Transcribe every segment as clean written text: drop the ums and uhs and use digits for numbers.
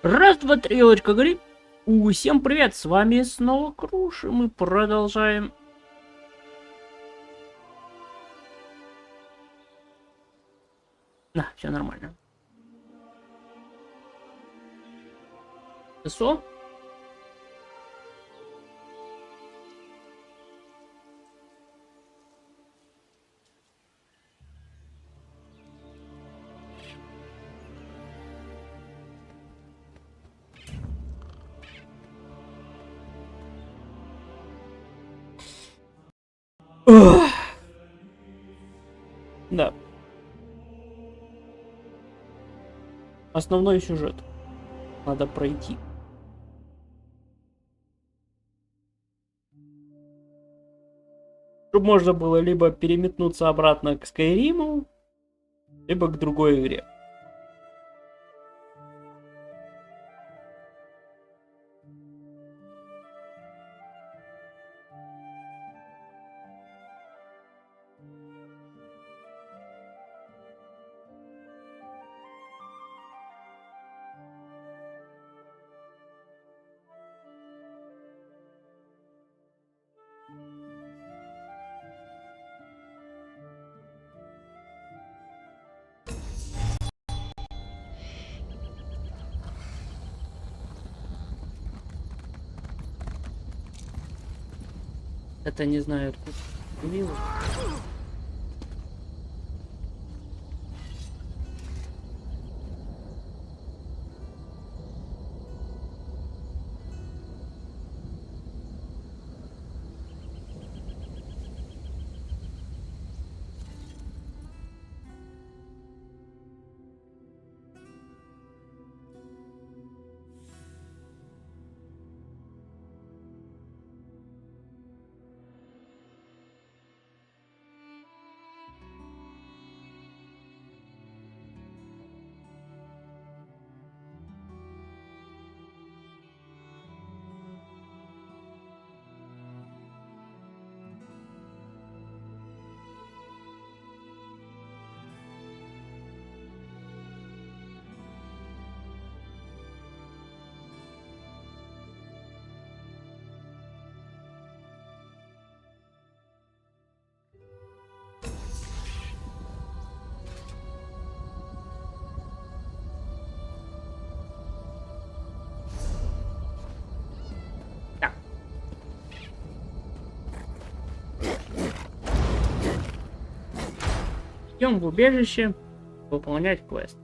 Раз, два, три, елочка горит. Всем привет, с вами снова Круш, и мы продолжаем. Да, все нормально. СО? Да. Основной сюжет надо пройти. Чтобы можно было либо переметнуться обратно к Скайриму, либо к другой игре. Это не знаю откуда появилось. Идем в убежище выполнять квест.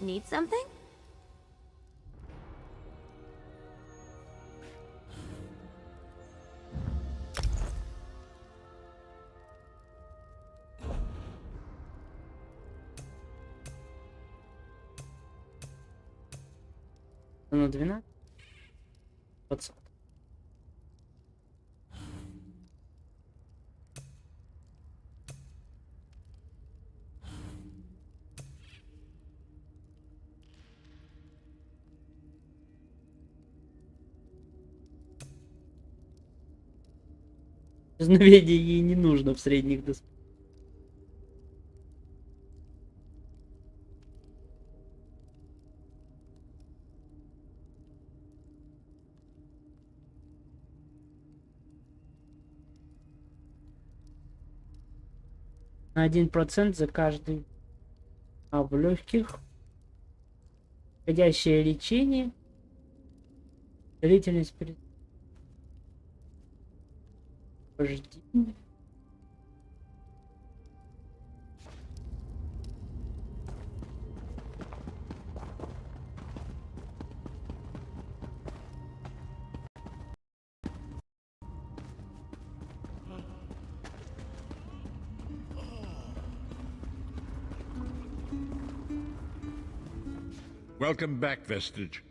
Need something? На 12. 20. Знавение ей не нужно в средних досках. На 1% за каждый. А в легких входящее лечение. Длительность перед вождением. Welcome back, Vestige.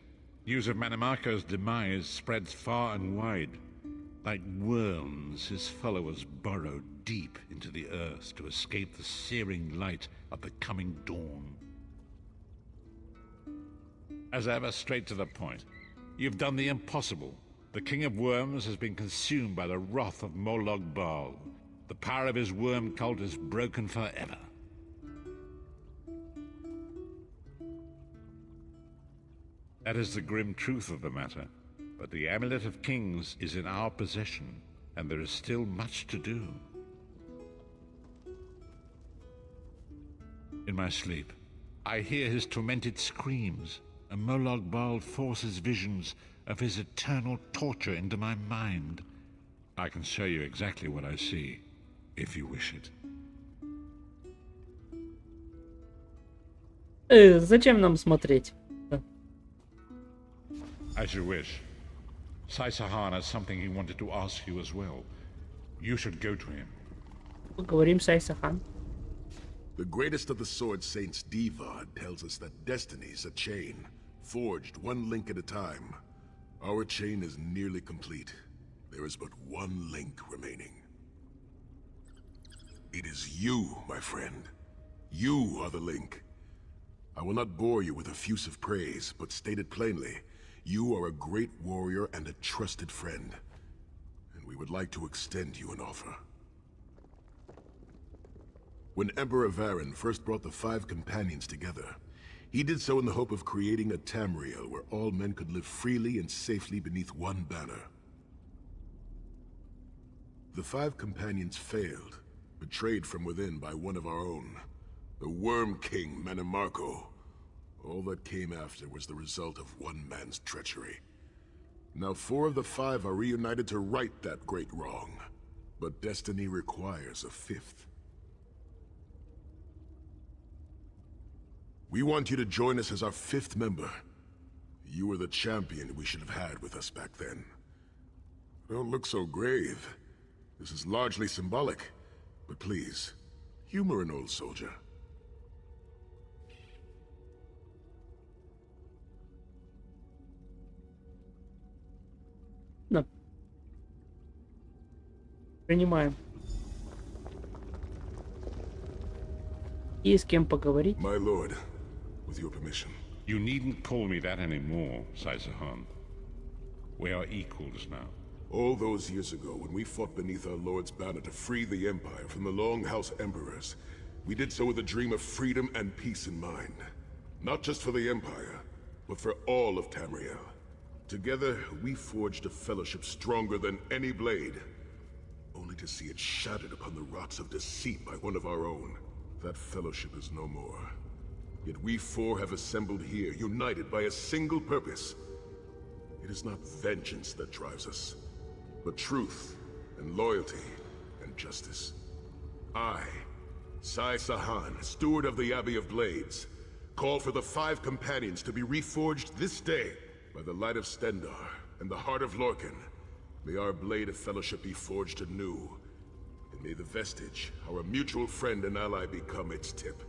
News of Manamako's demise spreads far and wide. Like worms, his followers burrow deep into the earth to escape the searing light of the coming dawn. As ever, straight to the point. You've done the impossible. The King of Worms has been consumed by the wrath of Molog Baal. The power of his worm cult is broken forever. That is the grim truth of the matter. But the Amulet of Kings is in our possession, and there is still much to do. In my sleep, I hear his tormented screams, and Molog Baal forces visions of his eternal torture into my mind. I can show you exactly what I see, if you wish it. Зачем нам смотреть? As you wish. Sai Sahan has something he wanted to ask you as well. You should go to him. Поговорим с Айсахан. The greatest of the Sword Saints, Divad, tells us that destiny's a chain, forged one link at a time. Our chain is nearly complete. There is but one link remaining. It is you, my friend. You are the link. I will not bore you with effusive praise, but state it plainly. You are a great warrior and a trusted friend, and we would like to extend you an offer. When Emperor Varen first brought the 5 companions together, he did so in the hope of creating a Tamriel where all men could live freely and safely beneath one banner. The 5 companions failed, betrayed from within by one of our own, the Worm King Manimarco. All that came after was the result of one man's treachery. Now 4 of the 5 are reunited to right that great wrong, but destiny requires a 5th. We want you to join us as our 5th member. You were the champion we should have had with us back then. Don't look so grave. This is largely symbolic, but please, humor an old soldier. Да. Принимаем. Есть с кем поговорить. My lord, with your permission. You needn't call me that anymore, Sai Sahan. We are equals now. All those years ago, when we fought beneath our lord's banner to free the Empire from the Longhouse Emperors, we did so with a dream of freedom and peace in mind. Not just for the Empire, but for all of Tamriel. Together, we forged a fellowship stronger than any blade, only to see it shattered upon the rocks of deceit by one of our own. That fellowship is no more. Yet we 4 have assembled here, united by a single purpose. It is not vengeance that drives us, but truth and loyalty and justice. I, Sai Sahan, steward of the Abbey of Blades, call for the 5 companions to be reforged this day by the light of Stendarr and the heart of Lorcan. May our blade of fellowship be forged anew, and may the vestige, our mutual friend and ally, become its tip,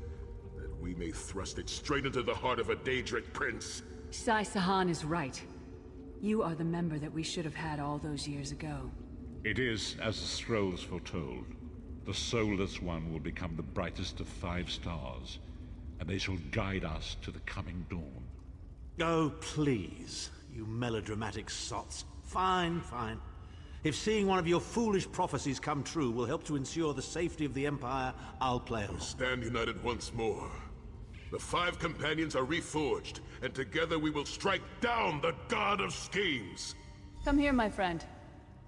that we may thrust it straight into the heart of a Daedric prince. Sai Sahan is right. You are the member that we should have had all those years ago. It is as the scrolls foretold. The soulless one will become the brightest of 5 stars, and they shall guide us to the coming dawn. Oh, please, you melodramatic sots. Fine, fine. If seeing one of your foolish prophecies come true will help to ensure the safety of the Empire, I'll play along. Stand united once more. The 5 companions are reforged, and together we will strike down the God of Schemes. Come here, my friend.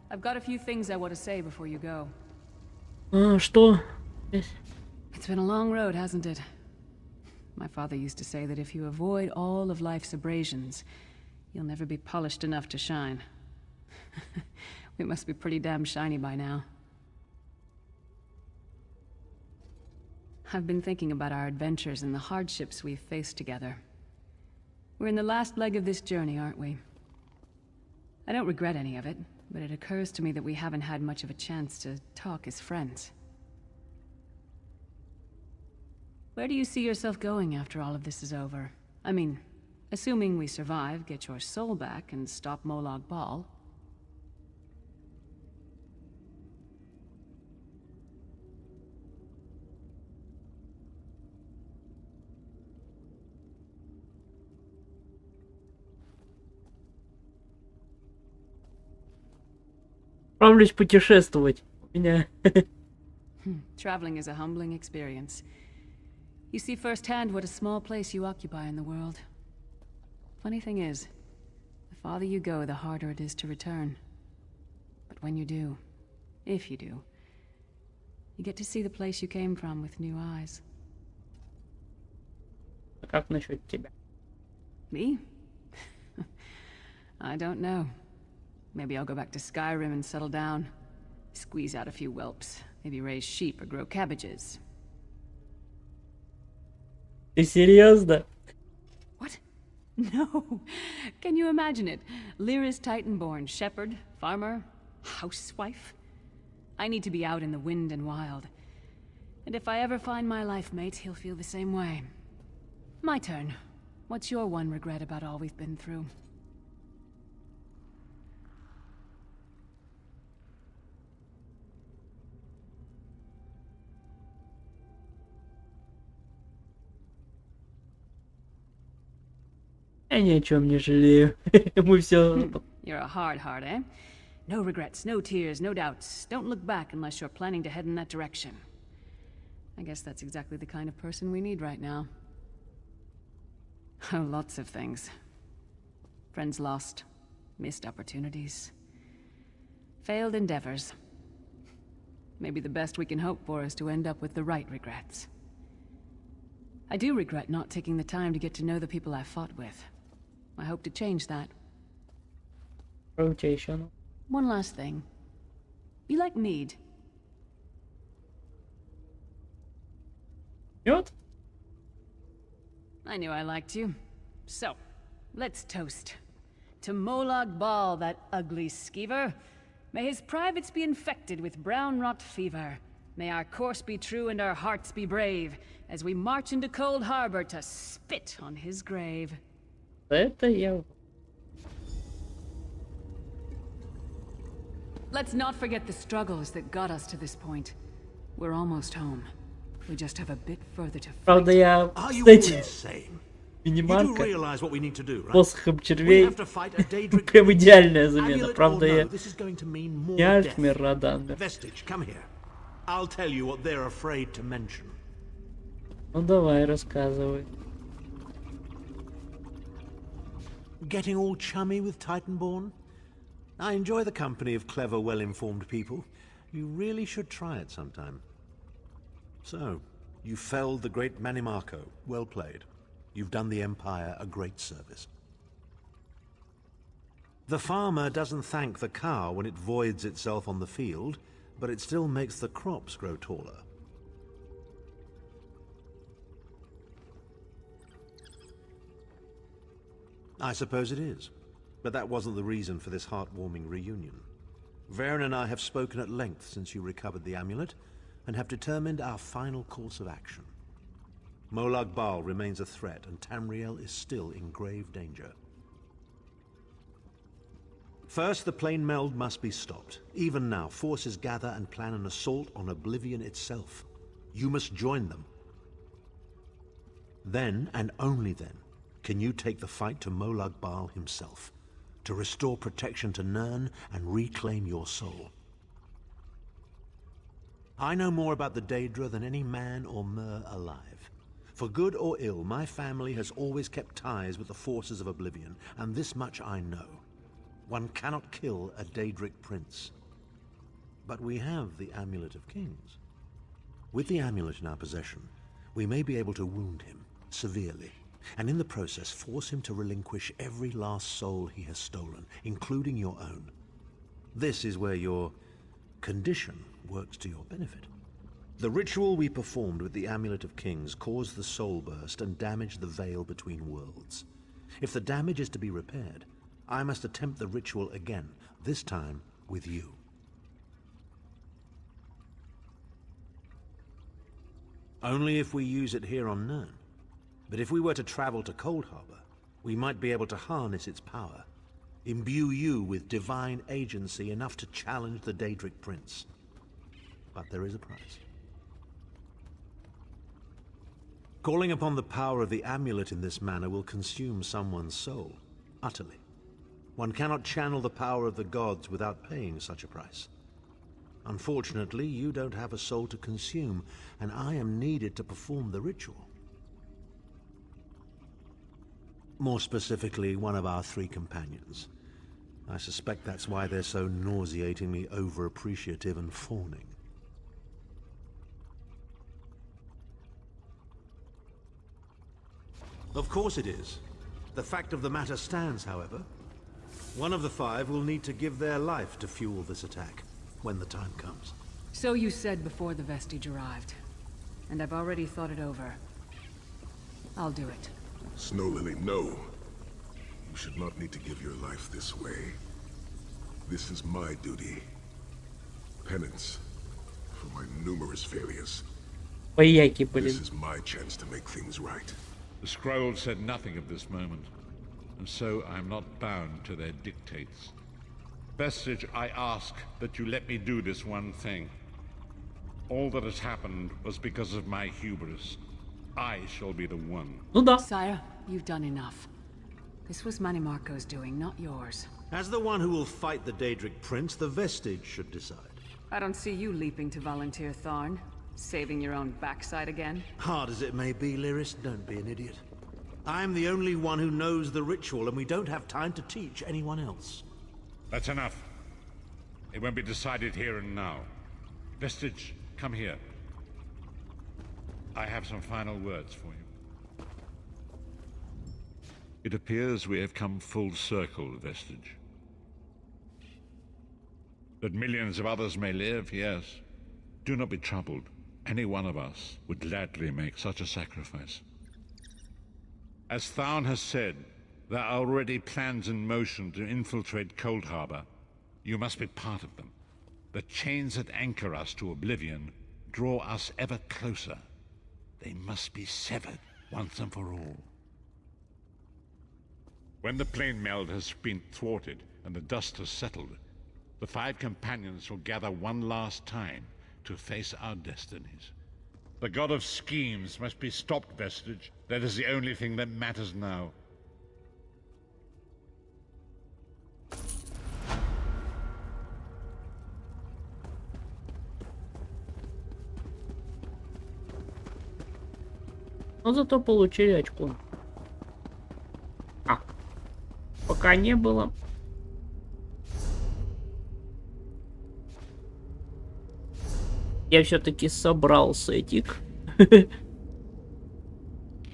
I've got a few things I want to say before you go. Что? It's been a long road, hasn't it? My father used to say that if you avoid all of life's abrasions, you'll never be polished enough to shine. We must be pretty damn shiny by now. I've been thinking about our adventures and the hardships we've faced together. We're in the last leg of this journey, aren't we? I don't regret any of it, but it occurs to me that we haven't had much of a chance to talk as friends. Where do you see yourself going after all of this is over? I mean, assuming we survive, get your soul back, and stop Molog Baal. Отправлюсь путешествовать. У меня... Traveling is a humbling experience. You see firsthand what a small place you occupy in the world. Funny thing is, the farther you go, the harder it is to return. But when you do, if you do, you get to see the place you came from with new eyes. А как насчет тебя? Me? I don't know. Maybe I'll go back to Skyrim and settle down. Squeeze out a few whelps. Maybe raise sheep or grow cabbages. Ты серьезно? What? No. Can you imagine it? Lyra's Titan-born shepherd, farmer, housewife. I need to be out in the wind and wild. And if I ever find my life mate, he'll feel the same way. My turn. What's your one regret about all we've been through? Я ни о чем не жалею. Мы все... You're a hard heart, eh? No regrets, no tears, no doubts. Don't look back unless you're planning to head in that direction. I guess that's exactly the kind of person we need right now. Oh, lots of things. Friends lost, missed opportunities, failed endeavors. Maybe the best we can hope for is to end up with the right regrets. I do regret not taking the time to get to know the people I fought with. I hope to change that. Rotation. One last thing. You like mead? Нет? I knew I liked you. So, let's toast. To Molag Bal, that ugly skeever. May his privates be infected with brown rot fever. May our course be true and our hearts be brave, as we march into Cold Harbor to spit on his grave. Это я... Let's not forget the struggles that got us to this point. We're almost home. We just have a bit further to fight. Правда, я, Are you all кстати, insane? You do минимарка realize what we need to do, right? посохом We червей. have to fight a Daedric Прям prince. идеальная замена. Amulet or Правда, no, я this is going to mean more не death. Альтмер Раданга. Vestige, come here. I'll tell you what they're afraid to mention. Ну давай, рассказывай. Getting all chummy with Titanborn? I enjoy the company of clever, well-informed people. You really should try it sometime. So, you felled the great Manimarco. Well played. You've done the Empire a great service. The farmer doesn't thank the cow when it voids itself on the field, but it still makes the crops grow taller. I suppose it is, but that wasn't the reason for this heartwarming reunion. Varen and I have spoken at length since you recovered the amulet, and have determined our final course of action. Molag Bal remains a threat, and Tamriel is still in grave danger. First, the plane meld must be stopped. Even now, forces gather and plan an assault on Oblivion itself. You must join them. Then, and only then, can you take the fight to Molag Bal himself, to restore protection to Nirn and reclaim your soul. I know more about the Daedra than any man or mer alive. For good or ill, my family has always kept ties with the forces of Oblivion, and this much I know. One cannot kill a Daedric prince. But we have the Amulet of Kings. With the amulet in our possession, we may be able to wound him severely, and in the process force him to relinquish every last soul he has stolen, including your own. This is where your condition works to your benefit. The ritual we performed with the Amulet of Kings caused the soul burst and damaged the veil between worlds. If the damage is to be repaired, I must attempt the ritual again, this time with you. Only if we use it here on Nirn. But if we were to travel to Cold Harbor, we might be able to harness its power, imbue you with divine agency enough to challenge the Daedric Prince. But there is a price. Calling upon the power of the amulet in this manner will consume someone's soul, utterly. One cannot channel the power of the gods without paying such a price. Unfortunately, you don't have a soul to consume, and I am needed to perform the ritual. More specifically, one of our 3 companions. I suspect that's why they're so nauseatingly over-appreciative and fawning. Of course it is. The fact of the matter stands, however. One of the 5 will need to give their life to fuel this attack, when the time comes. So you said before the vestige arrived, and I've already thought it over. I'll do it. Snow Lily, no. You should not need to give your life this way. This is my duty. Penance for my numerous failures. Вояки, блин. This is my chance to make things right. The scroll said nothing of this moment, and so I am not bound to their dictates. Vestige, I ask that you let me do this one thing. All that has happened was because of my hubris. I shall be the one. Ну да. Sire, you've done enough. This was Manimarco's doing, not yours. As the one who will fight the Daedric Prince, the Vestige should decide. I don't see you leaping to volunteer, Tharn. Saving your own backside again? Hard as it may be, Lyris, don't be an idiot. I'm the only one who knows the ritual, and we don't have time to teach anyone else. That's enough. It won't be decided here and now. Vestige, come here. I have some final words for you. It appears we have come full circle, Vestige. That millions of others may live, yes. Do not be troubled. Any one of us would gladly make such a sacrifice. As Tharn has said, there are already plans in motion to infiltrate Cold Harbor. You must be part of them. The chains that anchor us to oblivion draw us ever closer. They must be severed once and for all. When the plane meld has been thwarted and the dust has settled, the 5 companions will gather one last time to face our destinies. The god of schemes must be stopped, Vestige. That is the only thing that matters now. Но зато получили очко. А, пока не было. Я все-таки собрал сетик.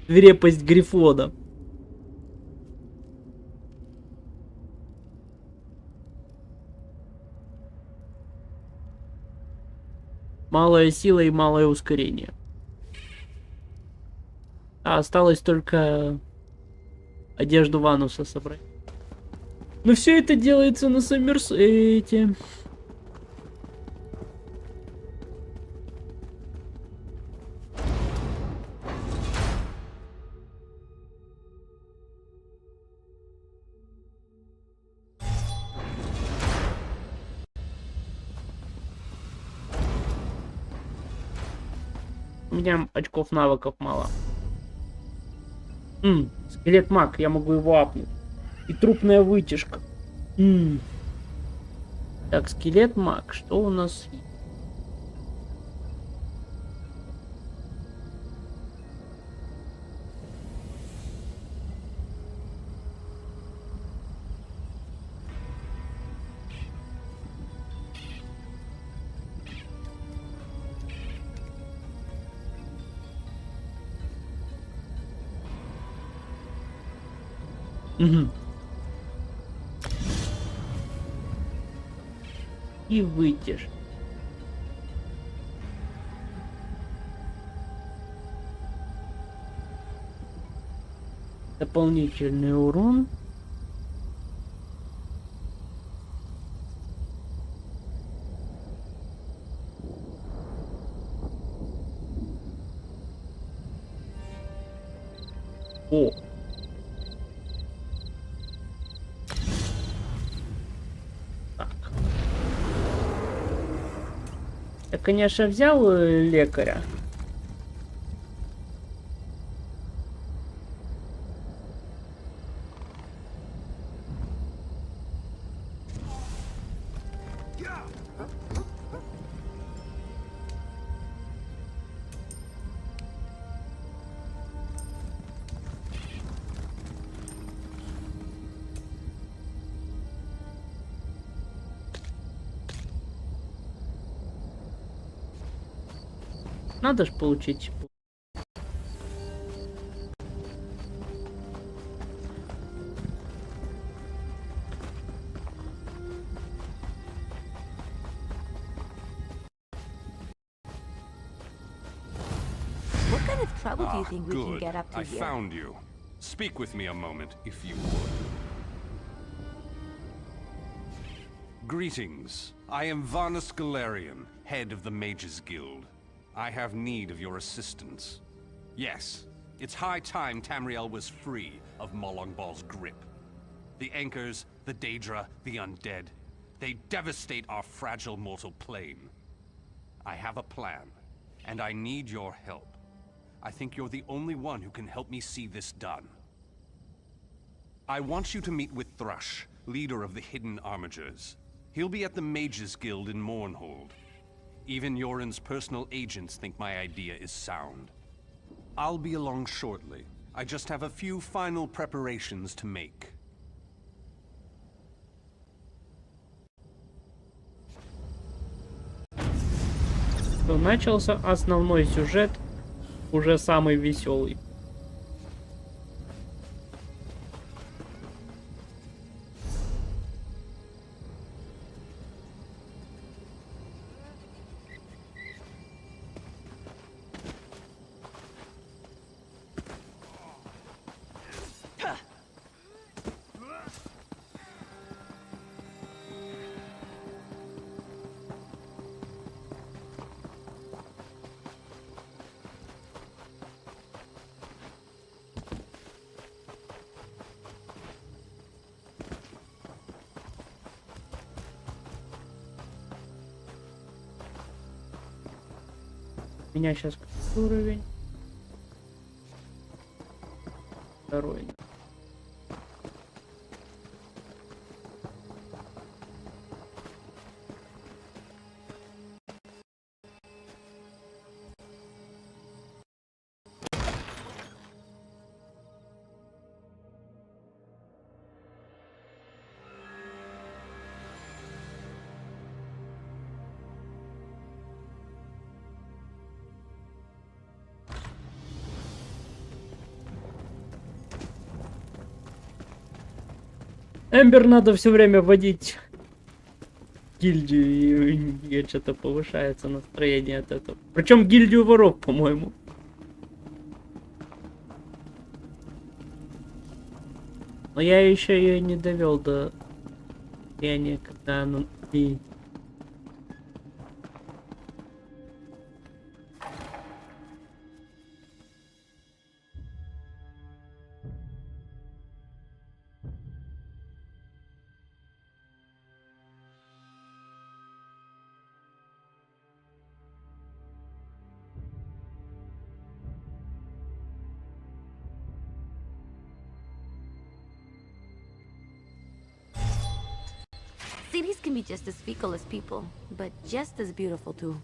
Свирепость Грифона. Малая сила и малое ускорение. А осталось только одежду Вануса собрать. Но все это делается на Сомерсете. У меня очков навыков мало. Скелет маг, я могу его апнуть. И трупная вытяжка. Так, скелет маг, что у нас есть? И вытяжь. Дополнительный урон. О! Я, конечно, взял лекаря. Надо ж получить. What kind of trouble do you Ah, think we can good. get up to I here? found you. Speak with me a moment, if you would. Greetings. I am Varnus Galarian, head of the Mages Guild. I have need of your assistance. Yes, it's high time Tamriel was free of Molongbal's grip. The Anchors, the Daedra, the Undead, they devastate our fragile mortal plane. I have a plan, and I need your help. I think you're the only one who can help me see this done. I want you to meet with Thrush, leader of the Hidden Armigers. He'll be at the Mages Guild in Mournhold. Even Yoren's personal agents think my idea is sound. I'll be along shortly. I just have a few final preparations to make. То начался основной сюжет, уже самый веселый. У меня сейчас уровень. Второй. Эмбер надо все время вводить гильдию, и что-то повышается настроение от этого. Причем гильдию воров, по-моему. Но я еще ее не довел до состояния, когда она и Cities can be just as fickle as people, but just as beautiful too.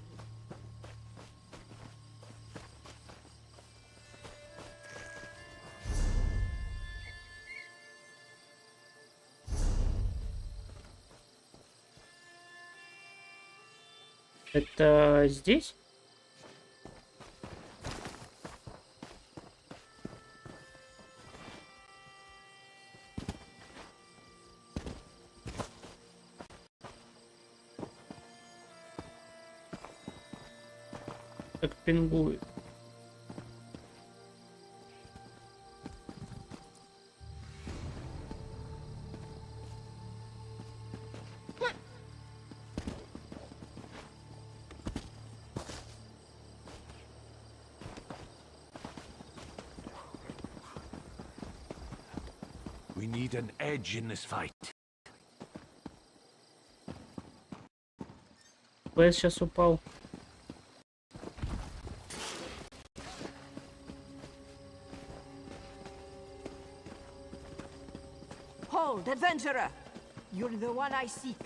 это здесь? Так пингует. We need an edge in this fight. ПС сейчас упал. Hold, adventurer! You're the one I seek.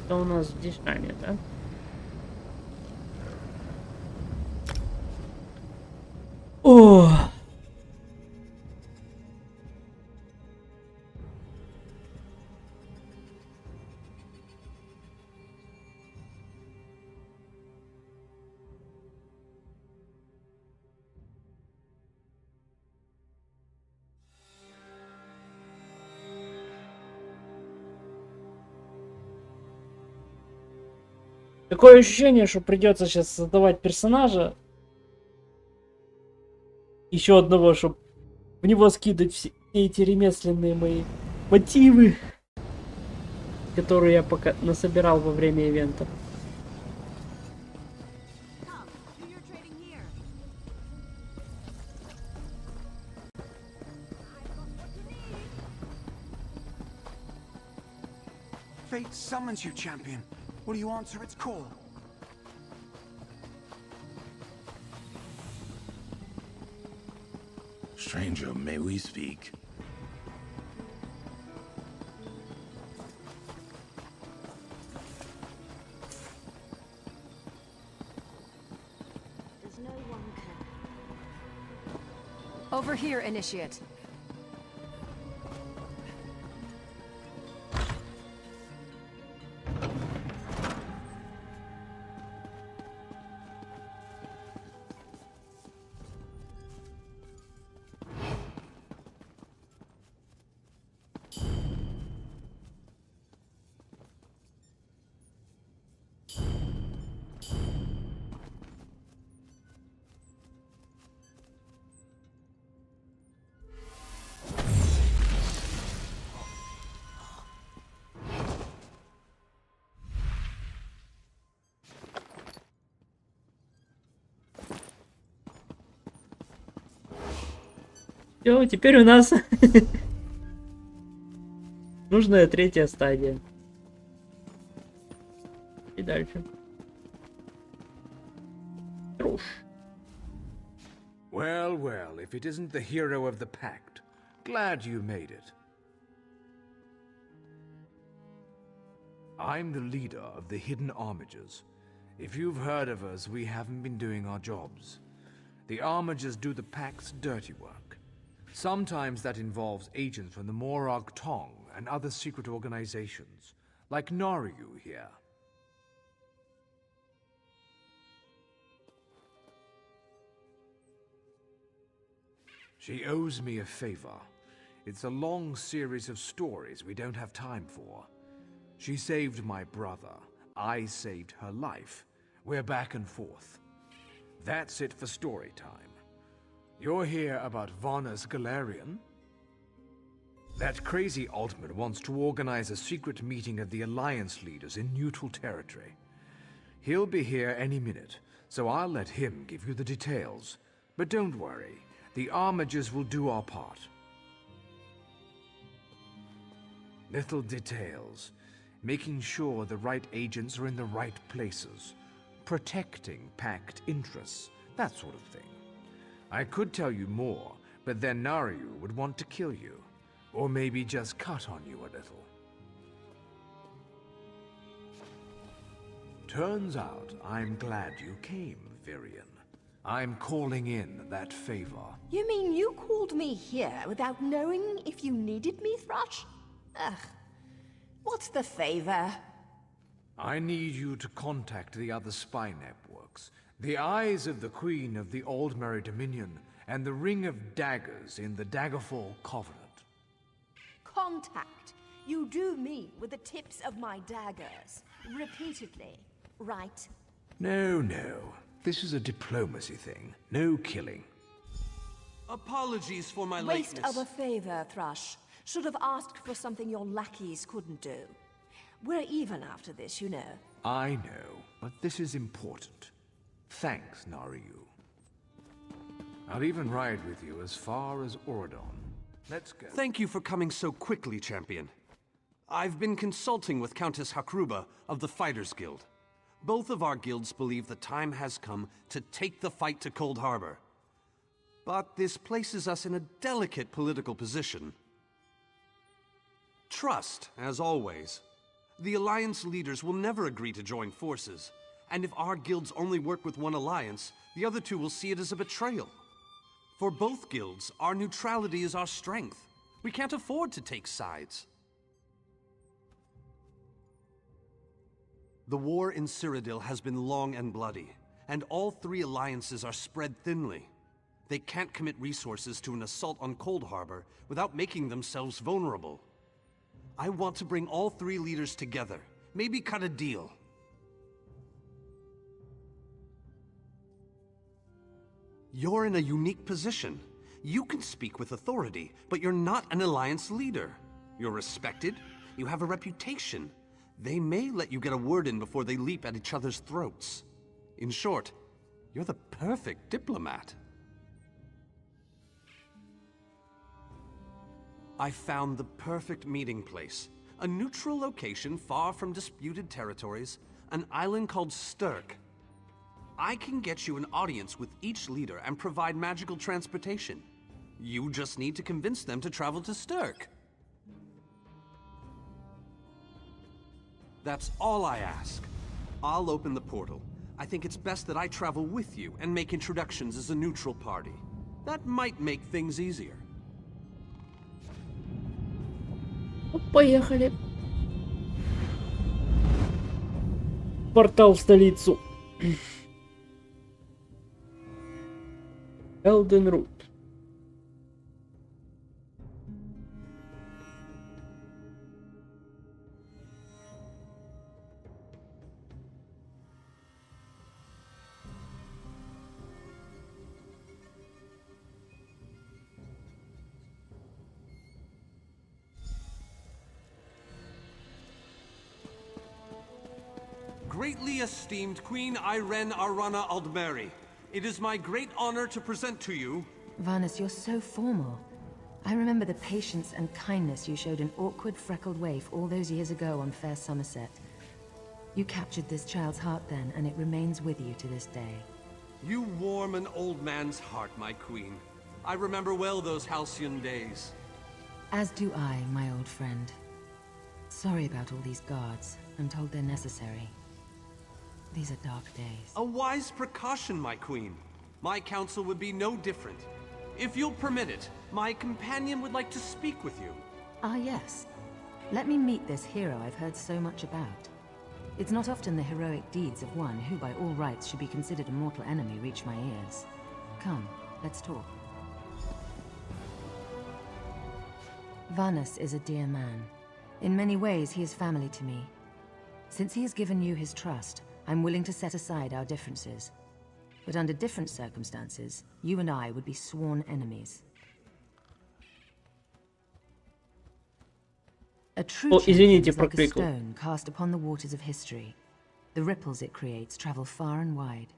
Это у нас здесь... А, нет, да? О! Такое ощущение, что придется сейчас создавать персонажа. Еще одного, чтобы в него скидывать все эти ремесленные мои мотивы, которые я пока насобирал во время ивента. Fate summons you, champion. Will you answer its call? Stranger, may we speak? There's no one can. Over here, Initiate. Все, теперь у нас нужная третья стадия. И дальше. Well, well, if it isn't the hero of the pact, glad you made it. I'm the leader of the hidden armigers. If you've heard of us, we haven't been doing our jobs. The armigers do the pact's dirty work. Sometimes that involves agents from the Morag Tong and other secret organizations, like Naryu here. She owes me a favor. It's a long series of stories we don't have time for. She saved my brother. I saved her life. We're back and forth. That's it for story time. You're here about Varna's Galarian? That crazy Altman wants to organize a secret meeting of the Alliance leaders in neutral territory. He'll be here any minute, so I'll let him give you the details. But don't worry, the Armigers will do our part. Little details. Making sure the right agents are in the right places. Protecting pact interests, that sort of thing. I could tell you more, but then Naryu would want to kill you. Or maybe just cut on you a little. Turns out I'm glad you came, Virion. I'm calling in that favor. You mean you called me here without knowing if you needed me, Thrush? Ugh. What's the favor? I need you to contact the other spy networks. The Eyes of the Queen of the Aldmeri Dominion and the Ring of Daggers in the Daggerfall Covenant. Contact. You do me with the tips of my daggers. Repeatedly, right? No. This is a diplomacy thing. No killing. Apologies for my Waste lateness. of a favor, Thrush. Should have asked for something your lackeys couldn't do. We're even after this, you know. I know, but this is important. Thanks, Naryu. I'll even ride with you as far as Oradon. Let's go. Thank you for coming so quickly, champion. I've been consulting with Countess Hakruba of the Fighters Guild. Both of our guilds believe the time has come to take the fight to Cold Harbor. But this places us in a delicate political position. Trust, as always. The Alliance leaders will never agree to join forces. And if our guilds only work with one alliance, the other two will see it as a betrayal. For both guilds, our neutrality is our strength. We can't afford to take sides. The war in Cyrodiil has been long and bloody, and all three alliances are spread thinly. They can't commit resources to an assault on Cold Harbor without making themselves vulnerable. I want to bring all three leaders together, maybe cut a deal. You're in a unique position. You can speak with authority, but you're not an Alliance leader. You're respected, you have a reputation. They may let you get a word in before they leap at each other's throats. In short, you're the perfect diplomat. I found the perfect meeting place. A neutral location far from disputed territories, an island called Stirk. I can get you an audience with each leader and provide magical transportation. You just need to convince them to travel to Stirk. That's all I ask. I'll open the portal. I think it's best that I travel with you and make introductions as a neutral party. That might make things easier. Поехали. Портал в столицу. Элден Рут. Greatly esteemed Queen Irene Arana Aldmeri, it is my great honor to present to you... Varnus, you're so formal. I remember the patience and kindness you showed an awkward, freckled waif all those years ago on fair Somerset. You captured this child's heart then, and it remains with you to this day. You warm an old man's heart, my queen. I remember well those halcyon days. As do I, my old friend. Sorry about all these guards. I'm told they're necessary. These are dark days. A wise precaution, my queen. My counsel would be no different. If you'll permit it, my companion would like to speak with you. Ah, yes. Let me meet this hero I've heard so much about. It's not often the heroic deeds of one who by all rights should be considered a mortal enemy reach my ears. Come, let's talk. Varnus is a dear man. In many ways, he is family to me. Since he has given you his trust, I'm willing to set aside our differences. But under different circumstances, you and I would be sworn enemies. A true champion is like a stone cast upon the waters of history. The ripples it creates travel far and wide.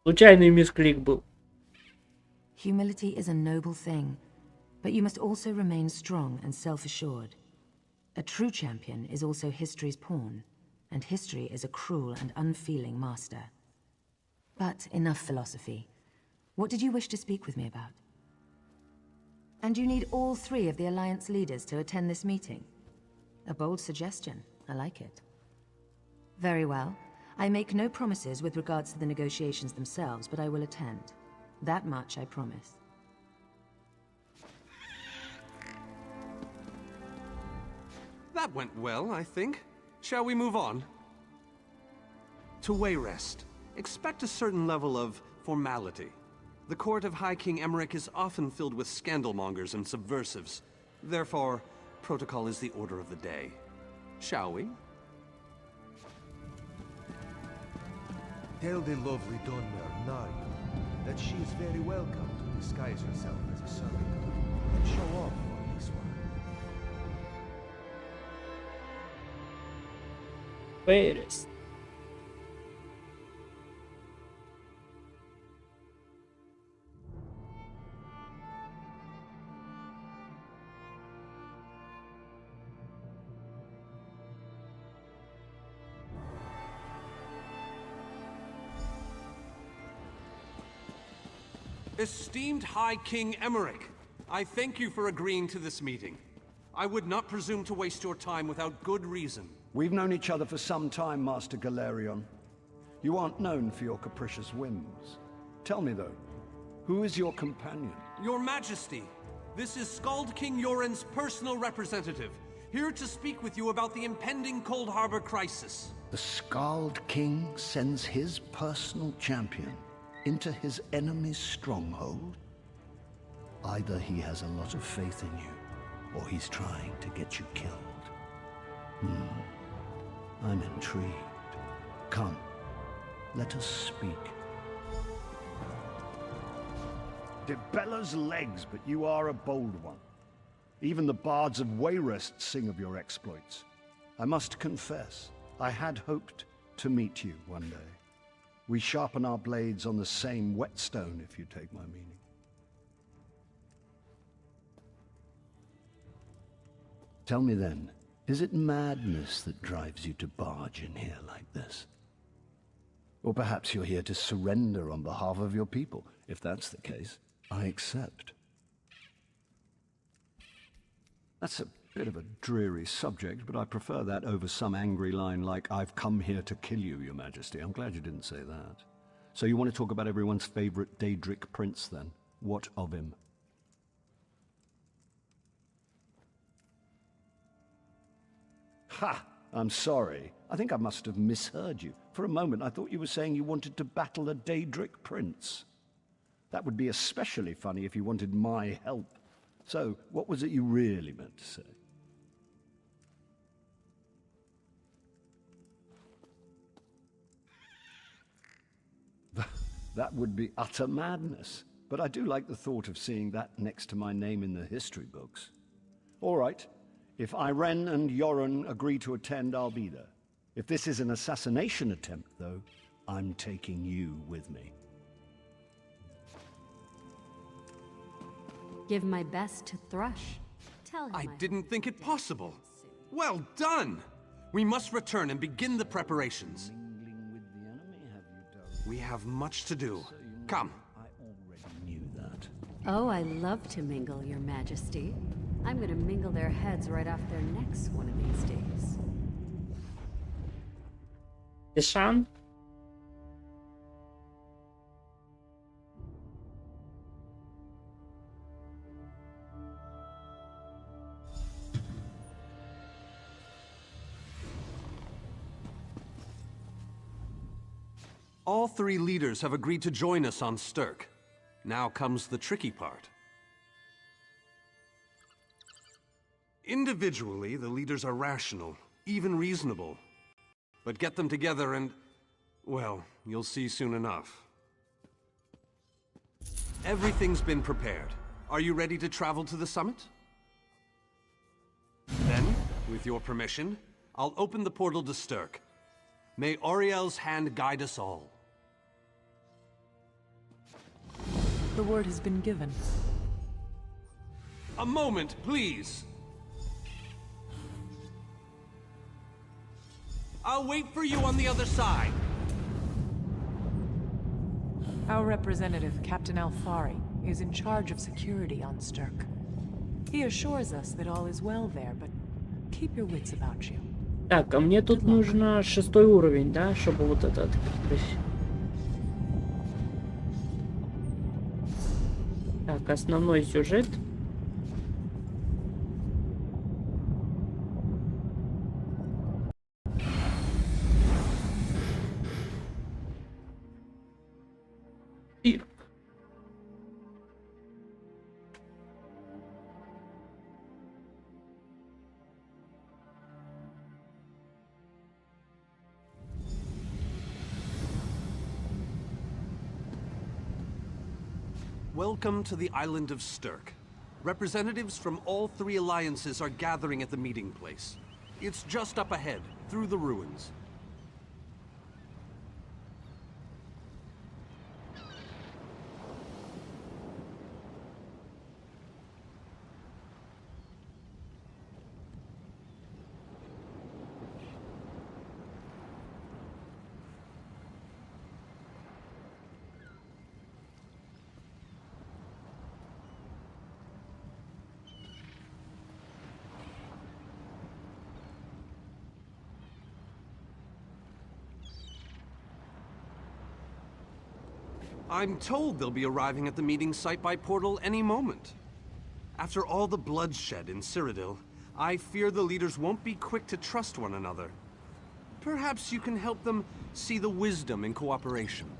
Случайный мисклик был. Humility is a noble thing, but you must also remain strong and self-assured. A true champion is also history's pawn, and history is a cruel and unfeeling master. But enough philosophy. What did you wish to speak with me about? And you need all three of the Alliance leaders to attend this meeting. A bold suggestion. I like it. Very well. I make no promises with regards to the negotiations themselves, but I will attend. That much I promise. That went well, I think. Shall we move on? To Wayrest, expect a certain level of formality. The court of High King Emmerich is often filled with scandalmongers and subversives. Therefore, protocol is the order of the day. Shall we? Tell the lovely Dunmer, now, that she is very welcome to disguise herself as a servant and show off on this one. Wayrest. Esteemed High King Emmerich, I thank you for agreeing to this meeting. I would not presume to waste your time without good reason. We've known each other for some time, Master Galerion. You aren't known for your capricious whims. Tell me, though, who is your companion? Your Majesty, this is Skald King Yoren's personal representative, here to speak with you about the impending Cold Harbor crisis. The Skald King sends his personal champion into his enemy's stronghold? Either he has a lot of faith in you, or he's trying to get you killed. I'm intrigued. Come, let us speak. Debella's legs, but you are a bold one. Even the bards of Wayrest sing of your exploits. I must confess, I had hoped to meet you one day. We sharpen our blades on the same whetstone, if you take my meaning. Tell me then, is it madness that drives you to barge in here like this? Or perhaps you're here to surrender on behalf of your people. If that's the case, I accept. That's a bit of a dreary subject, but I prefer that over some angry line like, "I've come here to kill you, Your Majesty." I'm glad you didn't say that. So you want to talk about everyone's favorite Daedric prince, then? What of him? Ha! I'm sorry. I think I must have misheard you. For a moment, I thought you were saying you wanted to battle a Daedric prince. That would be especially funny if you wanted my help. So, what was it you really meant to say? That would be utter madness. But I do like the thought of seeing that next to my name in the history books. All right. If Irene and Yoren agree to attend, I'll be there. If this is an assassination attempt, though, I'm taking you with me. Give my best to Thrush. Tell him I didn't think it possible. Well done! We must return and begin the preparations. We have much to do. Come. I already knew that. Oh, I love to mingle, Your Majesty. I'm gonna mingle their heads right off their necks one of these days. Deshan? All three leaders have agreed to join us on Stirk. Now comes the tricky part. Individually, the leaders are rational, even reasonable. But get them together and, well, you'll see soon enough. Everything's been prepared. Are you ready to travel to the summit? Then, with your permission, I'll open the portal to Stirk. May Auriel's hand guide us all. The word has been given. A moment, please. I'll wait for you on the other side. Our representative, Captain Alfari, is in charge of security on Stirk. He assures us that all is well there, but keep your wits about you. Так, а мне тут нужно 6-й уровень, да, чтобы вот это открыть. Так, основной сюжет. И... Welcome to the island of Stirk. Representatives from all three alliances are gathering at the meeting place. It's just up ahead, through the ruins. I'm told they'll be arriving at the meeting site by portal any moment. After all the bloodshed in Cyrodiil, I fear the leaders won't be quick to trust one another. Perhaps you can help them see the wisdom in cooperation.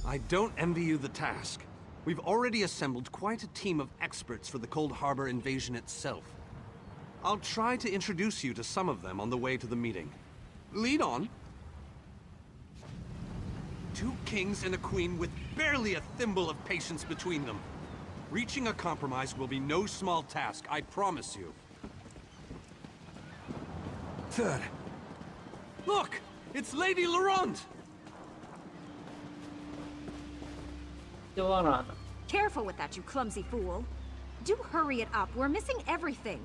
I don't envy you the task. We've already assembled quite a team of experts for the Cold Harbor invasion itself. I'll try to introduce you to some of them on the way to the meeting. Lead on. 2 kings and a queen with barely a thimble of patience between them. Reaching a compromise will be no small task, I promise you. Third. Look! It's Lady Laurent! Careful with that, you clumsy fool. Do hurry it up. We're missing everything.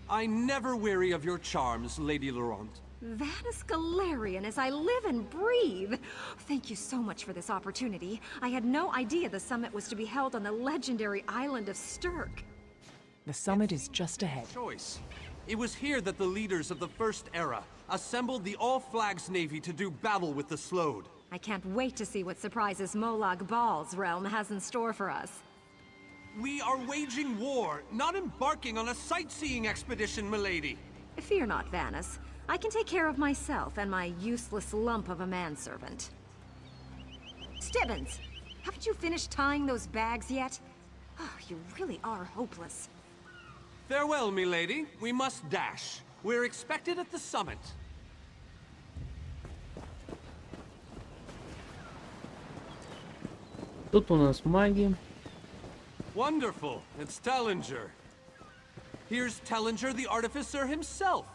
I never weary of your charms, Lady Laurent. Vanus Galarian as I live and breathe. Thank you so much for this opportunity. I had no idea the summit was to be held on the legendary island of Stirk. The summit is just ahead. Choice. It was here that the leaders of the First Era assembled the All-Flags Navy to do battle with the Slode. I can't wait to see what surprises Molag Bal's realm has in store for us. We are waging war, not embarking on a sightseeing expedition, milady. Fear not, Vanus. I can take care of myself and my useless lump of a manservant. Stibbins, haven't you finished tying those bags yet? Oh, you really are hopeless. Farewell, milady. We must dash. We're expected at the summit. Тут у нас маги. Wonderful. It's Tellinger. Here's Tellinger, the artificer himself.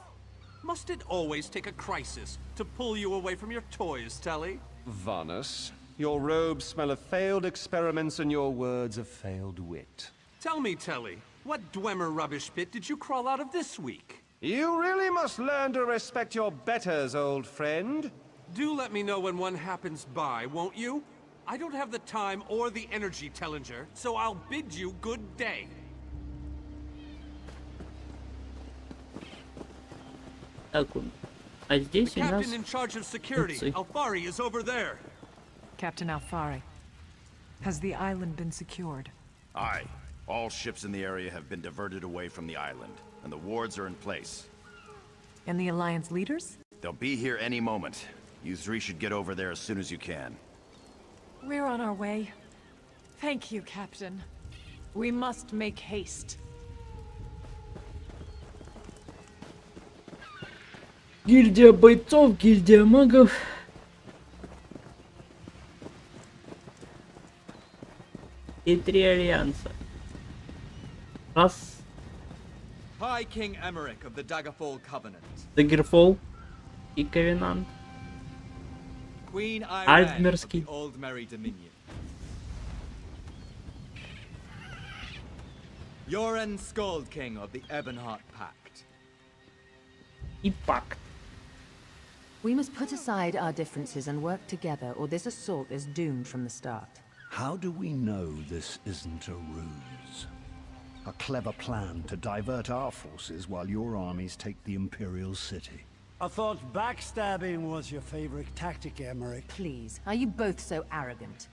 Must it always take a crisis to pull you away from your toys, Telly? Vanus, your robes smell of failed experiments and your words of failed wit. Tell me, Telly, what Dwemer rubbish pit did you crawl out of this week? You really must learn to respect your betters, old friend. Do let me know when one happens by, won't you? I don't have the time or the energy, Tellinger, so I'll bid you good day. Так, а здесь The у нас... captain in charge of security, Alfari, is over there. Captain Alfari, has the island been secured? Aye. All ships in the area have been diverted away from the island, and the wards are in place. And the Alliance leaders? They'll be here any moment. You three should get over there as soon as you can. We're on our way. Thank you, Captain. We must make haste. Гильдия бойцов, гильдия магов. И 3 альянса. Раз. High King Emmerich of the Daggerfall Covenant. Daggerfall и Ковенант. Queen Irene of Альтмерский. the Old Merry Dominion. Yoren Skald King of the Ebonheart Pact. И пакт. We must put aside our differences and work together, or this assault is doomed from the start. How do we know this isn't a ruse? A clever plan to divert our forces while your armies take the Imperial City. I thought backstabbing was your favorite tactic, Emmerich. Please, are you both so arrogant?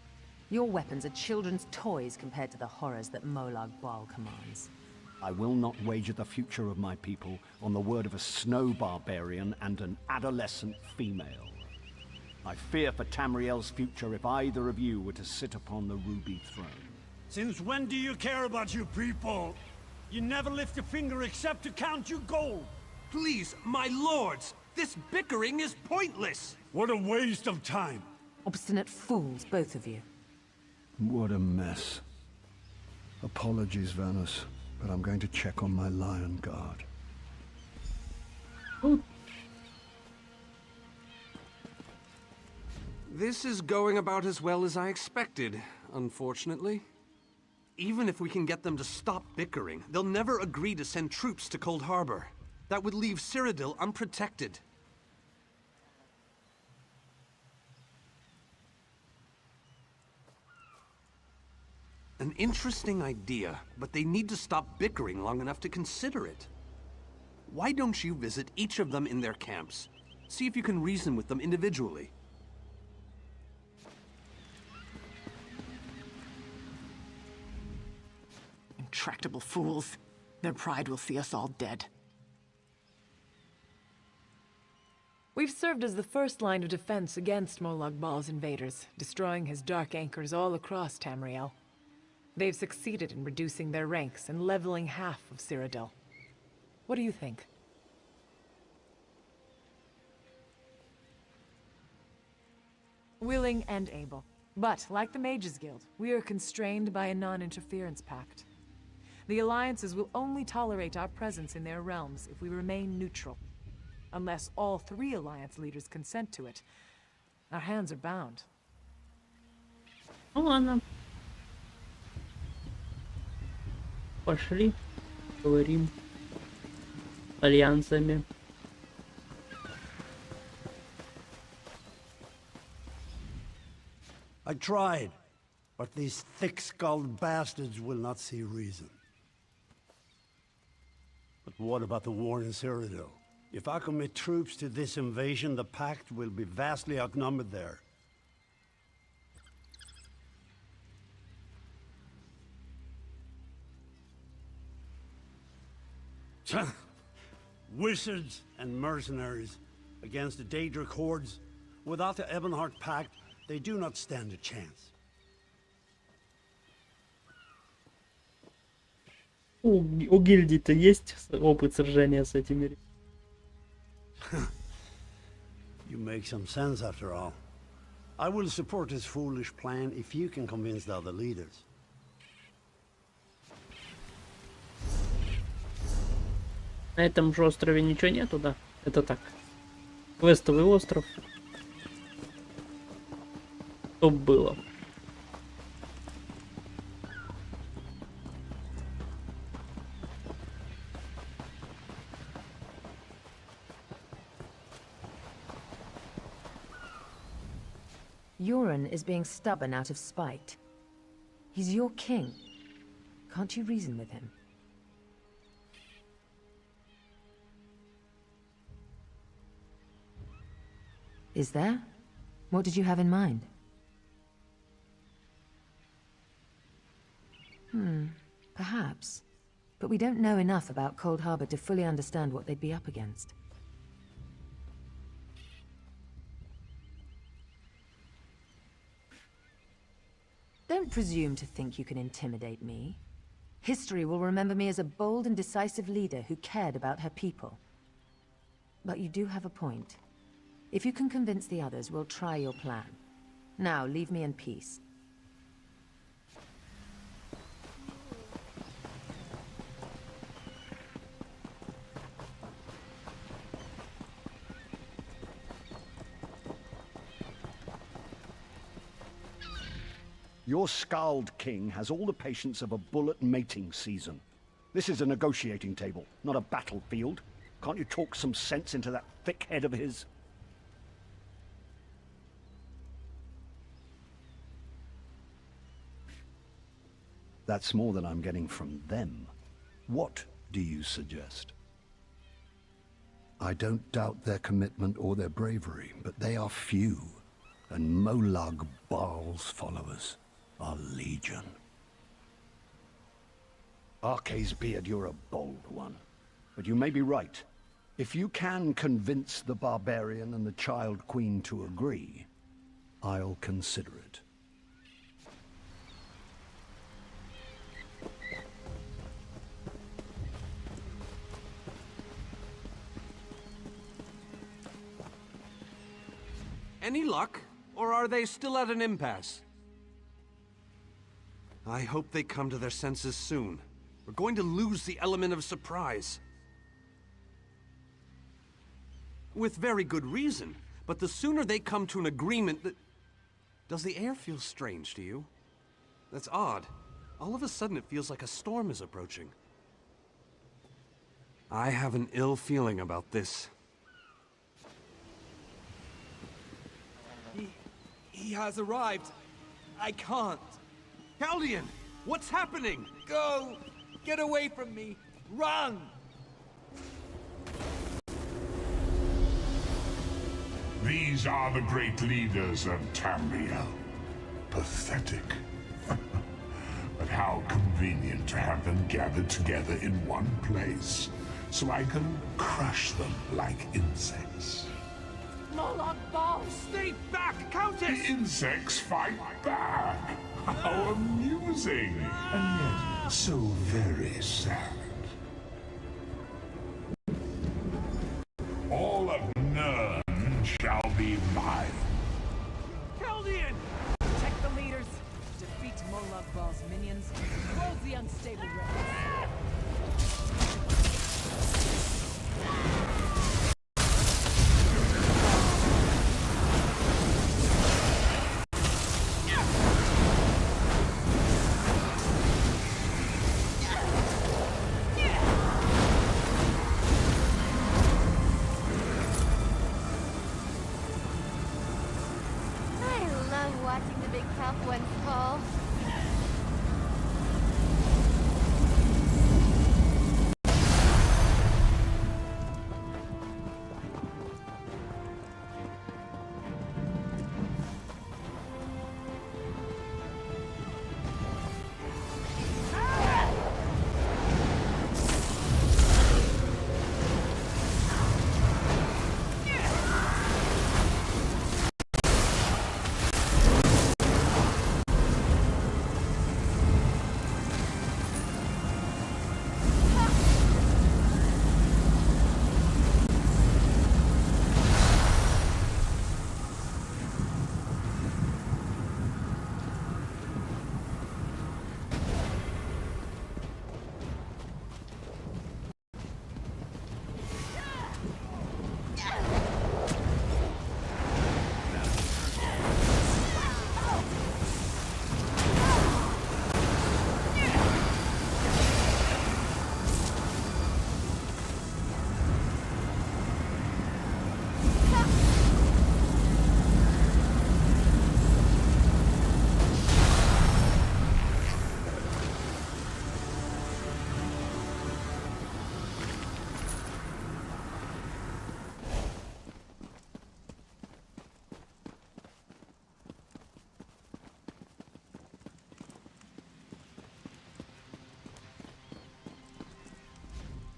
Your weapons are children's toys compared to the horrors that Molag Bal commands. I will not wager the future of my people on the word of a snow barbarian and an adolescent female. I fear for Tamriel's future if either of you were to sit upon the Ruby Throne. Since when do you care about your people? You never lift a finger except to count your gold. Please, my lords, this bickering is pointless. What a waste of time. Obstinate fools, both of you. What a mess. Apologies, Vanus, but I'm going to check on my Lion Guard. This is going about as well as I expected, unfortunately. Even if we can get them to stop bickering, they'll never agree to send troops to Cold Harbor. That would leave Cyrodiil unprotected. An interesting idea, but they need to stop bickering long enough to consider it. Why don't you visit each of them in their camps? See if you can reason with them individually. Intractable fools. Their pride will see us all dead. We've served as the first line of defense against Molag Bal's invaders, destroying his dark anchors all across Tamriel. They've succeeded in reducing their ranks and leveling half of Cyrodiil. What do you think? Willing and able. But, like the Mages Guild, we are constrained by a non-interference pact. The alliances will only tolerate our presence in their realms if we remain neutral. Unless all 3 alliance leaders consent to it, our hands are bound. Ну ладно. Пошли. Говорим. Альянсами. I tried, but these thick-skulled bastards will not see reason. But what about the war in Cyrodiil? If I commit troops to this invasion, the Pact will be vastly outnumbered there. Wizards and mercenaries against the Daedric hordes. Without the Ebonheart Pact, they do not stand a chance. У гильдии-то есть опыт сражения с этими. You make some sense after all. I will support this foolish plan if you can convince the other leaders. На этом же острове ничего нету, да? Это так. Квестовый остров. Что было? Euron is being stubborn out of spite. He's your king. Can't you reason with him? Is there? What did you have in mind? Perhaps. But we don't know enough about Cold Harbor to fully understand what they'd be up against. Don't presume to think you can intimidate me. History will remember me as a bold and decisive leader who cared about her people. But you do have a point. If you can convince the others, we'll try your plan. Now, leave me in peace. Your Scald King has all the patience of a bullet mating season. This is a negotiating table, not a battlefield. Can't you talk some sense into that thick head of his? That's more than I'm getting from them. What do you suggest? I don't doubt their commitment or their bravery, but they are few, and Molag Baal's followers are legion. Arce's beard, you're a bold one, but you may be right. If you can convince the barbarian and the child queen to agree, I'll consider it. Any luck? Or are they still at an impasse? I hope they come to their senses soon. We're going to lose the element of surprise. With very good reason, but the sooner they come to an agreement that... Does the air feel strange to you? That's odd. All of a sudden it feels like a storm is approaching. I have an ill feeling about this. He has arrived. I can't. Caldian, what's happening? Go! Get away from me! Run! These are the great leaders of Tamriel. Pathetic. But how convenient to have them gathered together in one place, so I can crush them like insects. Molag Baal, stay back, Countess! The insects fight back! How amusing! And yet, so very sad. All of Nirn shall be mine. the unstable rails.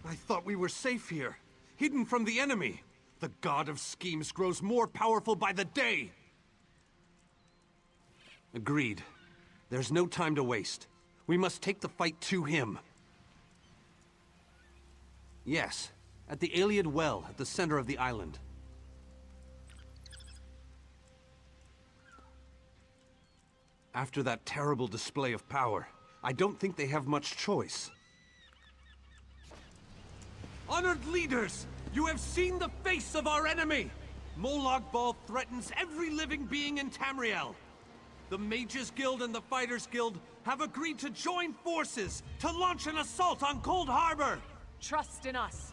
I thought we were safe here, hidden from the enemy. The god of schemes grows more powerful by the day. Agreed. There's no time to waste. We must take the fight to him. Yes, at the Iliad Well at the center of the island. After that terrible display of power, I don't think they have much choice. Honored leaders, you have seen the face of our enemy! Molag Bal threatens every living being in Tamriel. The Mages Guild and the Fighters Guild have agreed to join forces to launch an assault on Cold Harbor! Trust in us.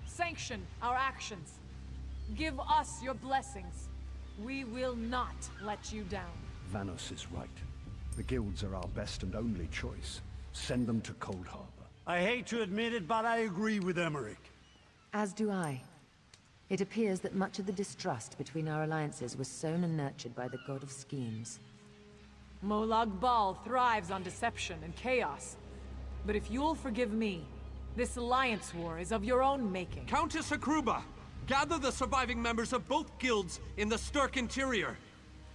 Sanction our actions. Give us your blessings. We will not let you down. Vanos is right. The guilds are our best and only choice. Send them to Cold Harbor. I hate to admit it, but I agree with Emmerich. As do I. It appears that much of the distrust between our alliances was sown and nurtured by the god of schemes. Molag Bal thrives on deception and chaos. But if you'll forgive me, this alliance war is of your own making. Countess Hakruba, gather the surviving members of both guilds in the Sturk interior.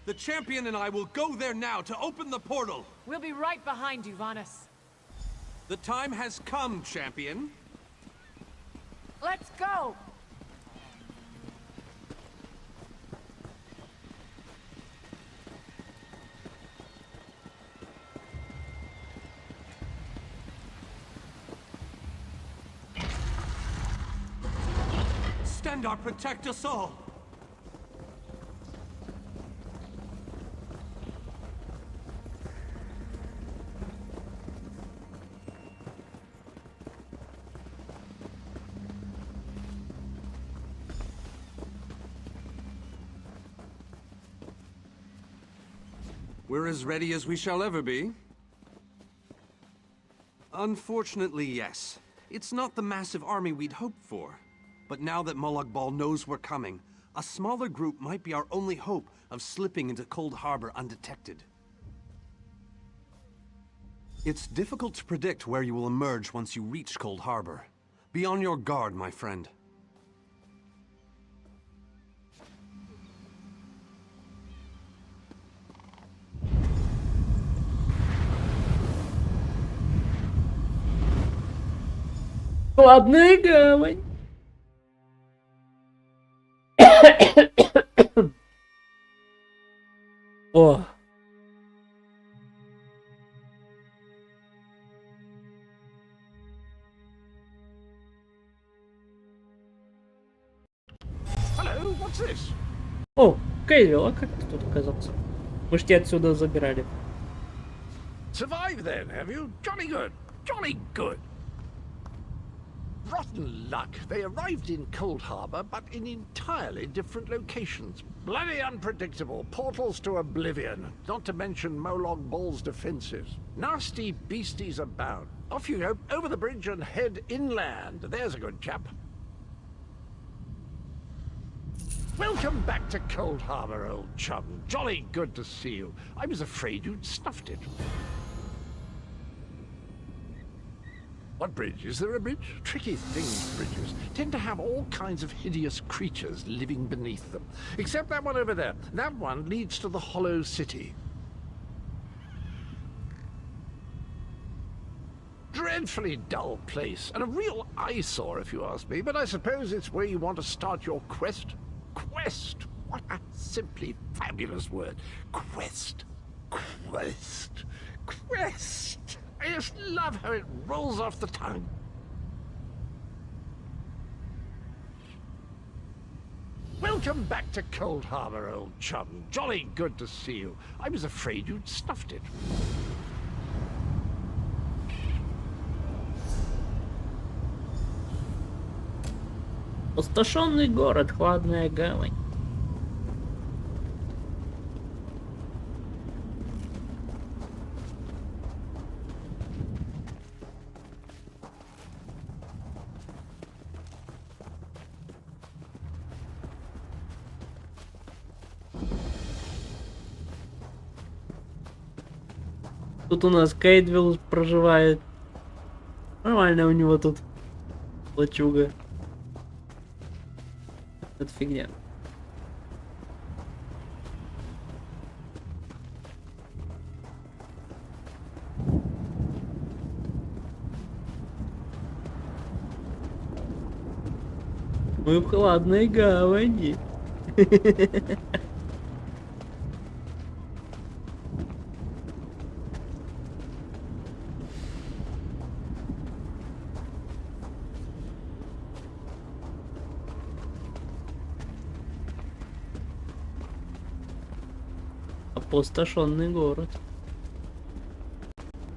The champion and I will go there now to open the portal. We'll be right behind you, Vanis. The time has come, champion. Let's go! Stendarr, protect us all! We're as ready as we shall ever be. Unfortunately, yes. It's not the massive army we'd hoped for. But now that Molag Bal knows we're coming, a smaller group might be our only hope of slipping into Cold Harbor undetected. It's difficult to predict where you will emerge once you reach Cold Harbor. Be on your guard, my friend. Ладная гавань. О. this? О, Кейвилл, а как ты тут оказался? Мы ж тебя отсюда забирали. Survived then, have you? Jolly good. Jolly good. Rotten luck. They arrived in Cold Harbor, but in entirely different locations. Bloody unpredictable. Portals to oblivion. Not to mention Molog Ball's defenses. Nasty beasties abound. Off you go, over the bridge and head inland. There's a good chap. Welcome back to Cold Harbor, old chum. Jolly good to see you. I was afraid you'd snuffed it. What bridge? Is there a bridge? Tricky things, bridges. Tend to have all kinds of hideous creatures living beneath them. Except that one over there. That one leads to the Hollow City. Dreadfully dull place, and a real eyesore if you ask me, but I suppose it's where you want to start your quest. Quest! What a simply fabulous word. Quest. Quest. Quest! I just love how it rolls off the tongue. Welcome back to Cold Harbor, old chum. Jolly good to see you. I was afraid you'd snuffed it. Опустошенный город, хладная гавань. Тут у нас Кейдвилл проживает. Нормально у него тут лачуга. Это фигня. Мы в хладной гавани. Опустошенный город.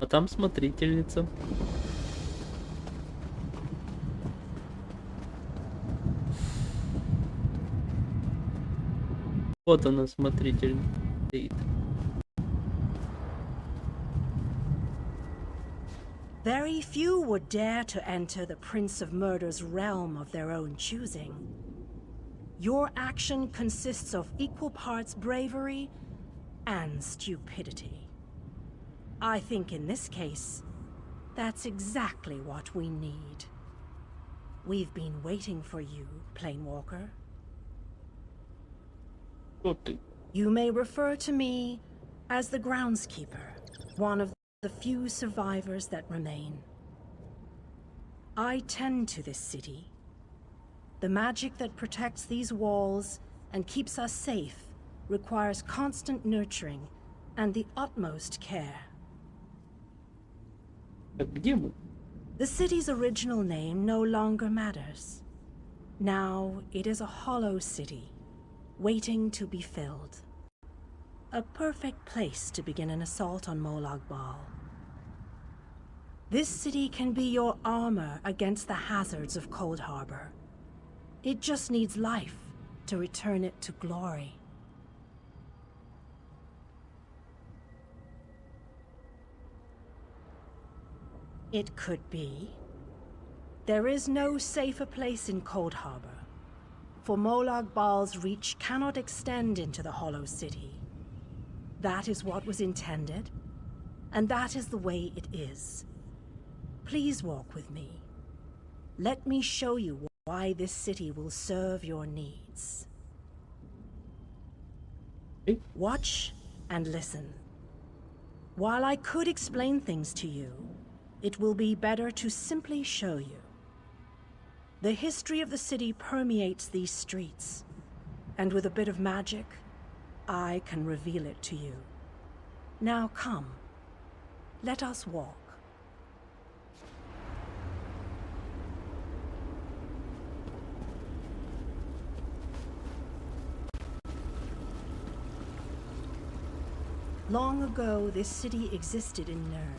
А там смотрительница. Вот она, смотрительница. Стоит. Very few would dare to enter the Prince of Murder's realm of their own choosing. Your action consists of equal parts bravery and stupidity. I think in this case, that's exactly what we need. We've been waiting for you, Planewalker. You may refer to me as the groundskeeper, one of the few survivors that remain. I tend to this city. The magic that protects these walls and keeps us safe requires constant nurturing and the utmost care. The city's original name no longer matters. Now it is a hollow city, waiting to be filled. A perfect place to begin an assault on Molag Bal. This city can be your armor against the hazards of Cold Harbor. It just needs life to return it to glory. It could be. There is no safer place in Cold Harbor, for Molag Bal's reach cannot extend into the Hollow City. That is what was intended, and that is the way it is. Please walk with me. Let me show you why this city will serve your needs. Watch and listen. While I could explain things to you, it will be better to simply show you. The history of the city permeates these streets, and with a bit of magic, I can reveal it to you. Now come, let us walk. Long ago, this city existed in Nern.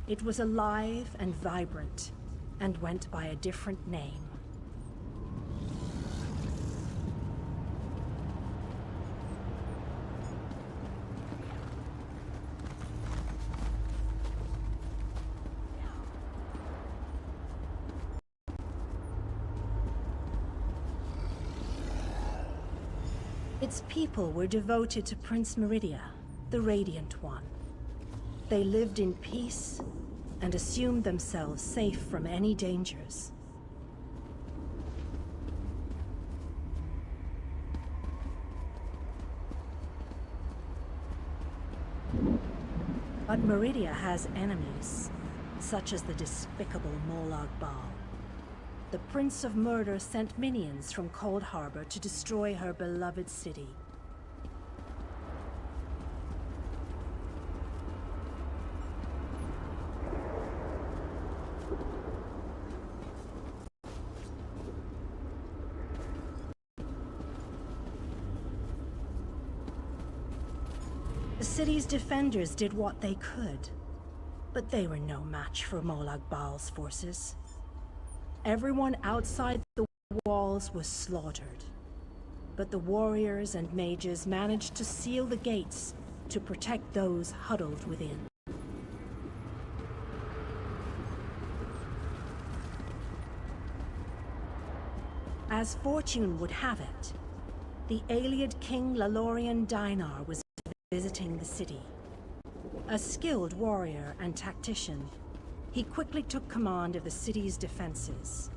It was alive and vibrant, and went by a different name. Its people were devoted to Prince Meridia, the Radiant One. They lived in peace and assumed themselves safe from any dangers. But Meridia has enemies, such as the despicable Molag Bal. The Prince of Murder sent minions from Cold Harbor to destroy her beloved city. The city's defenders did what they could, but they were no match for Molag Bal's forces. Everyone outside the walls was slaughtered, but the warriors and mages managed to seal the gates to protect those huddled within. As fortune would have it, the Ayleid king Lalorian Dinar was visiting the city. A skilled warrior and tactician, he quickly took command of the city's defenses.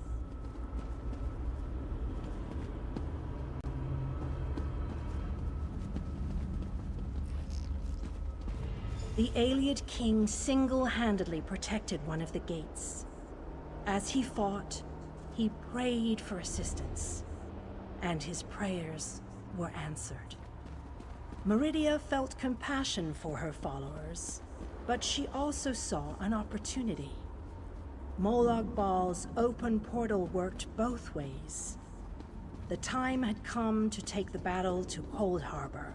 The Ayleid king single-handedly protected one of the gates. As he fought, he prayed for assistance, and his prayers were answered. Meridia felt compassion for her followers, but she also saw an opportunity. Molag Bal's open portal worked both ways. The time had come to take the battle to Cold Harbor.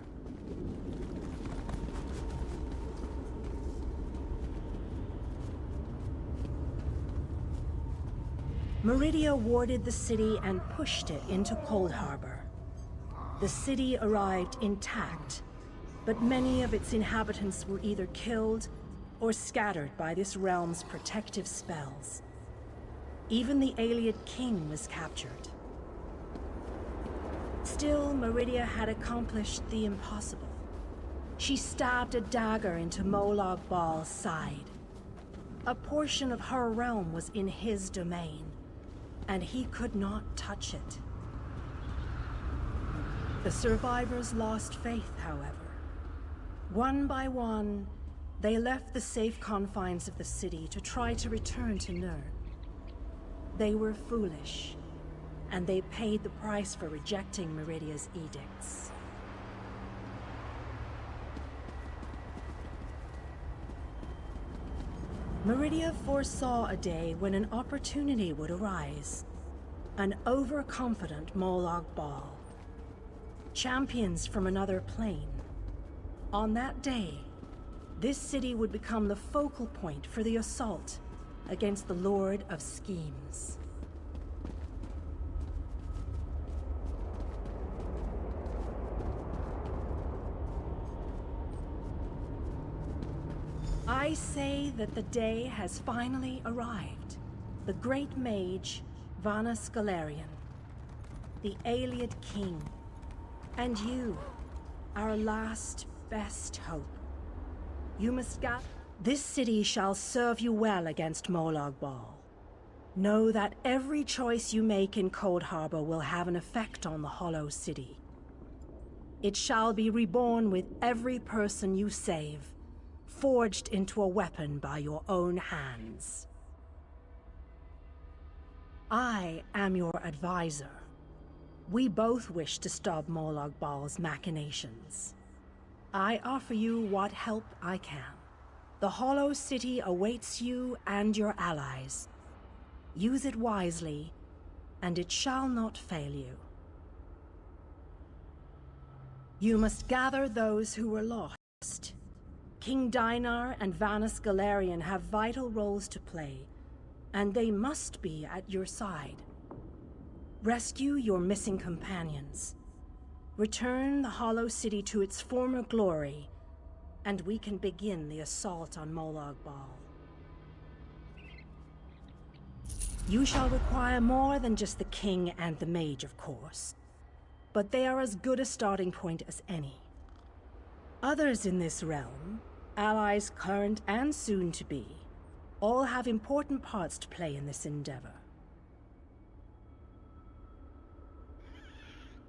Meridia warded the city and pushed it into Cold Harbor. The city arrived intact, but many of its inhabitants were either killed or scattered by this realm's protective spells. Even the Ayleid king was captured. Still, Meridia had accomplished the impossible. She stabbed a dagger into Molag Bal's side. A portion of her realm was in his domain, and he could not touch it. The survivors lost faith, however. One by one, they left the safe confines of the city to try to return to Nern. They were foolish, and they paid the price for rejecting Meridia's edicts. Meridia foresaw a day when an opportunity would arise. An overconfident Molag Bal. Champions from another plane. On that day, this city would become the focal point for the assault against the Lord of Schemes. I say that the day has finally arrived. The great mage, Vana Scalarian, the Ayleid king, and you, our last best hope. You must This city shall serve you well against Molag Bal. Know that every choice you make in Cold Harbor will have an effect on the Hollow City. It shall be reborn with every person you save, forged into a weapon by your own hands. I am your advisor. We both wish to stop Molag Bal's machinations. I offer you what help I can. The Hollow City awaits you and your allies. Use it wisely, and it shall not fail you. You must gather those who were lost King Dinar and Vanus Galarian have vital roles to play, and they must be at your side. Rescue your missing companions. Return the Hollow City to its former glory, and we can begin the assault on Molag Bal. You shall require more than just the king and the mage, of course, but they are as good a starting point as any. Others in this realm, allies current and soon to be, all have important parts to play in this endeavor.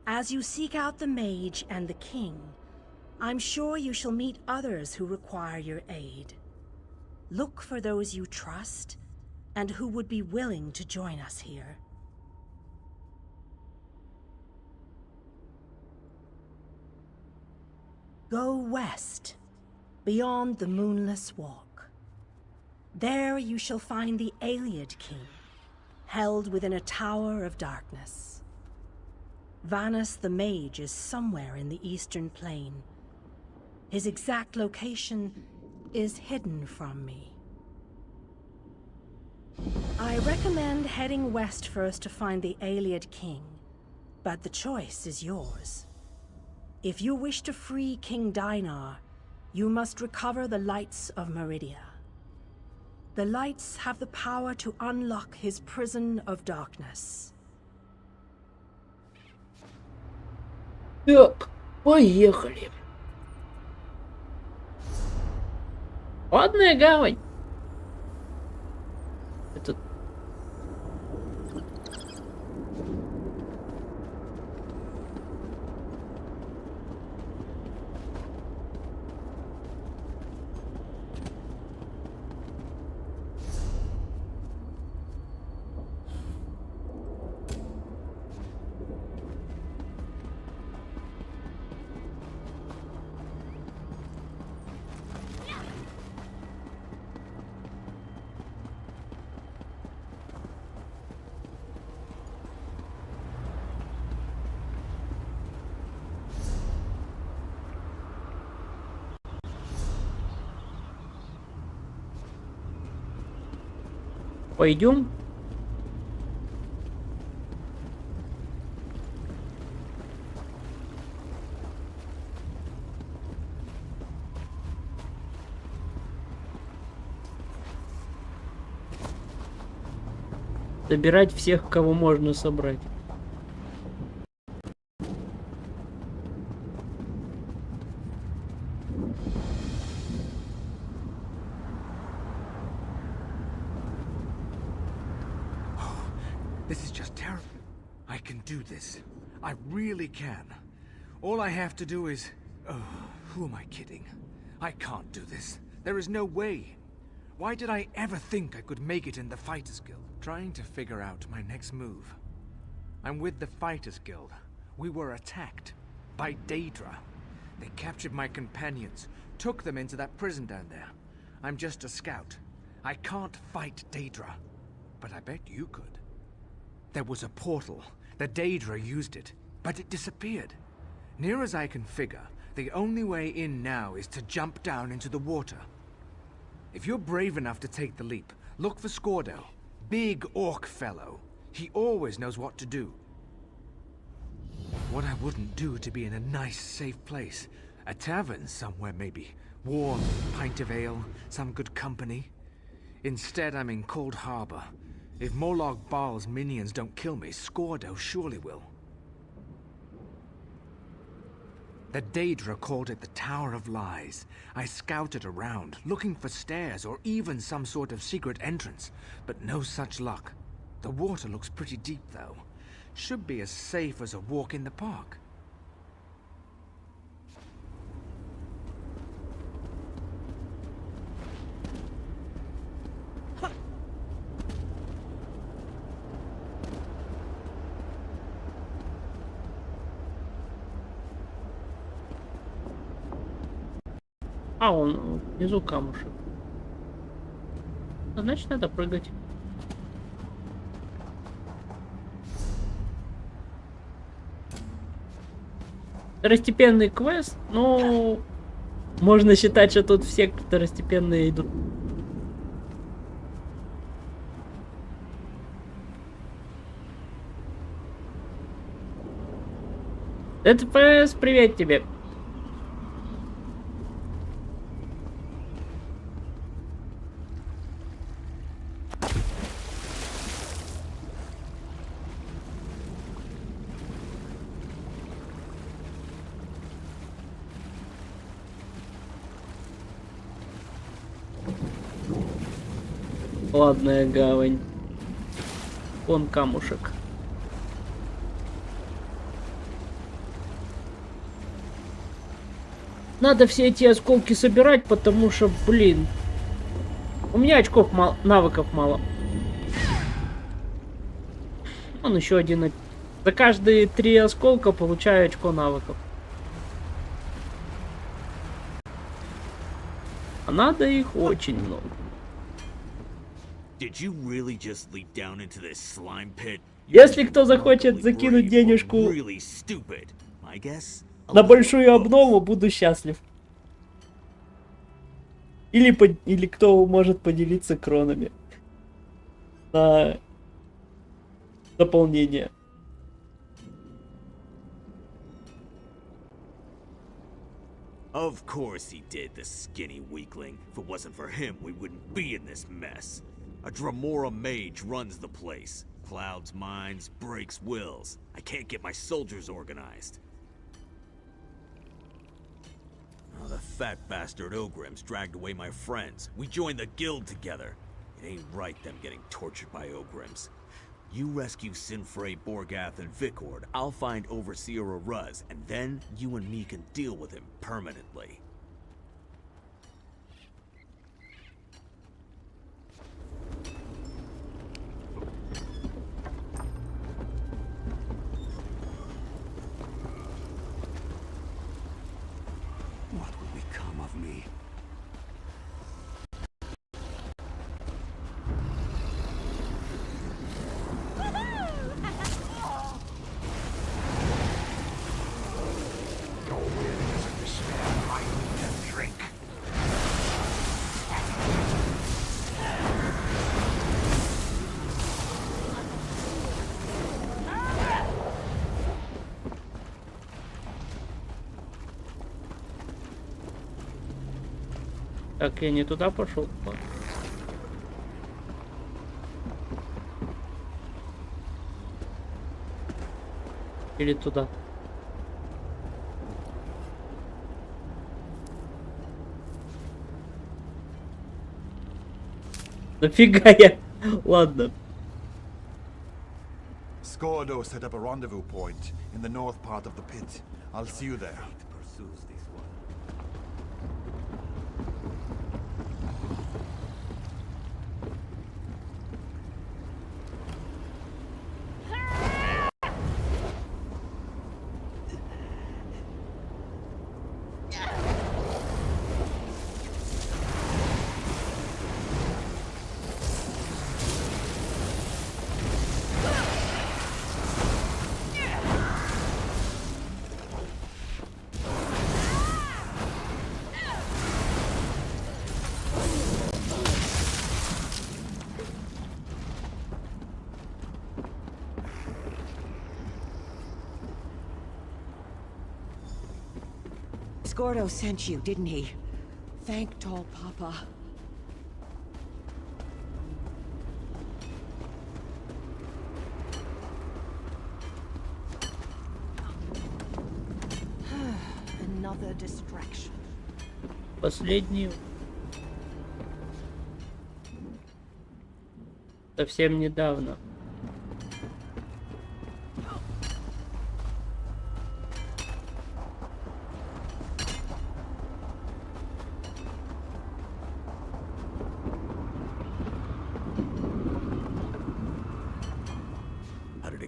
As you seek out the mage and the king, I'm sure you shall meet others who require your aid. Look for those you trust and who would be willing to join us here. Go west, beyond the Moonless Walk. There you shall find the Ayleid King, held within a tower of darkness. Vanus the Mage is somewhere in the Eastern Plain. His exact location is hidden from me. I recommend heading west first to find the Ayleid King, but the choice is yours. If you wish to free King Dinar, you must recover the lights of Meridia. The lights have the power to unlock his prison of darkness. Так, поехали. Ладная гавань. Это... Пойдем. Собирать всех, кого можно собрать. This is just terrible. I can do this. I really can. All I have to do is... Oh, who am I kidding? I can't do this. There is no way. Why did I ever think I could make it in the Fighters Guild? Trying to figure out my next move. I'm with the Fighters Guild. We were attacked by Daedra. They captured my companions, took them into that prison down there. I'm just a scout. I can't fight Daedra, but I bet you could. There was a portal. The Daedra used it, but it disappeared. Near as I can figure, the only way in now is to jump down into the water. If you're brave enough to take the leap, look for Skordo. Big orc fellow. He always knows what to do. What I wouldn't do to be in a nice, safe place. A tavern somewhere maybe. Warm, pint of ale, some good company. Instead, I'm in Cold Harbor. If Molag Bal's minions don't kill me, Skordo surely will. The Daedra called it the Tower of Lies. I scouted around, looking for stairs or even some sort of secret entrance, but no such luck. The water looks pretty deep, though. Should be as safe as a walk in the park. А, он внизу камушек. Значит, надо прыгать. Второстепенный квест, но Можно считать, что тут все второстепенные идут. Это привет тебе. Ладная гавань. Вон камушек. Надо все эти осколки собирать, потому что, блин, у меня очков мало, навыков мало. Вон еще один. За каждые 3 осколка получаю очко навыков. А надо их очень много. Если кто захочет закинуть денежку на большую обнову, буду счастлив. Или кто может поделиться кронами на дополнение. Of course he did, the skinny weakling. If it wasn't for him, we wouldn't be in this mess. A Dremora mage runs the place. Clouds minds, breaks wills. I can't get my soldiers organized. Oh, the fat bastard Ogrims dragged away my friends. We joined the guild together. It ain't right them getting tortured by Ogrims. You rescue Sinfrey, Borgath, and Vikord. I'll find Overseer Aruz, and then you and me can deal with him permanently. What will become of me? Так, я не туда пошел. Или туда. Нафига я? Ладно. Skordo set up a rendezvous point in the north part of the pit. I'll see you there. Skordo sent you, didn't he? Thank Tall Papa. Another distraction. Последнюю. Совсем недавно.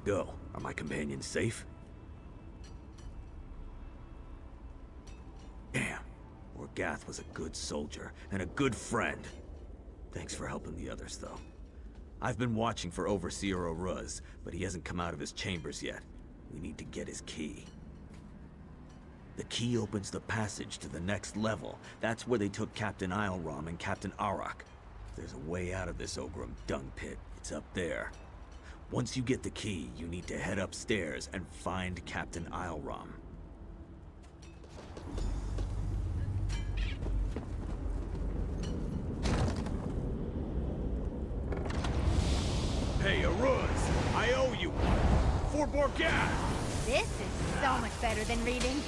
Go. Are my companions safe? Damn. Borgath was a good soldier and a good friend. Thanks for helping the others, though. I've been watching for Overseer Aruz, but he hasn't come out of his chambers yet. We need to get his key. The key opens the passage to the next level. That's where they took Captain Isleram and Captain Arak. If there's a way out of this Ogrim dung pit, it's up there. Once you get the key, you need to head upstairs and find Captain Isleram. Hey, Aruz! I owe you one! For Borgat! This is so much better than reading.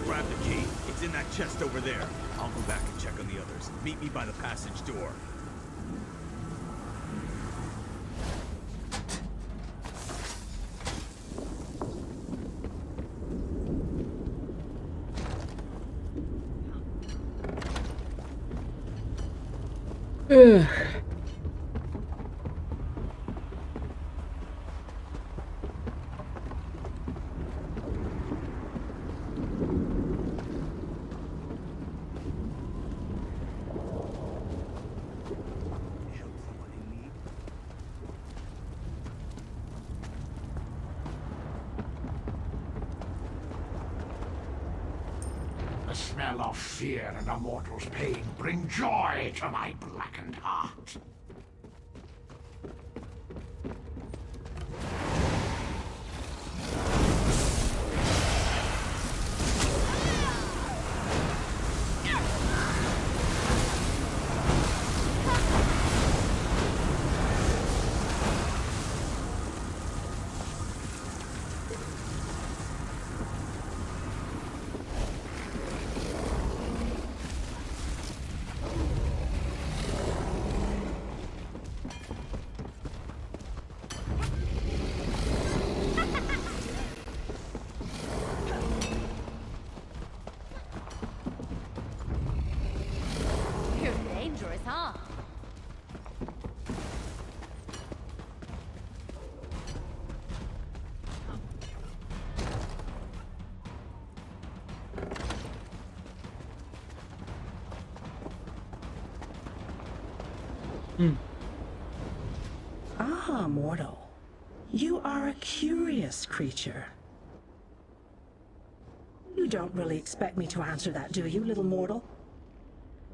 Grab the key. It's in that chest over there. I'll go back and check on the others. Meet me by the passage door. Ugh. The smell of fear and a mortal's pain bring joy to my blackened heart. You're dangerous, huh? Ah, mortal. You are a curious creature. You don't really expect me to answer that, do you, little mortal?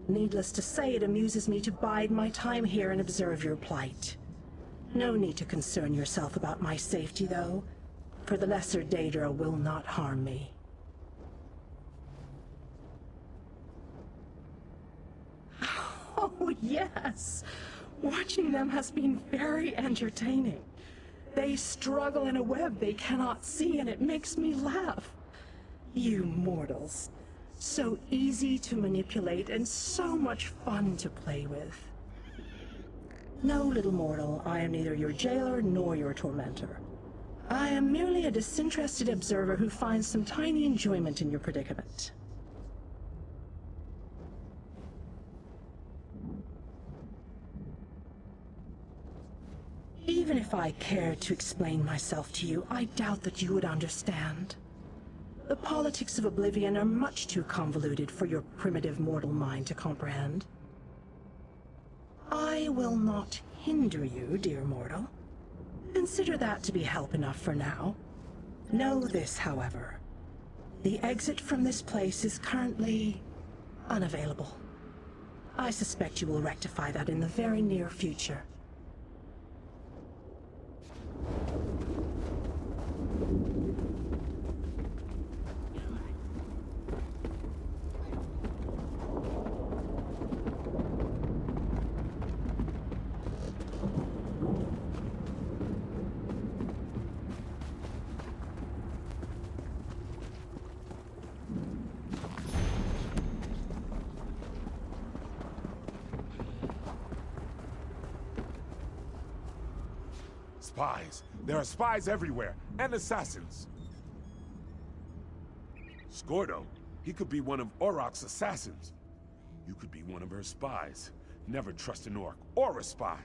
Needless to say, it amuses me to bide my time here and observe your plight. No need to concern yourself about my safety, though, for the lesser Daedra will not harm me. Oh, yes! Watching them has been very entertaining. They struggle in a web they cannot see, and it makes me laugh. You mortals. So easy to manipulate and so much fun to play with. No, little mortal, I am neither your jailer nor your tormentor. I am merely a disinterested observer who finds some tiny enjoyment in your predicament. Even if I cared to explain myself to you, I doubt that you would understand. The politics of Oblivion are much too convoluted for your primitive mortal mind to comprehend. I will not hinder you, dear mortal. Consider that to be help enough for now. Know this, however. The exit from this place is currently unavailable. I suspect you will rectify that in the very near future. Spies. There are spies everywhere, and assassins. Skordo, he could be one of Oroc's assassins. You could be one of her spies. Never trust an orc or a spy.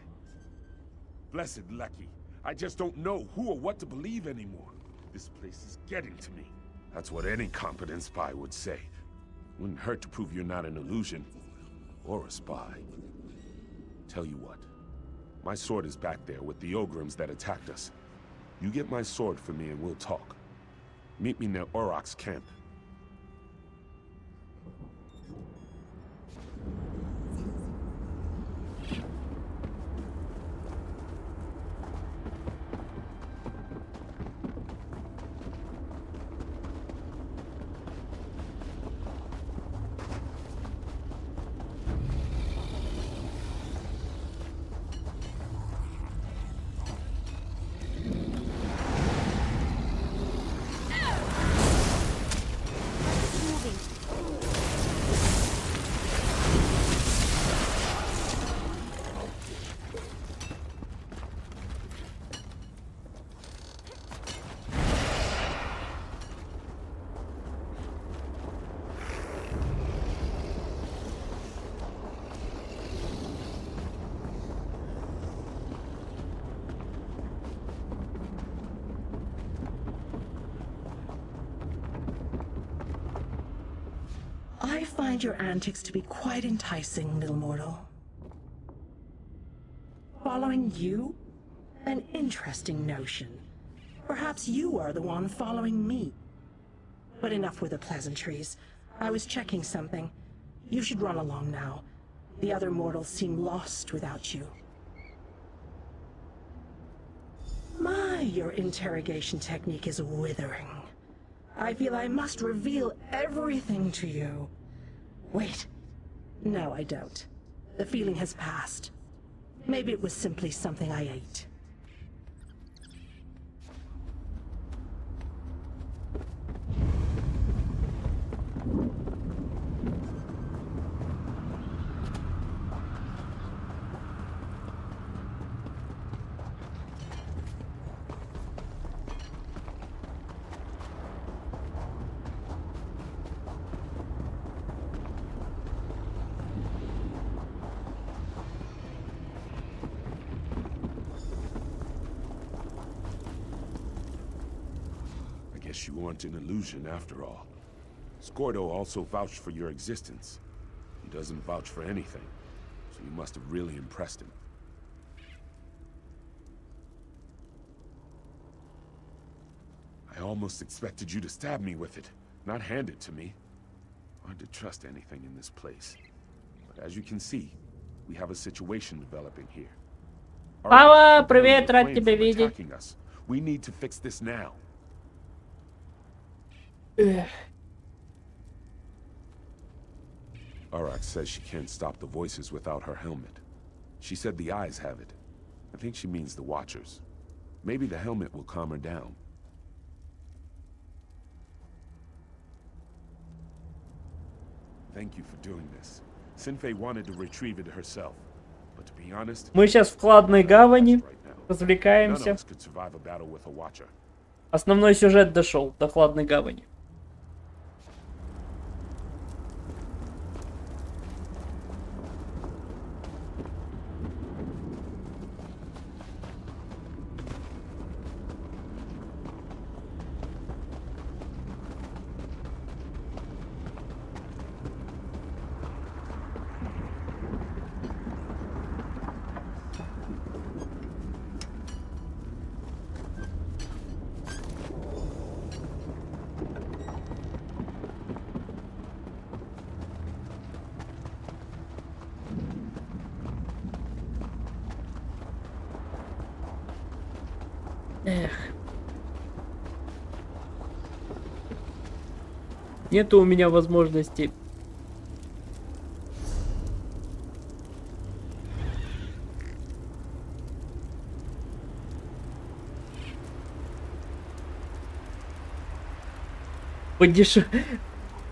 Blessed Lecky, I just don't know who or what to believe anymore. This place is getting to me. That's what any competent spy would say. Wouldn't hurt to prove you're not an illusion or a spy. Tell you what, my sword is back there with the Ogrims that attacked us. You get my sword for me and we'll talk. Meet me near Oroc's camp. I find your antics to be quite enticing, little mortal. Following you? An interesting notion. Perhaps you are the one following me. But enough with the pleasantries. I was checking something. You should run along now. The other mortals seem lost without you. My, your interrogation technique is withering. I feel I must reveal everything to you. Wait. No, I don't. The feeling has passed. Maybe it was simply something I ate. You weren't an illusion after all. Scordo also vouched for your existence. He doesn't vouch for anything, so you must have really impressed him. I almost expected you to stab me with it, not hand it to me. Hard to trust anything in this place. But as you can see, we have a situation developing here. Пава, привет, рад тебя видеть. We need to fix this now. Auroch says she can't stop the voices without her helmet. She said the eyes have it. I think she means the Watchers. Maybe the helmet will calm her down. Thank you for doing this. Sinfei wanted to retrieve it herself. But to be honest, мы сейчас в Хладной гавани, развлекаемся. Основной сюжет дошел до Хладной гавани. Эх. Нету у меня возможности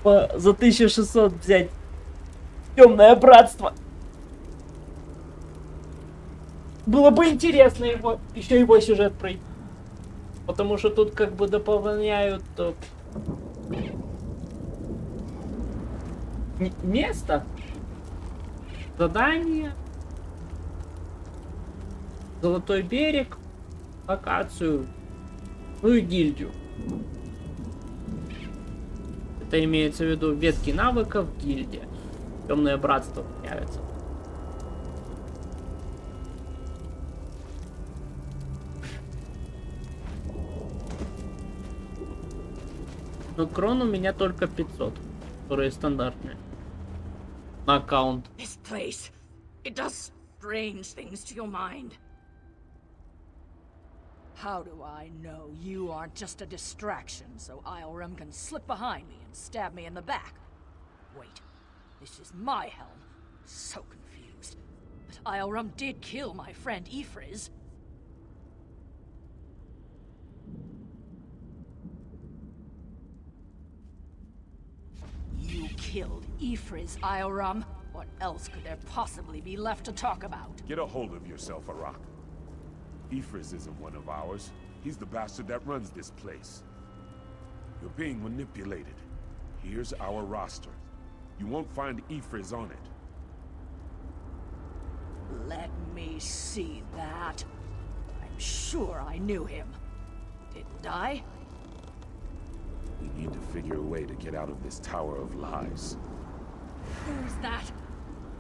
за 1600 взять Темное Братство. Было бы интересно еще его сюжет пройти. Потому что тут как бы дополняют место, задание, Золотой берег, локацию, ну и гильдию. Это имеется в виду ветки навыков в гильдии. Темное братство появится. Но крон у меня только 500, которые стандартные. На аккаунт. This place, it does strange things to your mind. How do I know you aren't just a distraction so Isleram can slip behind me and stab me in the back? Wait, this is my helm. So confused. But Isleram did kill my friend Ifriz. You killed Ifriz, Isleram. What else could there possibly be left to talk about? Get a hold of yourself, Arak. Ifriz isn't one of ours. He's the bastard that runs this place. You're being manipulated. Here's our roster. You won't find Ifriz on it. Let me see that. I'm sure I knew him. Didn't I? We need to figure a way to get out of this tower of lies. Who's that?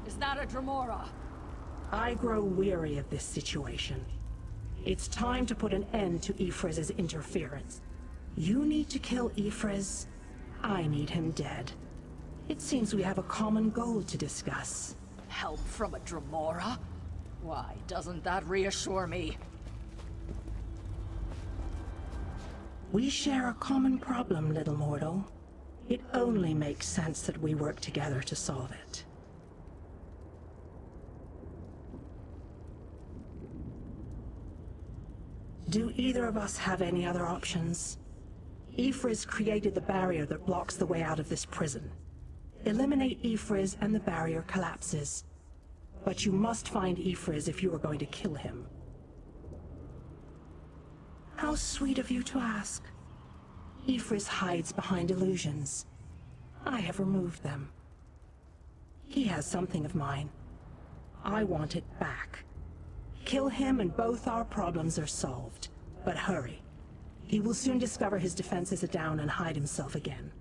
Is that a Dremora? I grow weary of this situation. It's time to put an end to Ifriz's interference. You need to kill Ifriz. I need him dead. It seems we have a common goal to discuss. Help from a Dremora? Why, doesn't that reassure me? We share a common problem, little mortal. It only makes sense that we work together to solve it. Do either of us have any other options? Ifriz created the barrier that blocks the way out of this prison. Eliminate Ifriz and the barrier collapses. But you must find Ifriz if you are going to kill him. How sweet of you to ask. Ifriz hides behind illusions. I have removed them. He has something of mine. I want it back. Kill him and both our problems are solved. But hurry. He will soon discover his defenses are down and hide himself again.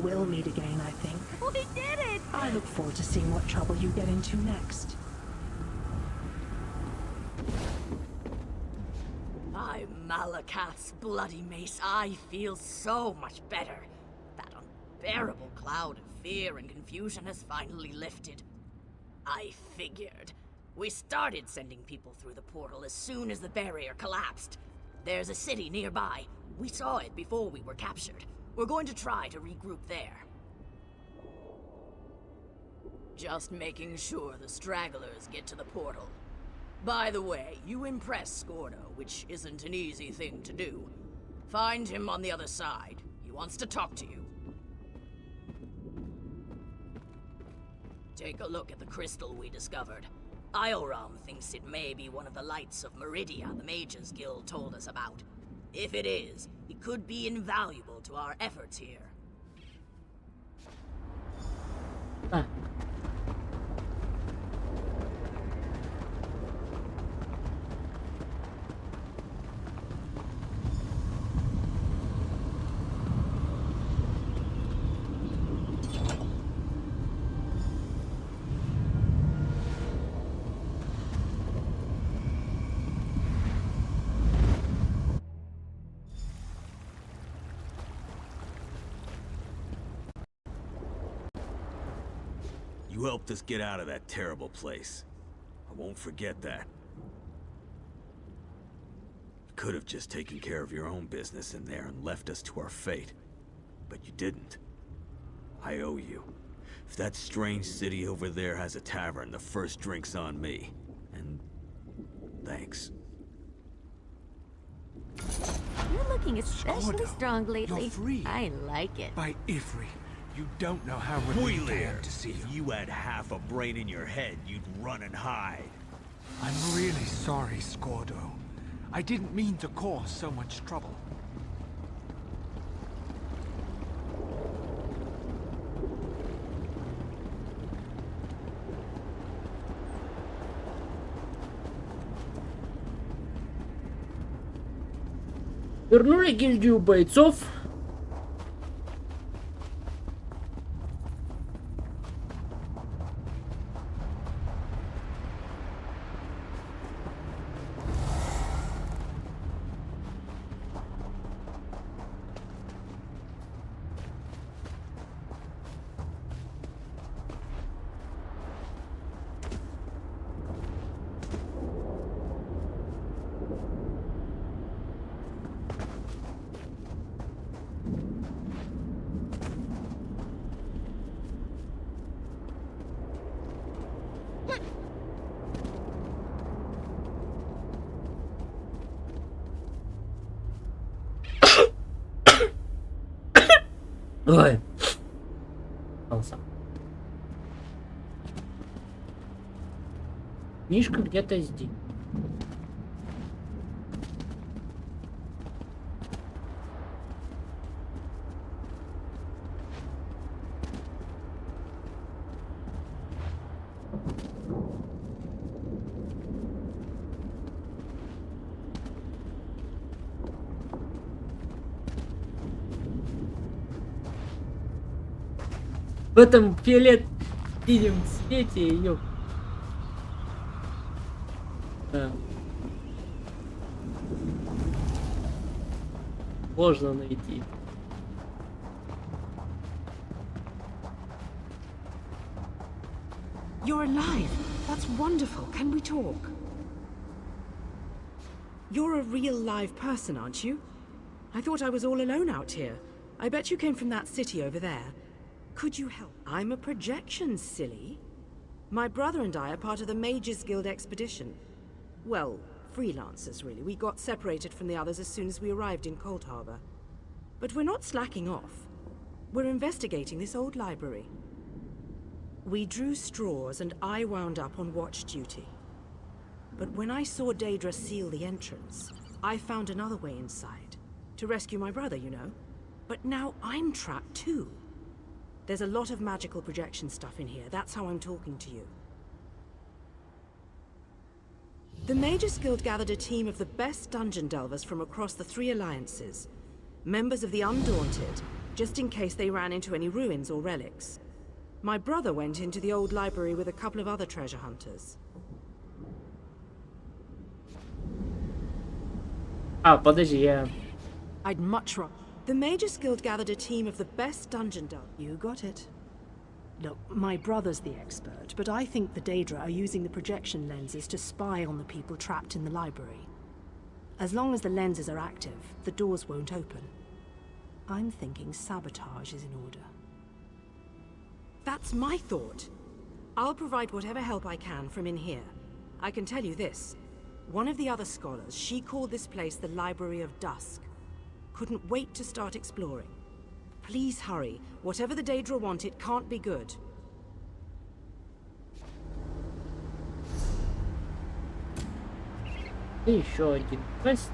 We'll meet again, I think. We did it! I look forward to seeing what trouble you get into next. By Malakath's bloody mace, I feel so much better. That unbearable cloud of fear and confusion has finally lifted. I figured. We started sending people through the portal as soon as the barrier collapsed. There's a city nearby. We saw it before we were captured. We're going to try to regroup there. Just making sure the stragglers get to the portal. By the way, you impressed Scordo, which isn't an easy thing to do. Find him on the other side. He wants to talk to you. Take a look at the crystal we discovered. Isleram thinks it may be one of the lights of Meridia the Mages Guild told us about. If it is, it could be invaluable to our efforts here. You helped us get out of that terrible place. I won't forget that. You could have just taken care of your own business in there and left us to our fate. But you didn't. I owe you. If that strange city over there has a tavern, the first drink's on me. And thanks. You're looking especially Scordo, strong lately. you're free. I like it. By Ifri, you don't know how Boy, relieved I Lear, am to see you. if you had half a brain in your head, you'd run and hide. I'm really sorry, Scordo. I didn't mean to cause so much trouble. Вернули гильдию бойцов. Ой. Книжка где-то здесь. В этом фиолет-синем цвете ее. Да. Можно найти. You're alive. That's wonderful. Can we talk? You're a real live person, aren't you? I thought I was all alone out here. I bet you came from that city over there. Could you help? I'm a projection, silly. My brother and I are part of the Mages Guild expedition. Well, freelancers, really. We got separated from the others as soon as we arrived in Cold Harbor. But we're not slacking off. We're investigating this old library. We drew straws and I wound up on watch duty. But when I saw Daedra seal the entrance, I found another way inside. To rescue my brother, you know. But now I'm trapped too. There's a lot of magical projection stuff in here. That's how I'm talking to you. The Mages Guild gathered a team of the best dungeon delvers from across the 3 alliances. Members of the Undaunted, just in case they ran into any ruins or relics. My brother went into the old library with a couple of other treasure hunters. Подожди, я... I'd much rather... The Mages Guild gathered a team of the best dungeon delvers. You got it. Look, my brother's the expert, but I think the Daedra are using the projection lenses to spy on the people trapped in the library. As long as the lenses are active, the doors won't open. I'm thinking sabotage is in order. That's my thought. I'll provide whatever help I can from in here. I can tell you this. One of the other scholars, she called this place the Library of Dusk. Couldn't wait to start exploring. Please hurry. Whatever the Daedra want, it can't be good. Еще один квест.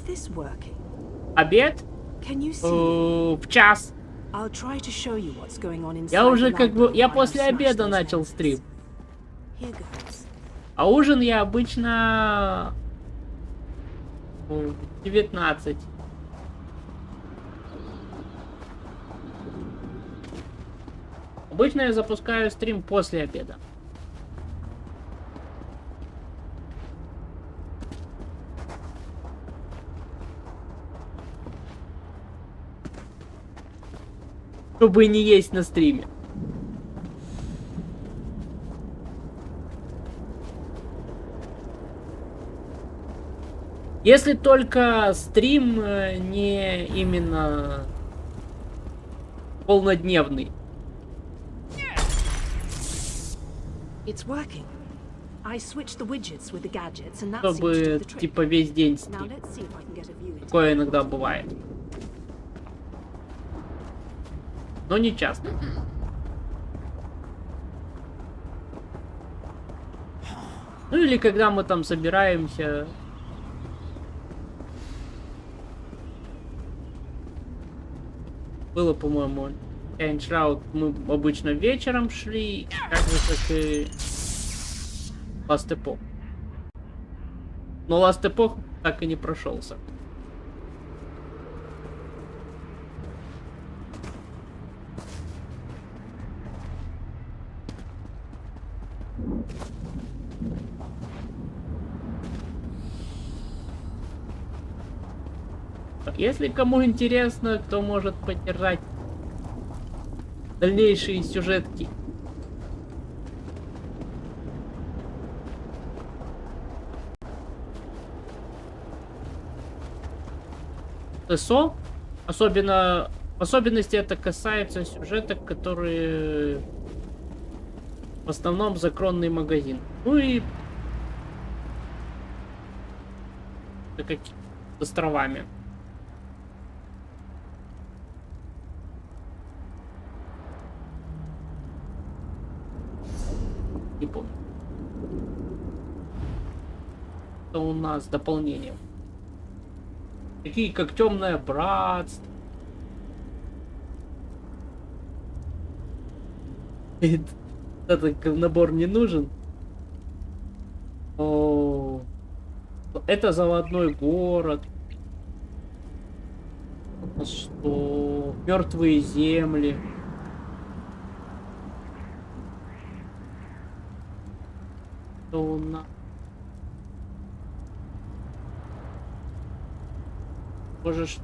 this working? Обед? Can you see? В час. I'll try to show you what's going on inside Я уже the как бы... library Я while you после smash обеда those начал vents. стрим. Here goes. А ужин я обычно... в 19. Обычно я запускаю стрим после обеда. Чтобы не есть на стриме. Если только стрим не именно полнодневный. It's working. I switched the widgets with the gadgets and that seems to do Чтобы the trick. типа весь день Now стрим. let's see if I can get a view into Такое иногда бывает. Но не часто. Ну или когда мы там собираемся. Было, по-моему, Эйншраут. Мы обычно вечером шли, так же, как и Last Epoch. Но Last Epoch так и не прошелся. Если кому интересно, кто может поддержать дальнейшие сюжетки. СО, особенно в особенности это касается сюжеток, которые в основном закронный магазин. Ну и как с островами. Не помню. Это у нас дополнение. Такие как Темное Братство. Этот набор не нужен. О, это Заводной город. Что? Мертвые земли. Что у нас? Можешь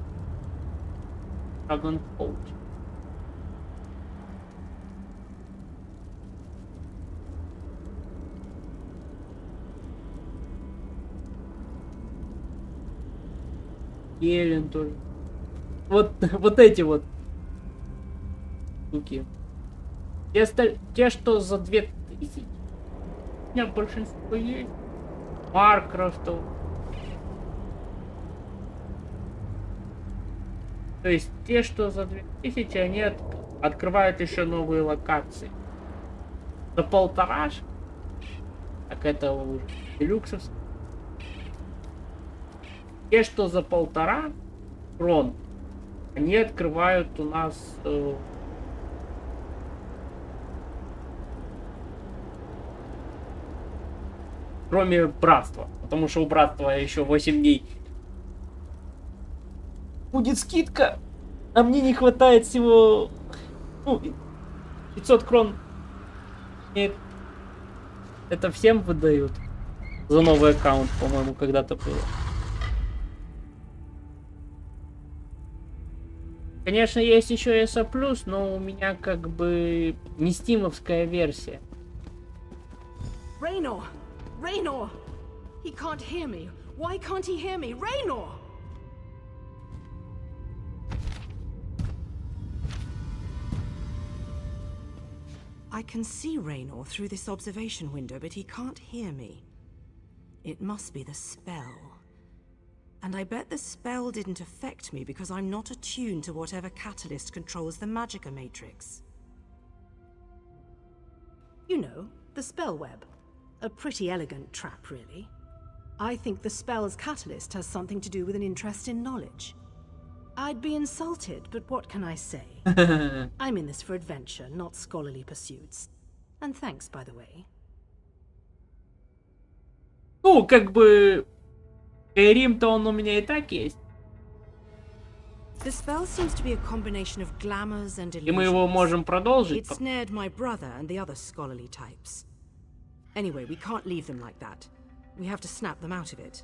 Dragonfall. Елен тоже. Вот эти вот штуки. Те, что за 2000. У меня большинство есть. Warcraft. То есть те, что за 2000, они открывают еще новые локации. За 1,5. Так это уже делюксовский. Те, что за 1,5 крон, они открывают у нас кроме братства. Потому что у братства еще 8 дней будет скидка. А мне не хватает всего 500 крон. Нет. Это всем выдают. За новый аккаунт, по-моему, когда-то было. Конечно, есть еще ESA+, но у меня как бы не стимовская версия. Raynor! Raynor! He can't hear me. Why can't he hear me? Raynor! I can see Raynor through this observation window, but he can't hear me. It must be the spell. And I bet the spell didn't affect me because I'm not attuned to whatever catalyst controls the Magicka matrix. You know, the spell web. A pretty elegant trap, really. I think the spell's catalyst has something to do with an interest in knowledge. I'd be insulted, but what can I say? I'm in this for adventure, not scholarly pursuits. And thanks, by the way. Ну, как бы... Скайрим-то он у меня и так есть. The spell seems to be a combination of glamours and illusions. И мы его можем продолжить. It snared my brother and the other scholarly types. Anyway, we can't leave them like that. We have to snap them out of it.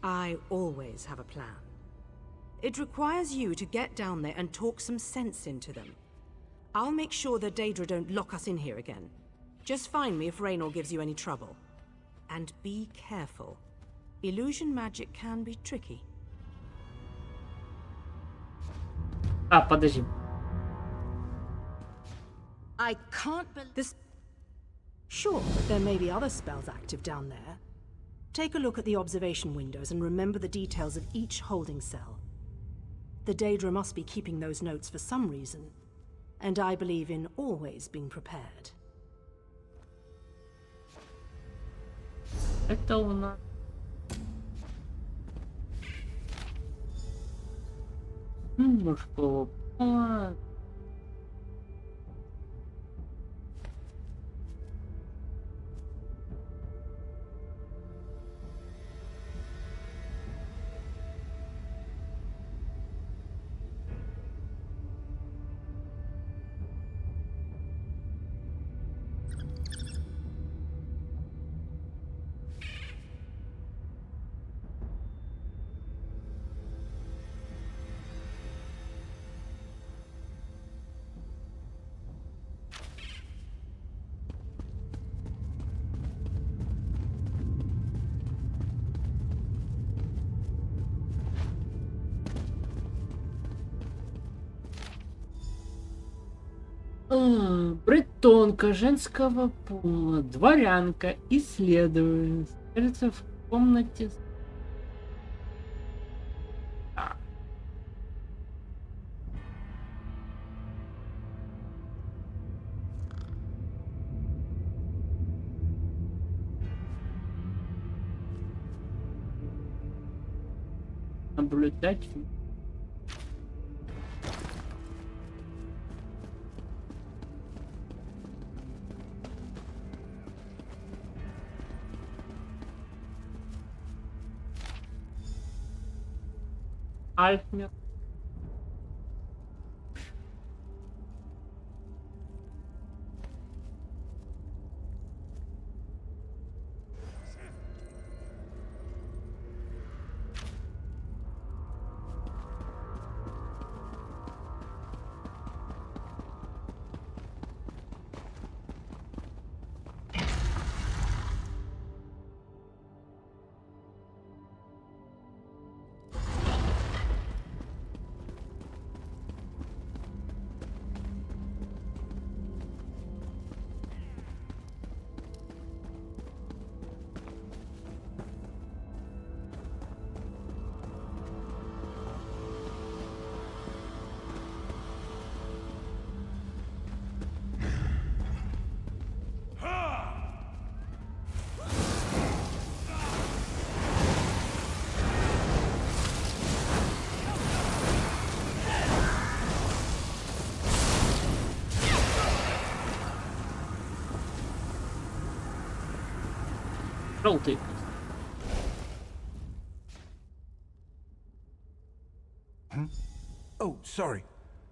I always have a plan. It requires you to get down there and talk some sense into them. I'll make sure the Daedra don't lock us in here again. Just find me if Raynor gives you any trouble. And be careful. Illusion magic can be tricky. А, подожди. I can't believe this. Sure, but there may be other spells active down there. Take a look at the observation windows and remember the details of each holding cell. The Daedra must be keeping those notes for some reason, and I believe in always being prepared. Это у нас... Мужского пола. Бретонка женского пола, дворянка, исследует, кажется, в комнате. Наблюдать. Альфмер. Желтый. Oh, sorry.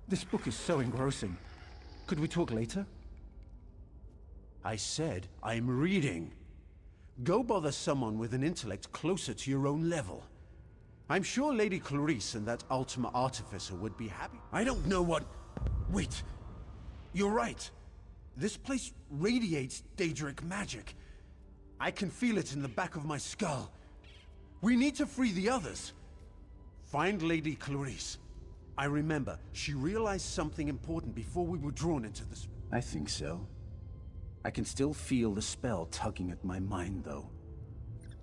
This book is so engrossing. Could we talk later? I said I'm reading. Go bother someone with an intellect closer to your own level. I'm sure Lady Clarice and that Ultima Artificer would be happy. I don't know what... Wait. You're right. This place radiates Daedric magic. I can feel it in the back of my skull. We need to free the others. Find Lady Clarice. I remember, she realized something important before we were drawn into this. I think so. I can still feel the spell tugging at my mind, though.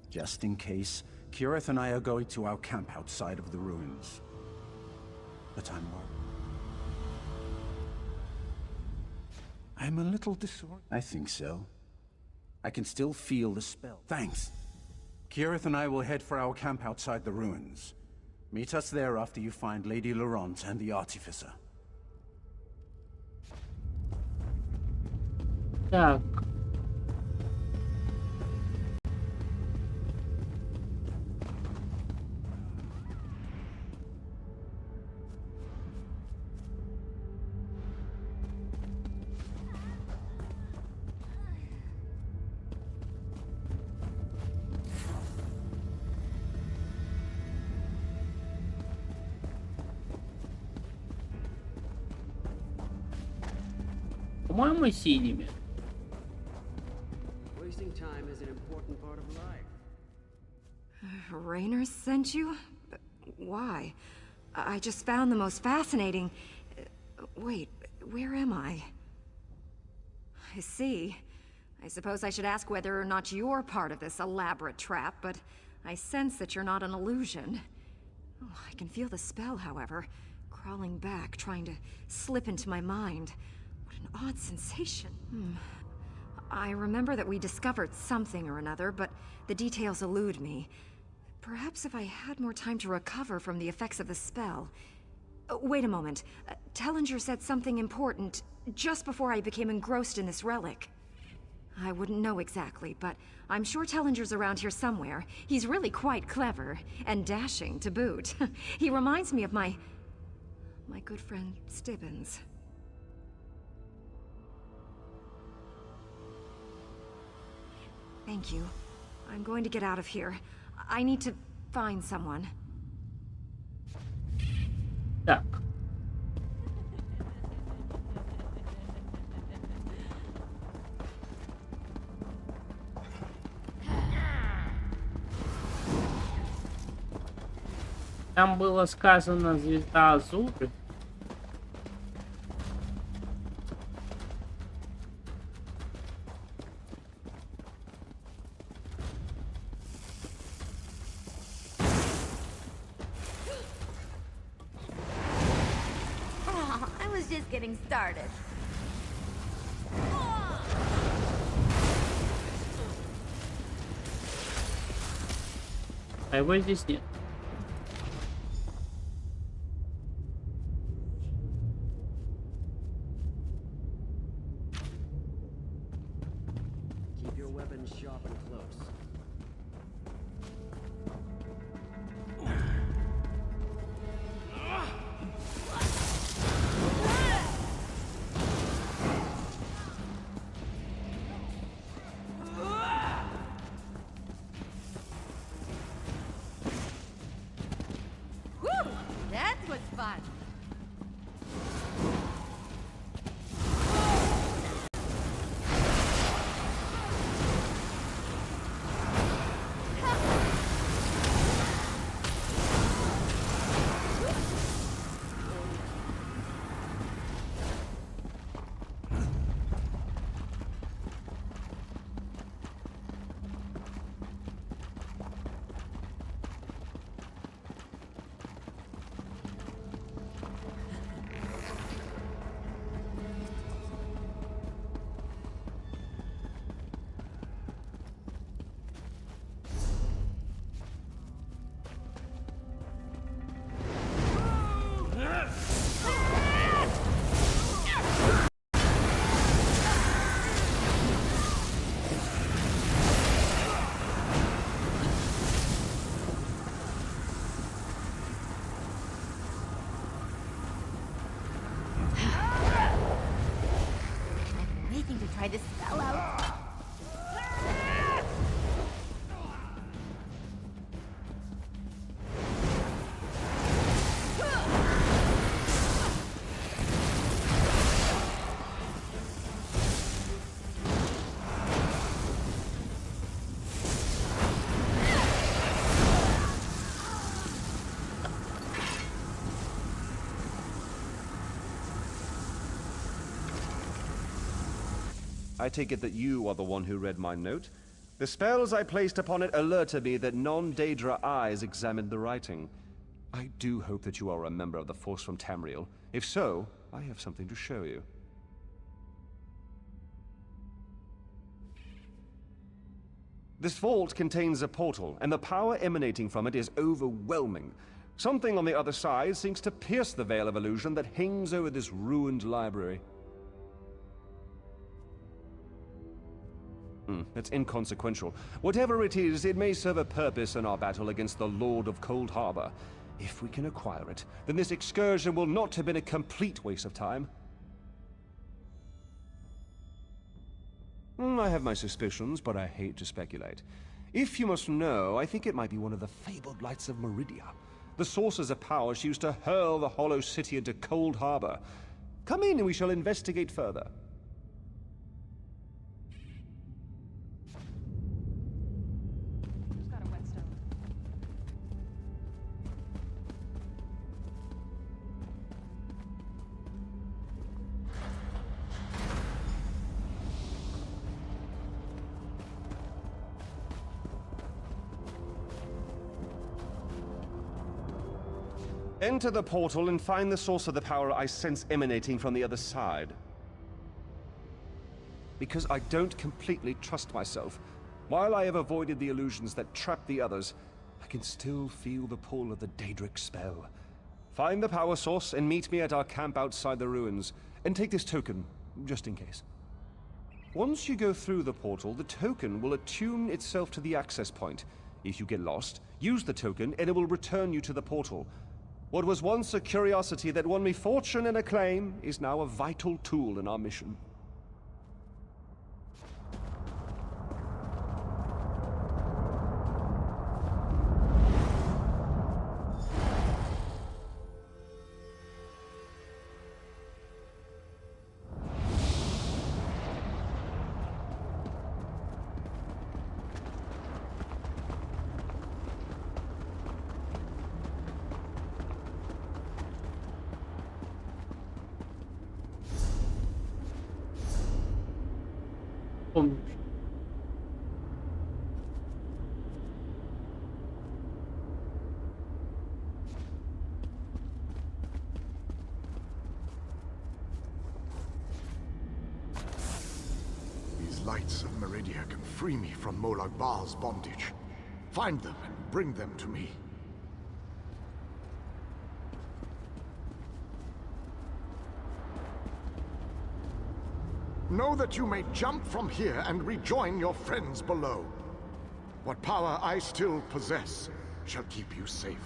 Just in case, Kirith and I are going to our camp outside of the ruins. But I'm worried. I'm a little disoriented. I think so. I can still feel the spell. Thanks. Kirith and I will head for our camp outside the ruins. Meet us there after you find Lady Laurent and the Artificer. Так. По-моему, синими. Wasting time is an important part of life. Raynor sent you? Why? I just found the most fascinating... Wait, where am I? I see. I suppose I should ask whether or not you're part of this elaborate trap, but I sense that you're not an illusion. Oh, I can feel the spell, however, crawling back, trying to slip into my mind. What an odd sensation. I remember that we discovered something or another, but the details elude me. Perhaps if I had more time to recover from the effects of the spell... wait a moment. Tellinger said something important just before I became engrossed in this relic. I wouldn't know exactly, but I'm sure Tellinger's around here somewhere. He's really quite clever, and dashing to boot. He reminds me of my good friend Stibbins. Thank you. I'm going to get out of here. I need to find someone. Так. Там было сказано звезда Азуры. I was just getting started. А его здесь нет. Keep your weapons sharp and close. Woo! That was fun. Waiting to try this spell out. I take it that you are the one who read my note? The spells I placed upon it alerted me that non-Daedra eyes examined the writing. I do hope that you are a member of the force from Tamriel. If so, I have something to show you. This vault contains a portal, and the power emanating from it is overwhelming. Something on the other side seems to pierce the veil of illusion that hangs over this ruined library. That's inconsequential. Whatever it is, it may serve a purpose in our battle against the Lord of Cold Harbor. If we can acquire it, then this excursion will not have been a complete waste of time. I have my suspicions, but I hate to speculate. If you must know, I think it might be one of the fabled lights of Meridia. The sources of power she used to hurl the Hollow City into Cold Harbor. Come in and we shall investigate further. Enter the portal and find the source of the power I sense emanating from the other side. Because I don't completely trust myself, while I have avoided the illusions that trap the others, I can still feel the pull of the Daedric spell. Find the power source and meet me at our camp outside the ruins, and take this token, just in case. Once you go through the portal, the token will attune itself to the access point. If you get lost, use the token and it will return you to the portal. What was once a curiosity that won me fortune and acclaim is now a vital tool in our mission. These lights of Meridia can free me from Molag Bal's bondage. Find them and bring them to me. Know that you may jump from here and rejoin your friends below. What power I still possess shall keep you safe.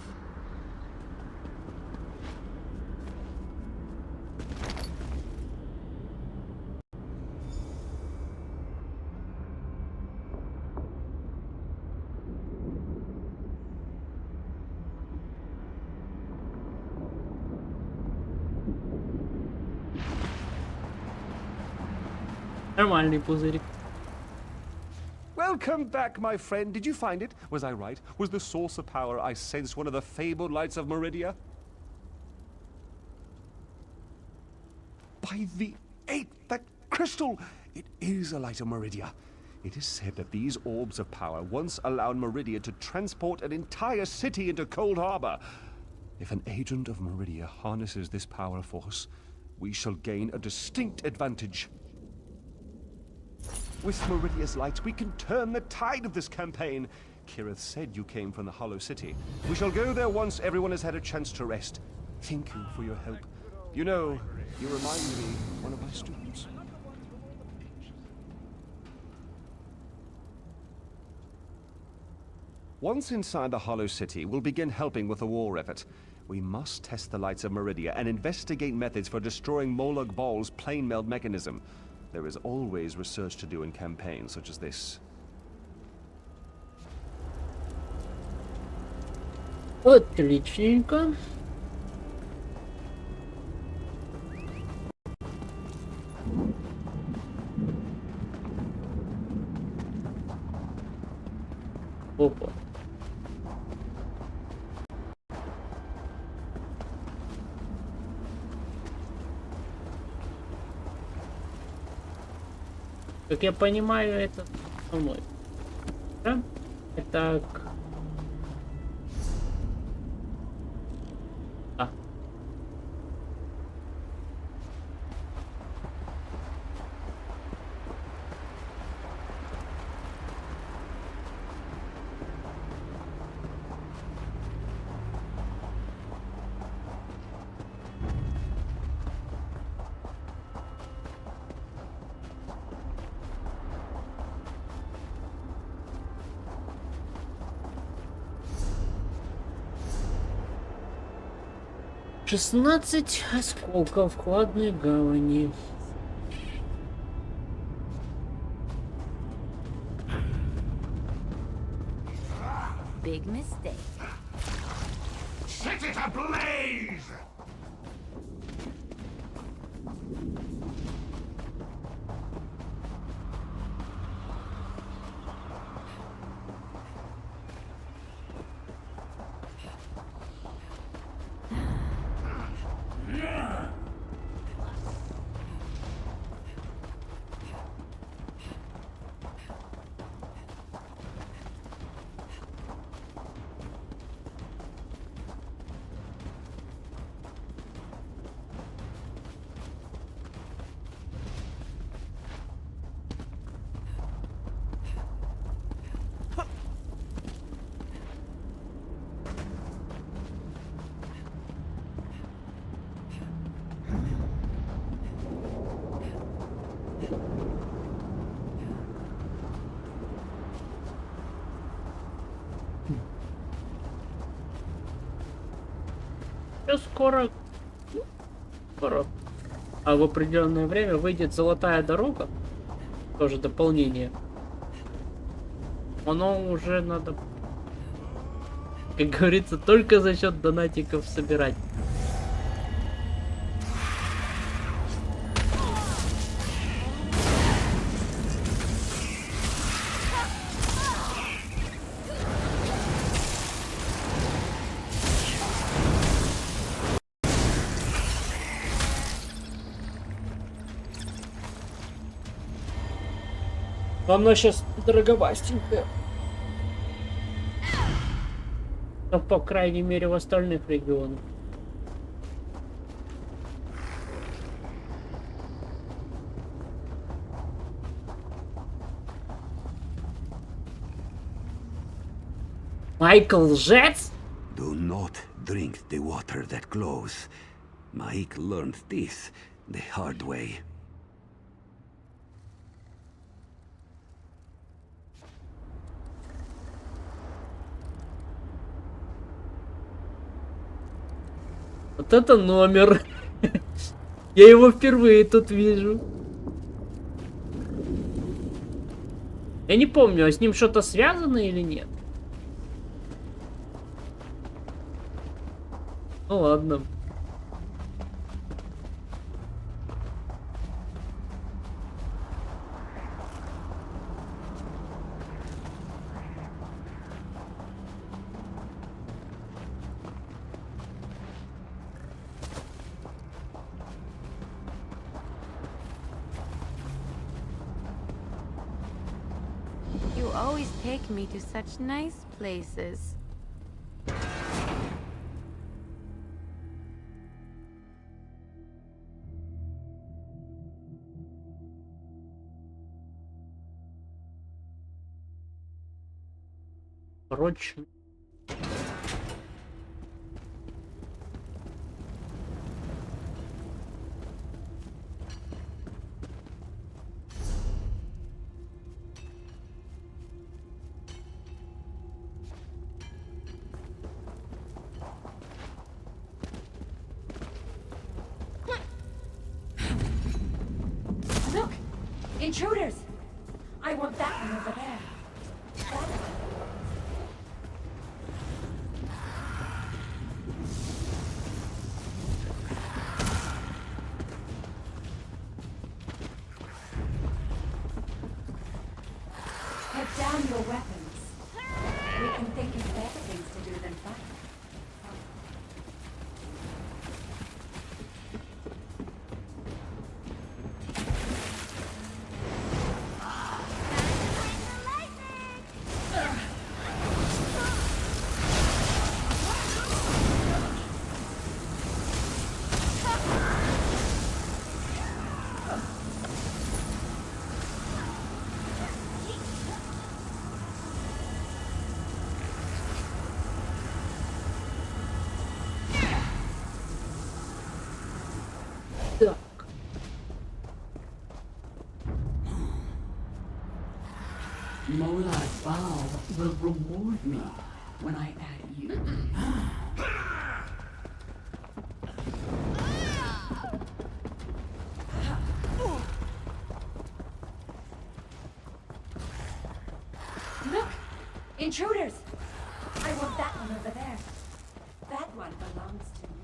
Нормальный пузырик. Welcome back, my friend. Did you find it? Was I right? Was the source of power I sensed one of the fabled lights of Meridia? By the eight, that crystal! It is a light of Meridia. It is said that these orbs of power once allowed Meridia to transport an entire city into Cold Harbor. If an agent of Meridia harnesses this power force, we shall gain a distinct advantage. With Meridia's light, we can turn the tide of this campaign. Kirith said you came from the Hollow City. We shall go there once everyone has had a chance to rest. Thank you for your help. You know, you remind me of one of my students. Once inside the Hollow City, we'll begin helping with the war effort. We must test the lights of Meridia and investigate methods for destroying Molag Bal's plane meld mechanism. There is always research to do in campaigns such as this. Отличненько. Опа. Как я понимаю, это со мной. Да? Итак. А. 16 осколков хладной гавани. Big mistake. Set it ablaze! Скоро, а в определенное время выйдет золотая дорога, тоже дополнение. Оно уже надо, как говорится, только за счет донатиков собирать. Оно сейчас дороговастенькое. Но, по крайней мере, в остальных регионах. Майкл лжец? Do not drink the water that glows. Mike learned this the hard way. Вот это номер. Я его впервые тут вижу. Я не помню, а с ним что-то связано или нет? Ну ладно. You always take me to such nice places. Короче. Look! Intruders! I want that one over there. Put down your weapons. We can think of better things to do than fight. Molag Bal will reward me when I add you. Intruders! I want that one over there. That one belongs to me.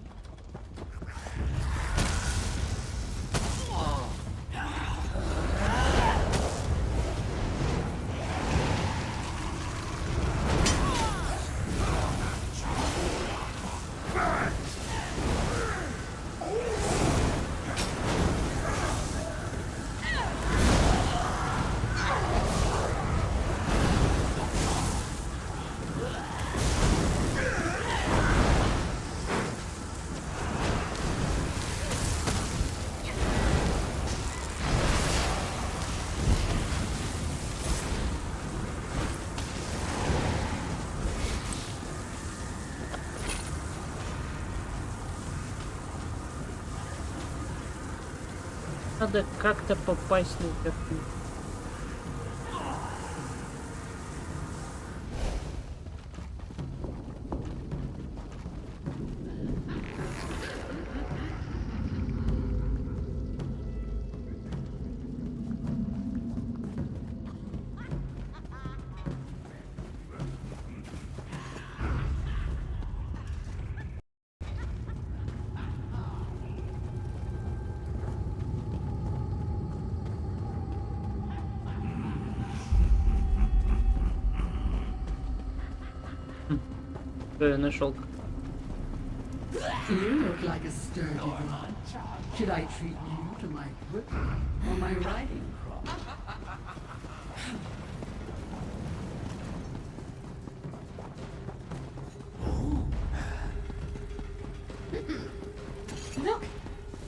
Надо как-то попасть на верхнюю. Нашел. You look like a sturdy one. Should I treat you to my whip or my riding crop? Look!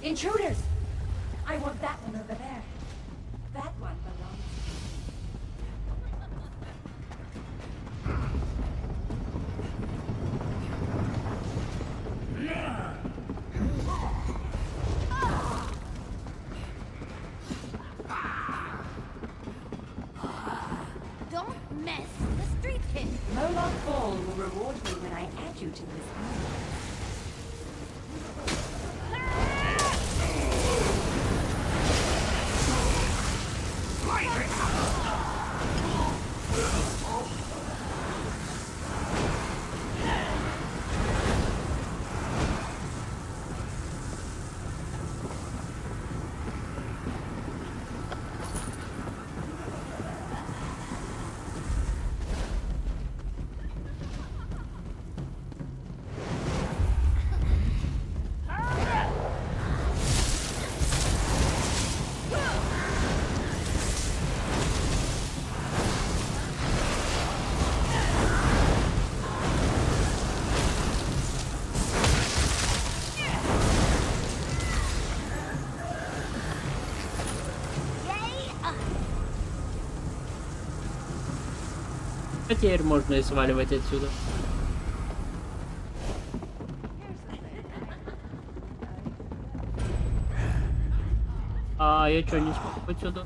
Intruders! I want that one over there. That one belongs Don't mess with the street kid. Moloch Ball will reward me when I add you to his army. Теперь можно и сваливать отсюда. А я что, не смог отсюда?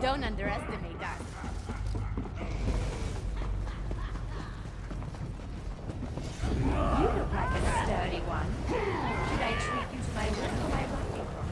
Don't underestimate that. You look like a sturdy one. Should I treat you to my whip or my riding crop?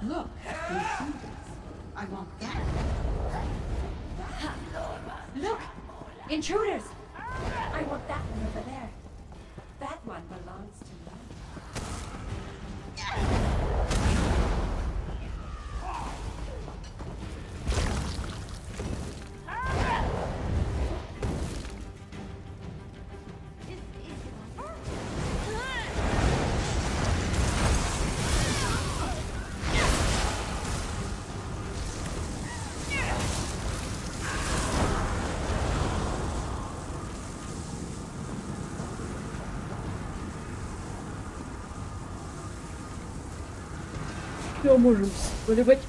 Look, intruders. I want that. Look! Intruders! I want that one over there. That one belongs to me. Все, можем поливать.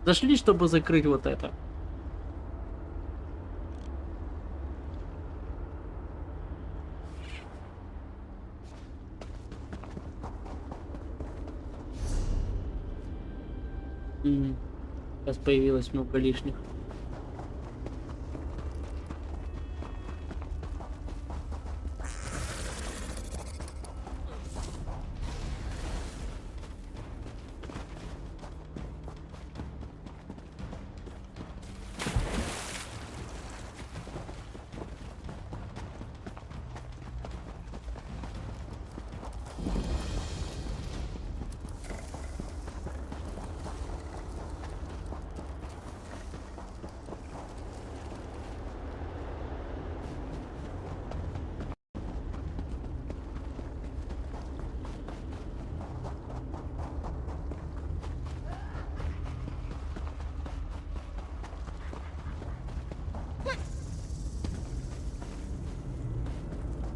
Зашли, чтобы закрыть вот это. Сейчас появилось много лишних.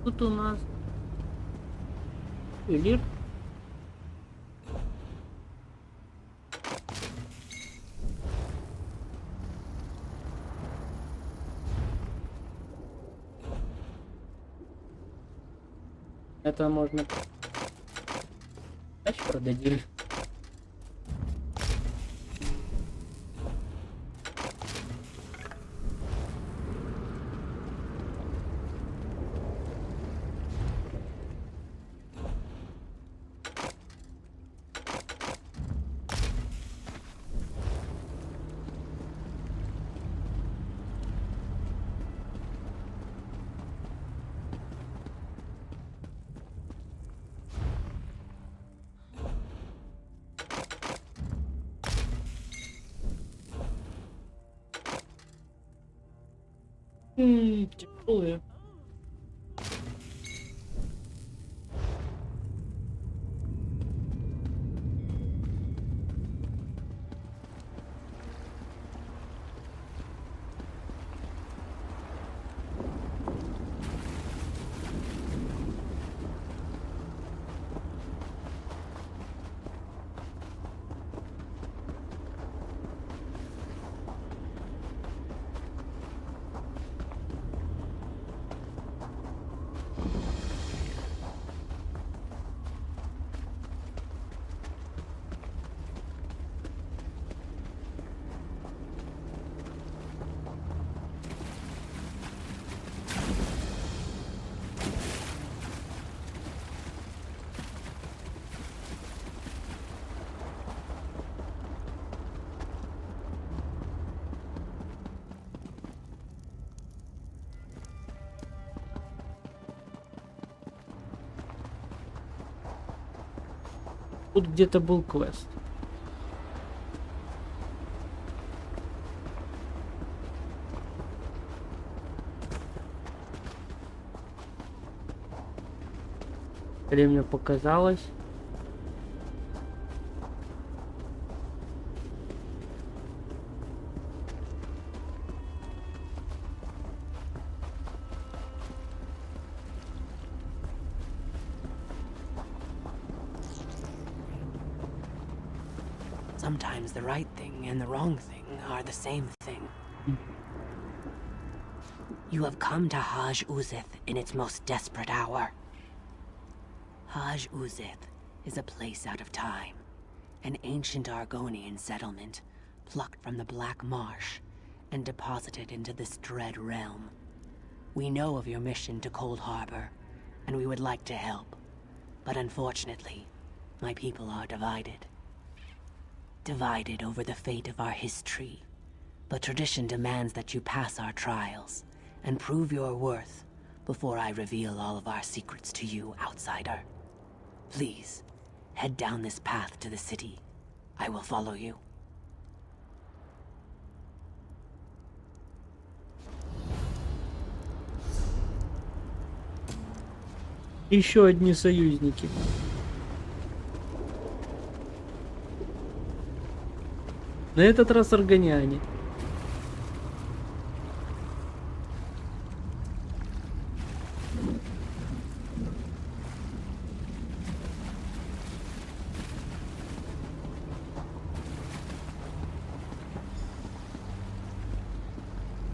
Тут у нас ювелир. Это можно дальше продадим. Тяжелые. Тут где-то был квест. Или мне показалось? Sometimes the right thing and the wrong thing are the same thing. You have come to Haj Uzith in its most desperate hour. Haj Uzith is a place out of time, an ancient Argonian settlement plucked from the Black Marsh and deposited into this dread realm. We know of your mission to Cold Harbor, and we would like to help. But unfortunately, my people are divided. Divided over the fate of our history. But tradition demands that you pass our trials and prove your worth before I reveal all of our secrets to you, outsider. Please, head down this path to the city. I will follow you. Еще одни союзники. На этот раз аргоняне.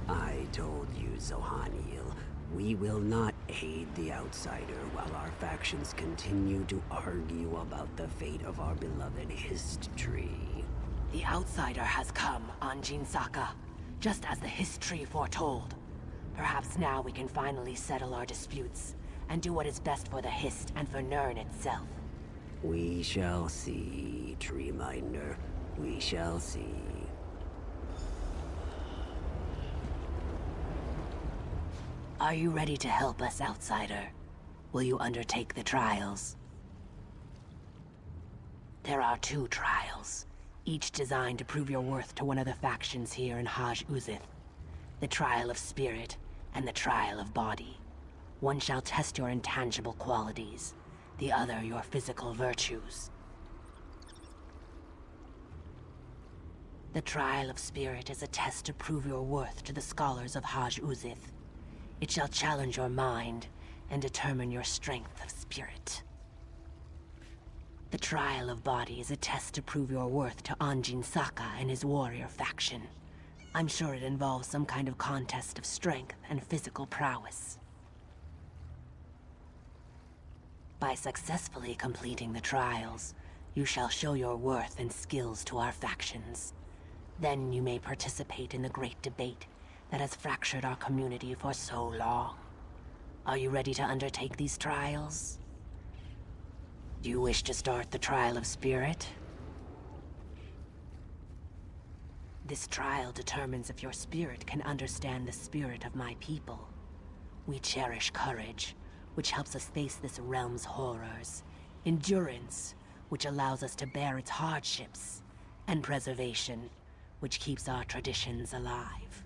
I told you, Zohaniel, we will not aid the outsider while our factions continue to argue about the fate of our beloved history. The outsider has come, Anjin Saka, just as the history foretold. Perhaps now we can finally settle our disputes and do what is best for the Hist and for Nirn itself. We shall see, Treeminder. We shall see. Are you ready to help us, outsider? Will you undertake the trials? There are 2 trials, each designed to prove your worth to one of the factions here in Haj Uzith. The trial of spirit and the trial of body. One shall test your intangible qualities, the other your physical virtues. The trial of spirit is a test to prove your worth to the scholars of Haj Uzith. It shall challenge your mind and determine your strength of spirit. The trial of body is a test to prove your worth to Anjin Saka and his warrior faction. I'm sure it involves some kind of contest of strength and physical prowess. By successfully completing the trials, you shall show your worth and skills to our factions. Then you may participate in the great debate that has fractured our community for so long. Are you ready to undertake these trials? Do you wish to start the trial of spirit? This trial determines if your spirit can understand the spirit of my people. We cherish courage, which helps us face this realm's horrors, endurance, which allows us to bear its hardships, and preservation, which keeps our traditions alive.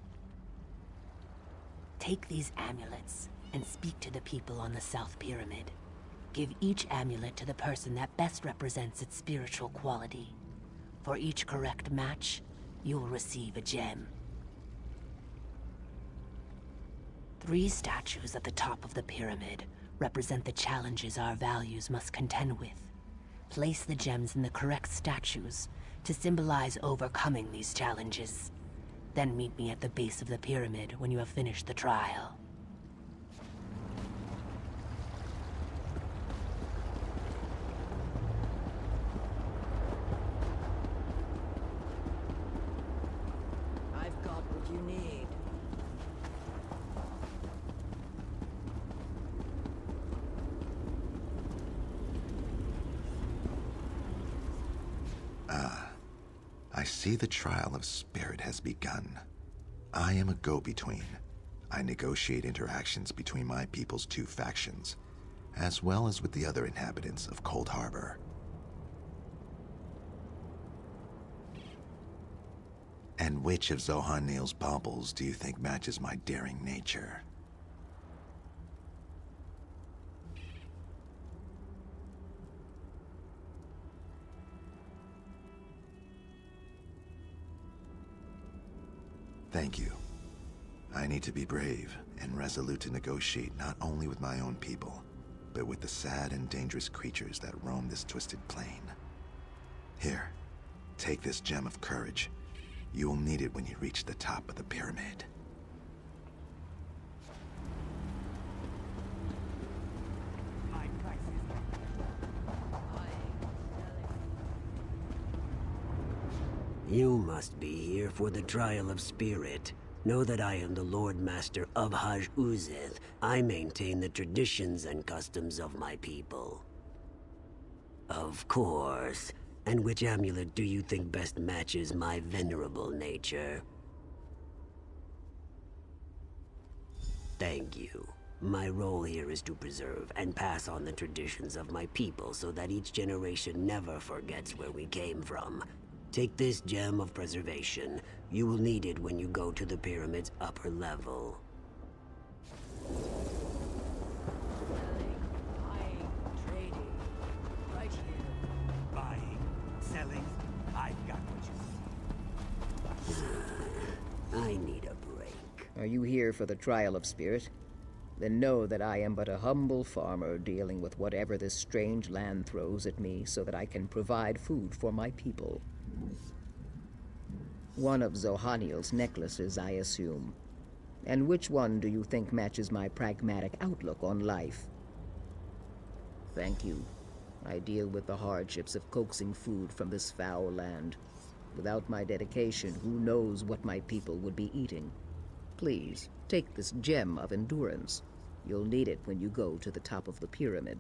Take these amulets and speak to the people on the South Pyramid. Give each amulet to the person that best represents its spiritual quality. For each correct match, you will receive a gem. 3 statues at the top of the pyramid represent the challenges our values must contend with. Place the gems in the correct statues to symbolize overcoming these challenges. Then meet me at the base of the pyramid when you have finished the trial. I've got what you need. I see the trial of spirit has begun. I am a go-between. I negotiate interactions between my people's 2 factions, as well as with the other inhabitants of Cold Harbor. And which of Zohaniel's baubles do you think matches my daring nature? Thank you. I need to be brave and resolute to negotiate not only with my own people, but with the sad and dangerous creatures that roam this twisted plain. Here, take this gem of courage. You will need it when you reach the top of the pyramid. You must be here for the trial of spirit. Know that I am the Lord Master of Haj-Uzeth. I maintain the traditions and customs of my people. Of course. And which amulet do you think best matches my venerable nature? Thank you. My role here is to preserve and pass on the traditions of my people so that each generation never forgets where we came from. Take this gem of preservation. You will need it when you go to the pyramid's upper level. I need a break. Are you here for the trial of spirit? Then know that I am but a humble farmer dealing with whatever this strange land throws at me so that I can provide food for my people. One of Zohaniel's necklaces, I assume. And which one do you think matches my pragmatic outlook on life? Thank you. I deal with the hardships of coaxing food from this foul land. Without my dedication, who knows what my people would be eating? Please, take this gem of endurance. You'll need it when you go to the top of the pyramid.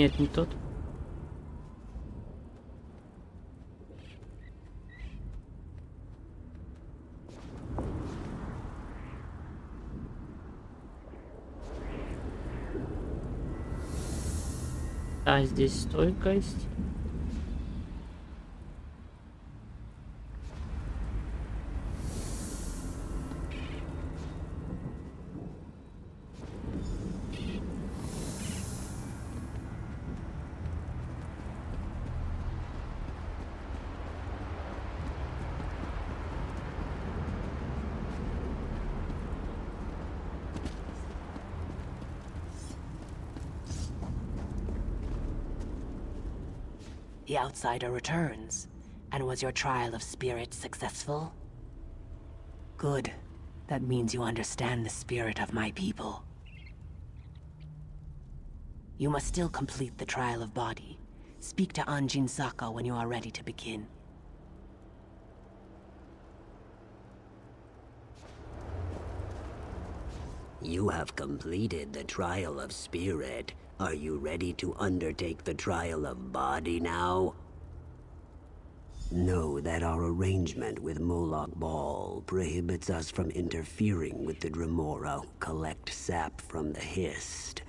Нет, не тот. А здесь стойкость. The outsider returns. And was your trial of spirit successful? Good. That means you understand the spirit of my people. You must still complete the trial of body. Speak to Anjin Saka when you are ready to begin. You have completed the trial of spirit. Are you ready to undertake the trial of body now? Know that our arrangement with Moloch Ball prohibits us from interfering with the Dremora who collect sap from the Hist.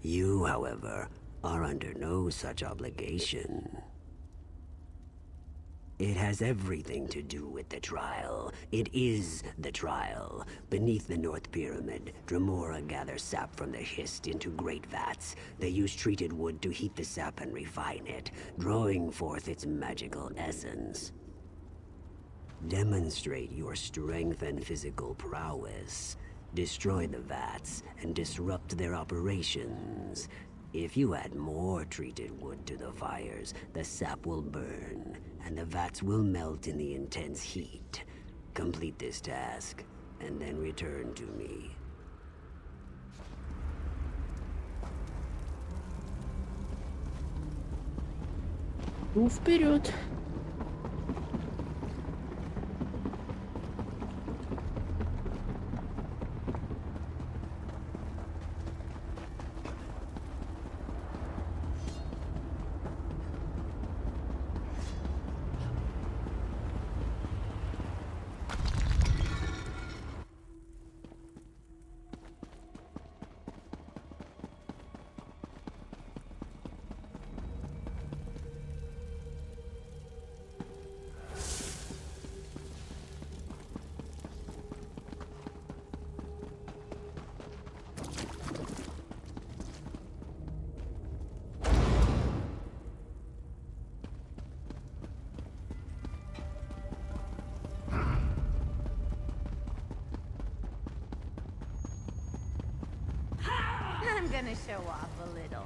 You, however, are under no such obligation. It has everything to do with the trial. It is the trial. Beneath the North Pyramid, Dremora gather sap from the Hist into great vats. They use treated wood to heat the sap and refine it, drawing forth its magical essence. Demonstrate your strength and physical prowess. Destroy the vats and disrupt their operations. If you add more treated wood to the fires, the sap will burn, and the vats will melt in the intense heat. Complete this task, and then return to me. Вперед. I'm gonna show off a little.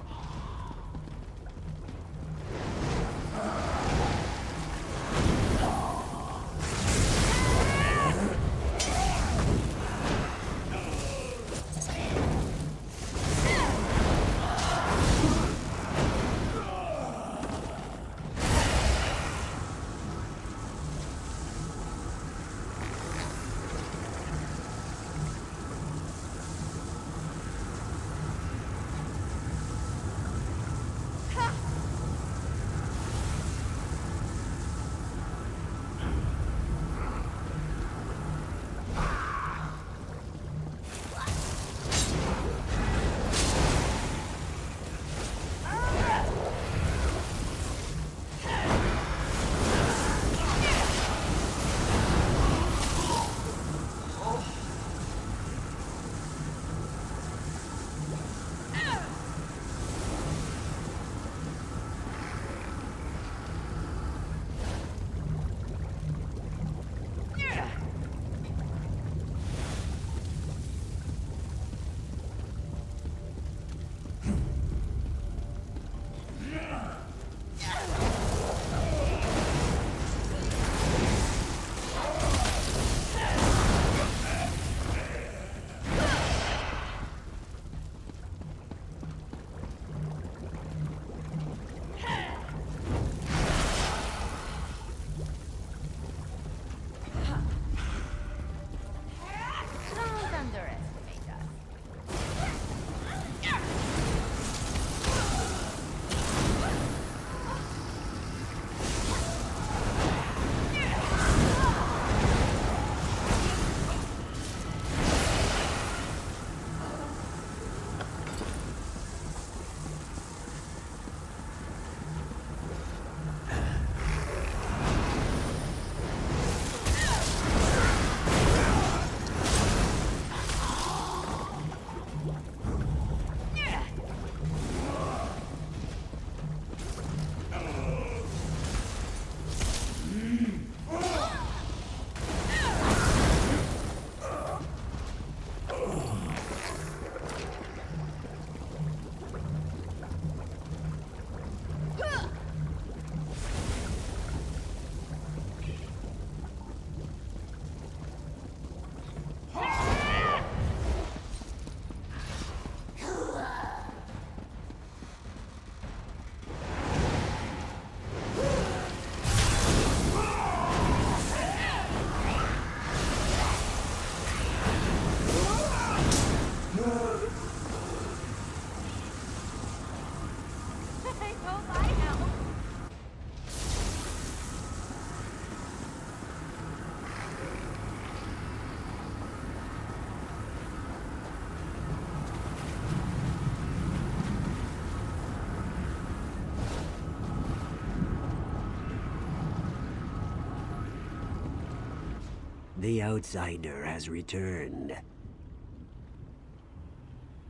The outsider has returned.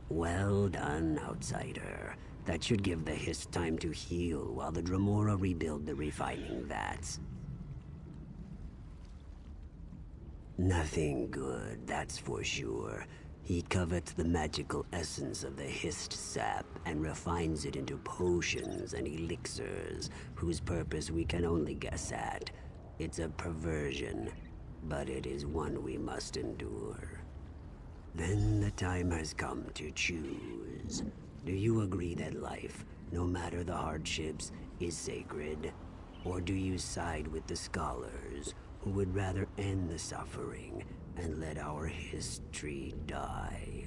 Well done, outsider. That should give the Hist time to heal while the Dremora rebuild the refining vats. Nothing good, that's for sure. He covets the magical essence of the Hist sap and refines it into potions and elixirs, whose purpose we can only guess at. It's a perversion, but it is one we must endure. Then the time has come to choose. Do you agree that life, no matter the hardships, is sacred? Or do you side with the scholars, who would rather end the suffering and let our history die?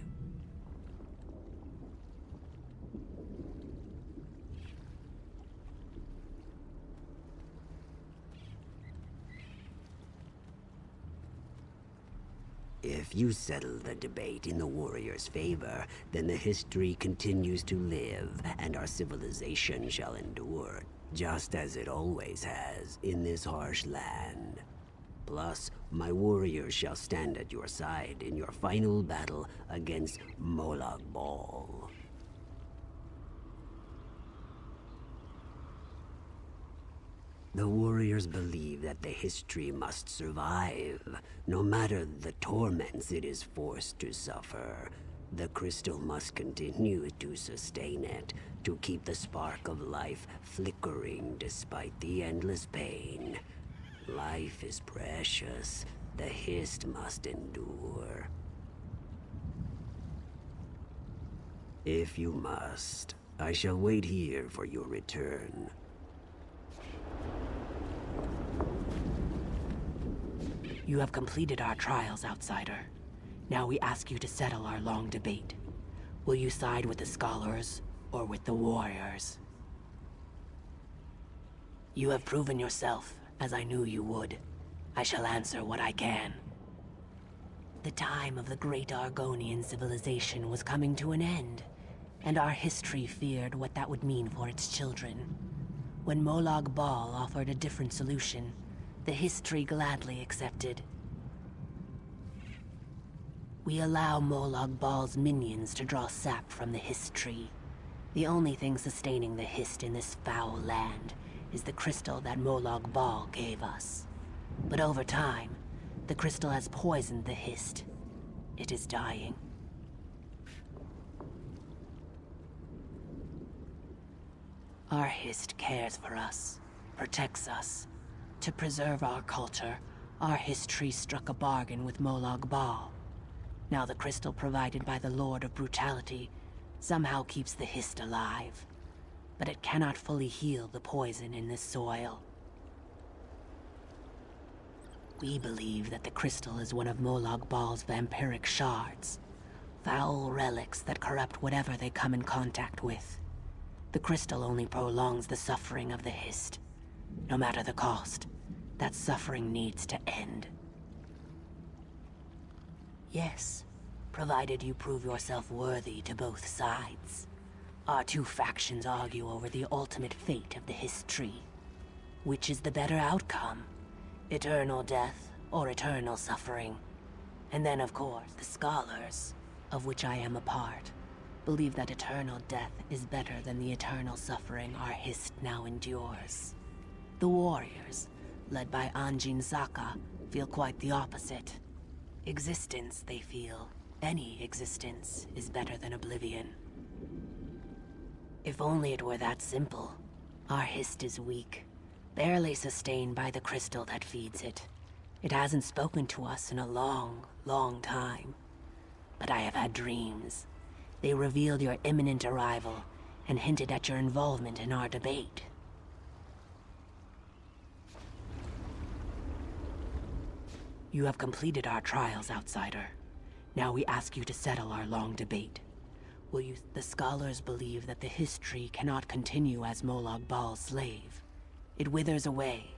If you settle the debate in the warrior's favor, then the history continues to live, and our civilization shall endure, just as it always has in this harsh land. Plus, my warriors shall stand at your side in your final battle against Molag Bal. The warriors believe that the history must survive, no matter the torments it is forced to suffer. The crystal must continue to sustain it, to keep the spark of life flickering despite the endless pain. Life is precious. The hist must endure. If you must, I shall wait here for your return. You have completed our trials, outsider. Now we ask you to settle our long debate. Will you side with the scholars, or with the warriors? You have proven yourself, as I knew you would. I shall answer what I can. The time of the great Argonian civilization was coming to an end, and our history feared what that would mean for its children. When Molag Bal offered a different solution, the history gladly accepted. We allow Molag Bal's minions to draw sap from the hist tree. The only thing sustaining the hist in this foul land is the crystal that Molag Bal gave us. But over time, the crystal has poisoned the hist. It is dying. Our hist cares for us, protects us. To preserve our culture, our history struck a bargain with Molag Bal. Now the crystal provided by the Lord of Brutality somehow keeps the hist alive. But it cannot fully heal the poison in this soil. We believe that the crystal is one of Molag Bal's vampiric shards. Foul relics that corrupt whatever they come in contact with. The crystal only prolongs the suffering of the hist. No matter the cost, that suffering needs to end. Yes, provided you prove yourself worthy to both sides. Our two factions argue over the ultimate fate of the hist tree. Which is the better outcome? Eternal death or eternal suffering? And then, of course, the scholars, of which I am a part, believe that eternal death is better than the eternal suffering our hist now endures. The warriors, led by Anjin Saka, feel quite the opposite. Existence, they feel, any existence, is better than oblivion. If only it were that simple. Our hist is weak, barely sustained by the crystal that feeds it. It hasn't spoken to us in a long, long time. But I have had dreams. They revealed your imminent arrival and hinted at your involvement in our debate. You have completed our trials, outsider. Now we ask you to settle our long debate. Will you... The scholars believe that the history cannot continue as Molag Bal's slave. It withers away,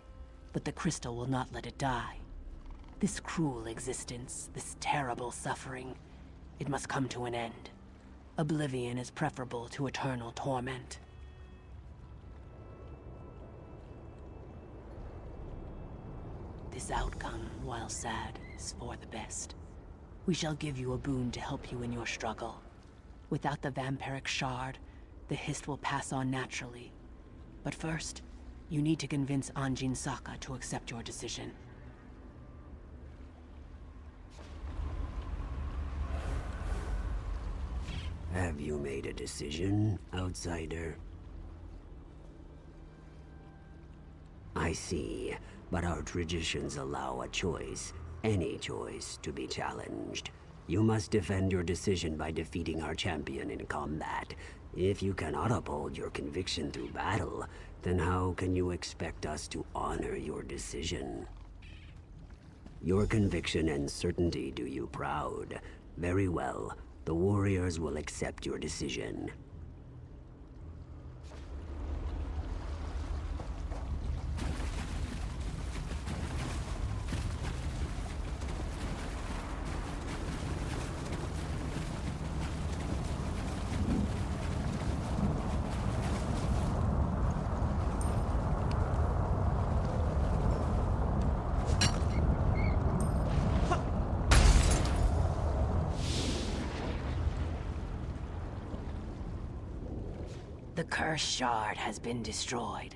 but the crystal will not let it die. This cruel existence, this terrible suffering, it must come to an end. Oblivion is preferable to eternal torment. This outcome, while sad, is for the best. We shall give you a boon to help you in your struggle. Without the vampiric shard, the hist will pass on naturally. But first, you need to convince Anjin Saka to accept your decision. Have you made a decision, outsider? I see, but our traditions allow a choice, any choice, to be challenged. You must defend your decision by defeating our champion in combat. If you cannot uphold your conviction through battle, then how can you expect us to honor your decision? Your conviction and certainty do you proud. Very well. The warriors will accept your decision. The cursed shard has been destroyed.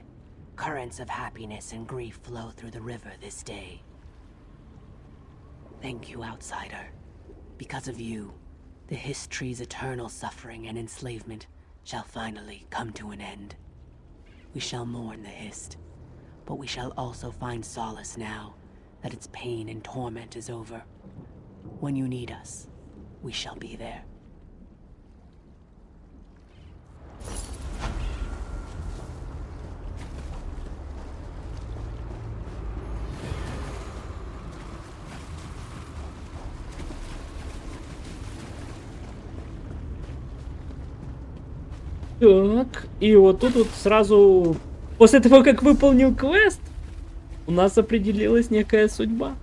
Currents of happiness and grief flow through the river this day. Thank you, outsider. Because of you, the history's eternal suffering and enslavement shall finally come to an end. We shall mourn the Hist, but we shall also find solace now that its pain and torment is over. When you need us, we shall be there. Так, и вот тут вот сразу, после того, как выполнил квест, у нас определилась некая судьба.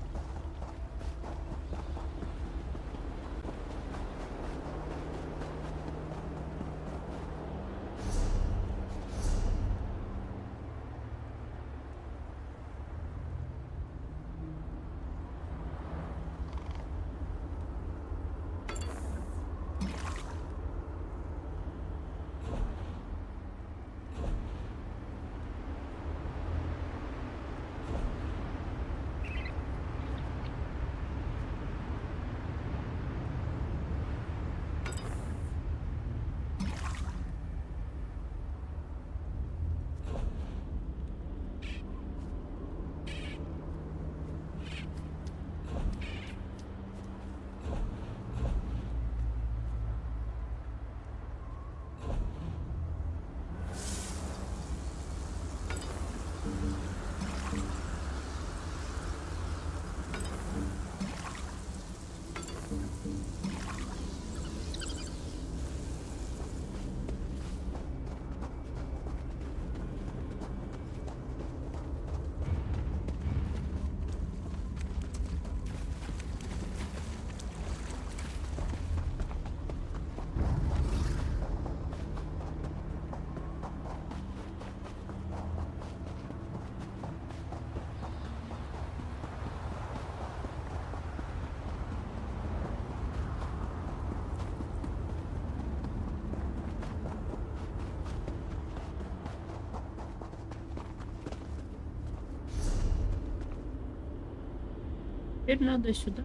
Теперь надо сюда.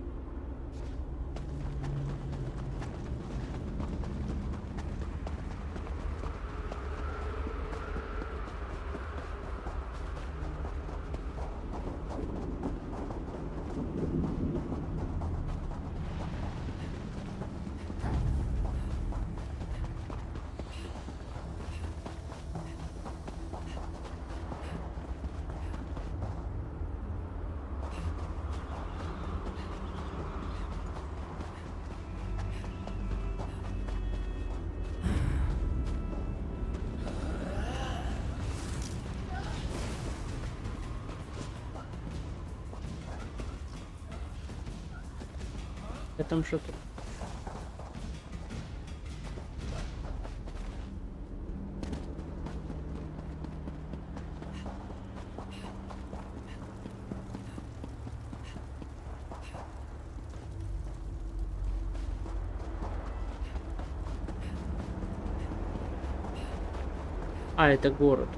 Там что-то. А, это город.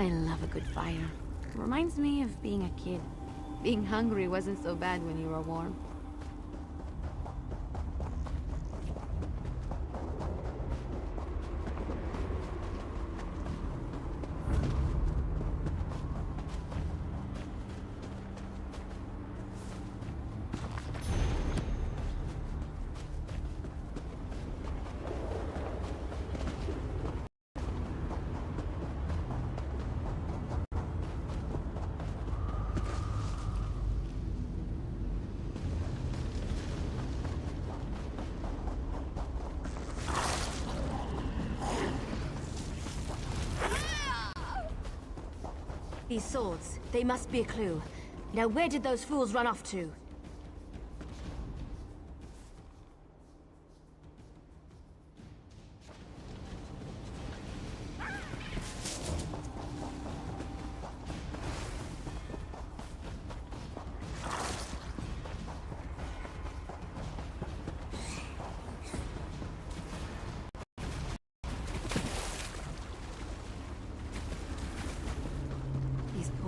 I love a good fire. Reminds me of being a kid. Being hungry wasn't so bad when you were warm. These swords, they must be a clue. Now where did those fools run off to?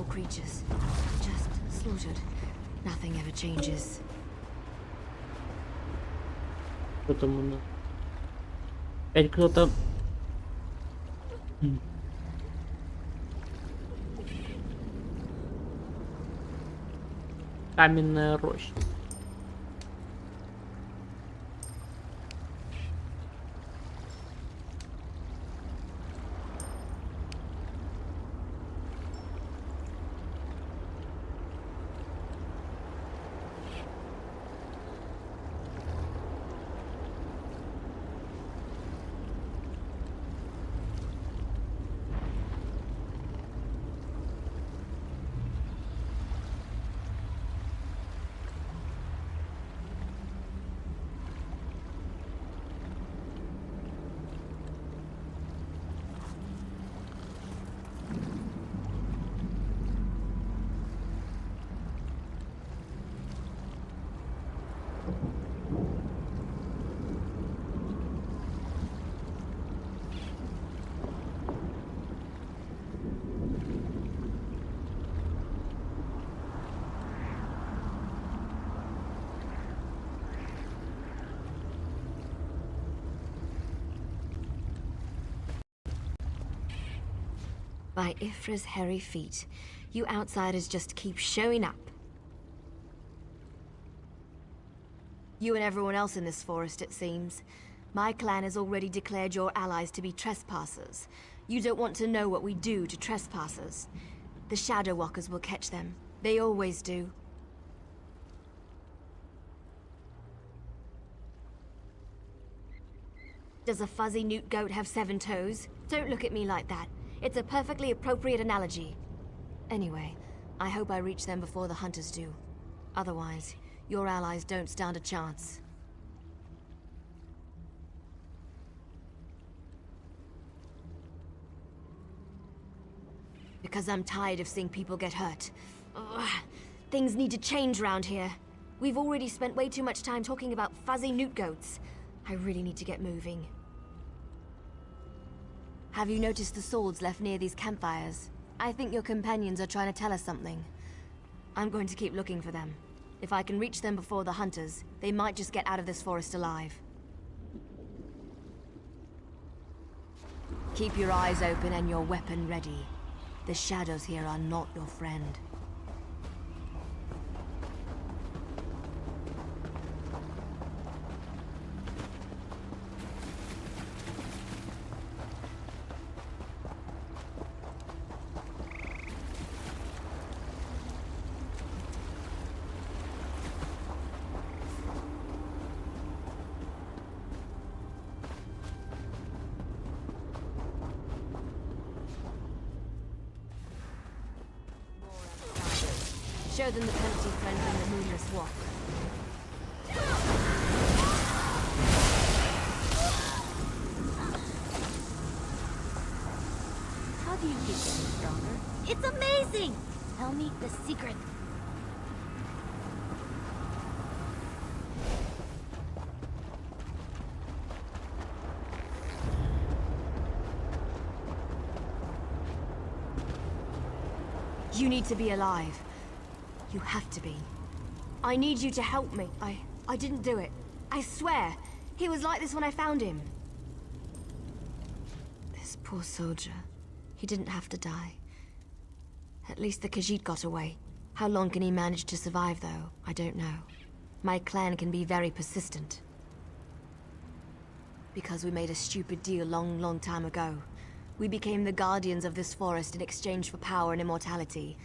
Creatures. Just slaughtered. Nothing ever changes. Кто-то опять кто-то. Каменная роща. By Ifra's hairy feet, you outsiders just keep showing up. You and everyone else in this forest, it seems. My clan has already declared your allies to be trespassers. You don't want to know what we do to trespassers. The Shadow Walkers will catch them. They always do. Does a fuzzy newt goat have 7 toes? Don't look at me like that. It's a perfectly appropriate analogy. Anyway, I hope I reach them before the hunters do. Otherwise, your allies don't stand a chance. Because I'm tired of seeing people get hurt. Ugh. Things need to change round here. We've already spent way too much time talking about fuzzy newt goats. I really need to get moving. Have you noticed the swords left near these campfires? I think your companions are trying to tell us something. I'm going to keep looking for them. If I can reach them before the hunters, they might just get out of this forest alive. Keep your eyes open and your weapon ready. The shadows here are not your friend. Show them the penalty friend in the moonless walk. How do you keep getting stronger? It's amazing! Tell me the secret. You need to be alive. You have to be. I need you to help me. I didn't do it. I swear. He was like this when I found him. This poor soldier. He didn't have to die. At least the Khajiit got away. How long can he manage to survive, though? I don't know. My clan can be very persistent. Because we made a stupid deal long time ago. We became the guardians of this forest in exchange for power and immortality.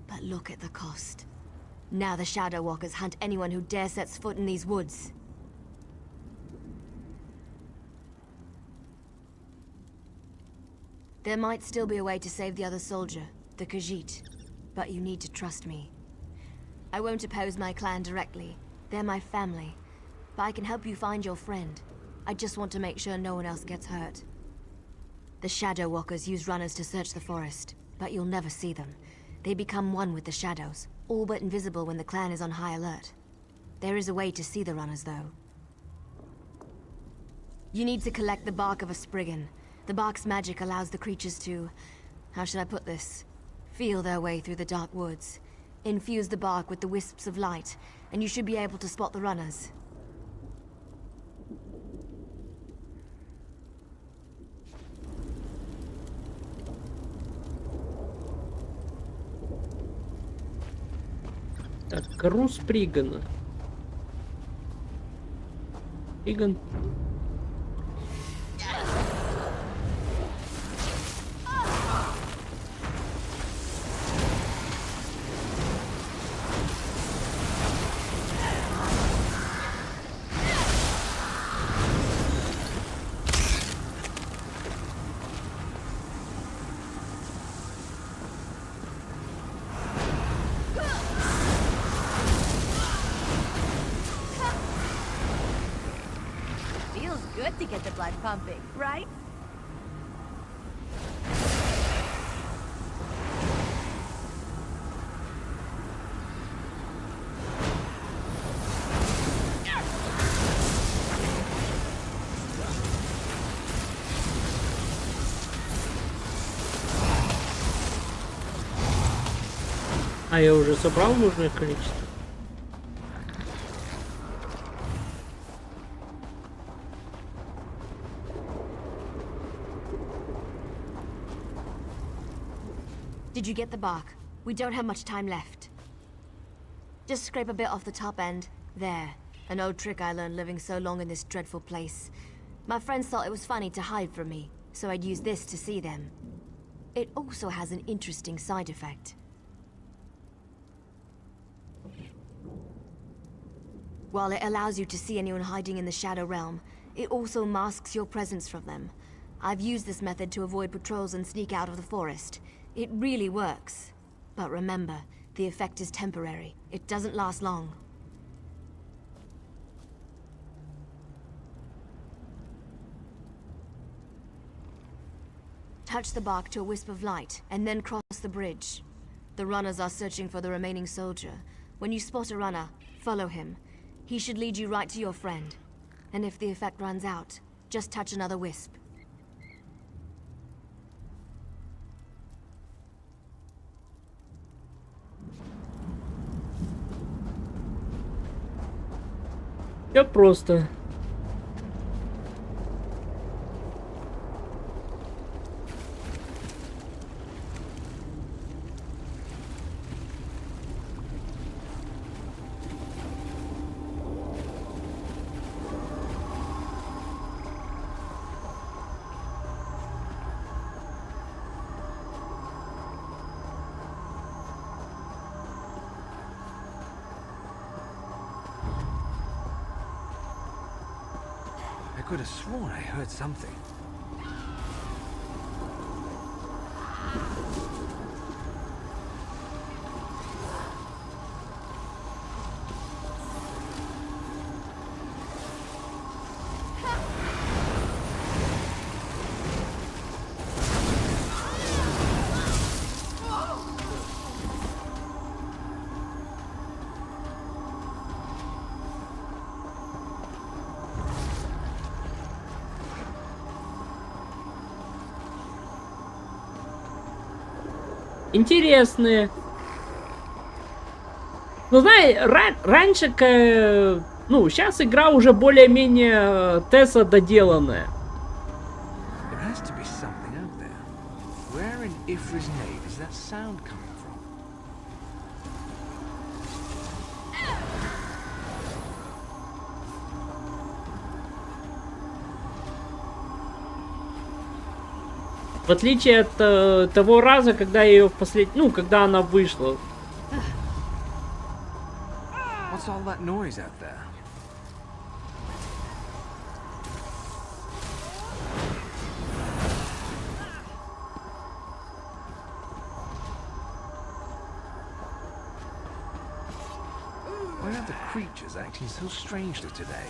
But look at the cost. Now the Shadow Walkers hunt anyone who dare sets foot in these woods. There might still be a way to save the other soldier, the Khajiit. But you need to trust me. I won't oppose my clan directly. They're my family. But I can help you find your friend. I just want to make sure no one else gets hurt. The Shadow Walkers use runners to search the forest, but you'll never see them. They become one with the shadows, all but invisible when the clan is on high alert. There is a way to see the runners, though. You need to collect the bark of a Spriggan. The bark's magic allows the creatures to... how should I put this? Feel their way through the dark woods. Infuse the bark with the wisps of light, and you should be able to spot the runners. Так, груз Пригана. Приган. Good to get the blood pumping, right? А я уже собрал нужное количество. Did you get the bark? We don't have much time left. Just scrape a bit off the top end. There. An old trick I learned living so long in this dreadful place. My friends thought it was funny to hide from me, so I'd use this to see them. It also has an interesting side effect. While it allows you to see anyone hiding in the Shadow Realm, it also masks your presence from them. I've used this method to avoid patrols and sneak out of the forest. It really works. But remember, the effect is temporary. It doesn't last long. Touch the bark to a wisp of light, and then cross the bridge. The runners are searching for the remaining soldier. When you spot a runner, follow him. He should lead you right to your friend. And if the effect runs out, just touch another wisp. Все просто. I could have sworn I heard something. Интересные Ну, знаешь, раньше, ну, сейчас игра уже более-менее Тесса доделанная. There has to be something out there. Where in Ifra's name is that sound coming from? В отличие от того раза, когда я ее ну, когда она вышла. What's all that noise out there? Why are the creatures acting so strangely today?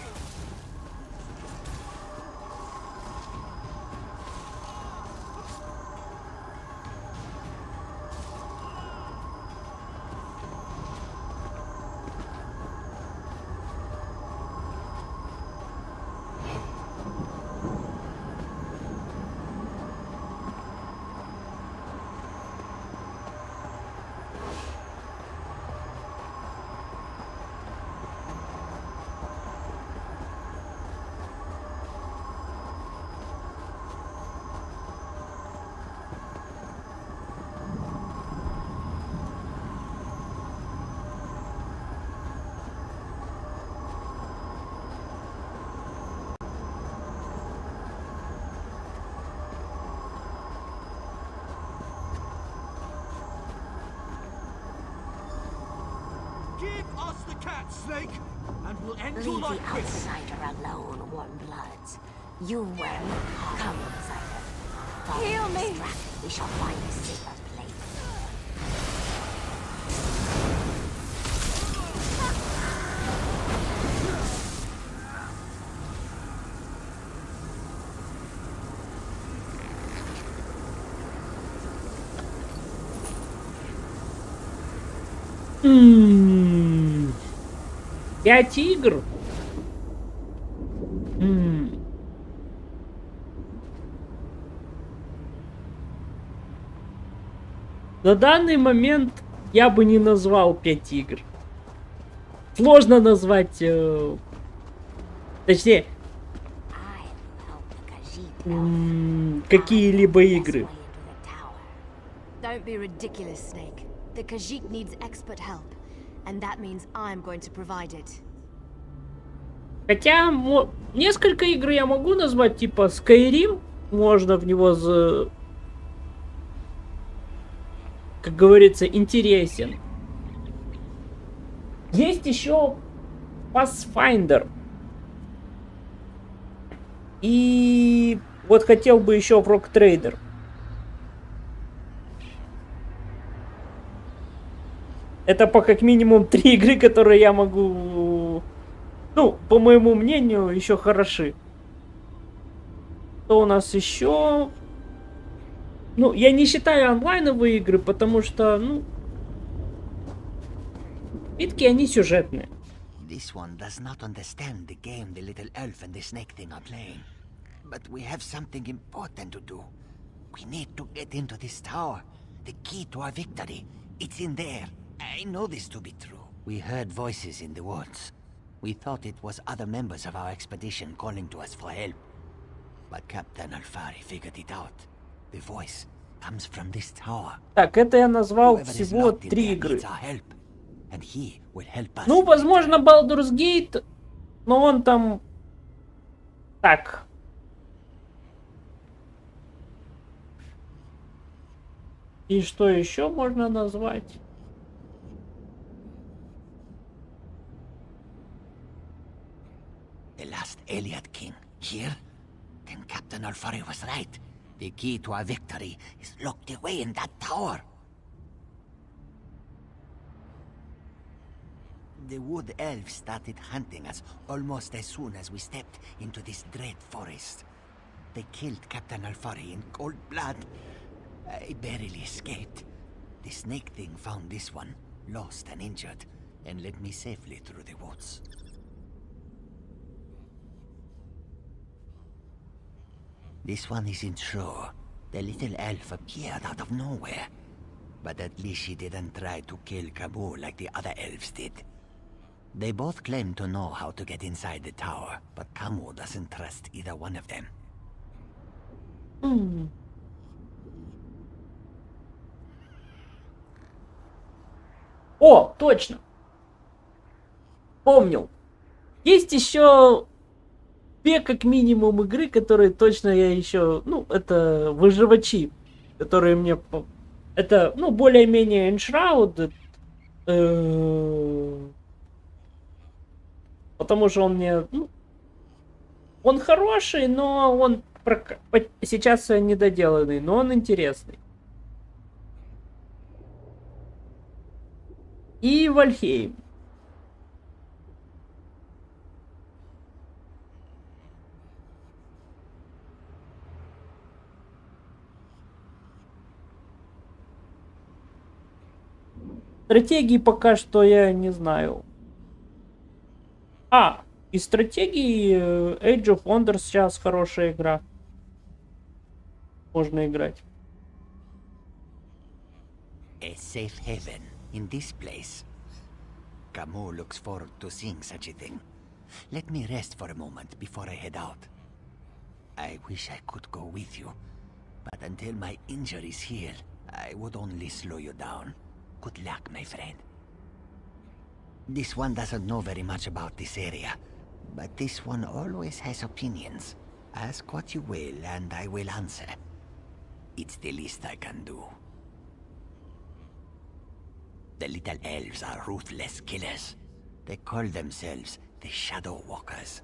Give us the cat, Snake, and we'll end your Leave the life quick. outsider alone, warm-bloods. You were come, outsider. Follow Heal this me. track. We shall find a safer place. Пять игр. На данный момент я бы не назвал 5 игр. Сложно назвать, точнее, какие-либо игры. Don't be ridiculous, Snake. The Khajiit needs expert help, and that means I'm going to provide it. Хотя несколько игр я могу назвать, типа Skyrim, можно в него, как говорится, интересен. Есть еще Pathfinder. И вот хотел бы еще в Rock Trader. Это по как минимум 3 игры, которые я могу, ну, по моему мнению, еще хороши. Что у нас еще? Ну, я не считаю онлайновые игры, потому что, ну, битки, они сюжетные. This one does not understand the game the little elf and the snake thing are playing. But we have something important to do. We need to get into this tower. The key to our victory. It's in there. I know this to be true. We heard voices in the woods. We thought it was other members of our expedition calling to us for help. But Captain Alfari figured it out. The voice comes from this tower. Так, это я назвал всего 3 игры. Ну, возможно, Baldur's Gate, но он там... Так. И что еще можно назвать? The last Eliad King. Here? Then Captain Alfari was right. The key to our victory is locked away in that tower. The wood elves started hunting us almost as soon as we stepped into this dread forest. They killed Captain Alfari in cold blood. I barely escaped. The snake thing found this one, lost and injured, and led me safely through the woods. This one isn't sure. The little elf appeared out of nowhere. But at least she didn't try to kill Camus like the other elves did. They both claim to know how to get inside the tower, but Camus doesn't trust either one of them. О, точно. Помнил. Есть еще две как минимум игры, которые точно я еще... Ну, это выживачи, которые мне... Это, ну, более-менее Enshroud. Потому что он мне... Ну, он хороший, но он сейчас недоделанный, но он интересный. И Вальхейм. Стратегии пока что я не знаю. Из стратегии Age of Wonders сейчас хорошая игра. Можно играть. A safe haven in this place. Camus looks forward to seeing such a thing. Let me rest for a moment before I head out. I wish I could go with you, but until my injuries heal, I would only slow you down. Good luck, my friend. This one doesn't know very much about this area, but this one always has opinions. Ask what you will, and I will answer. It's the least I can do. The little elves are ruthless killers. They call themselves the Shadow Walkers.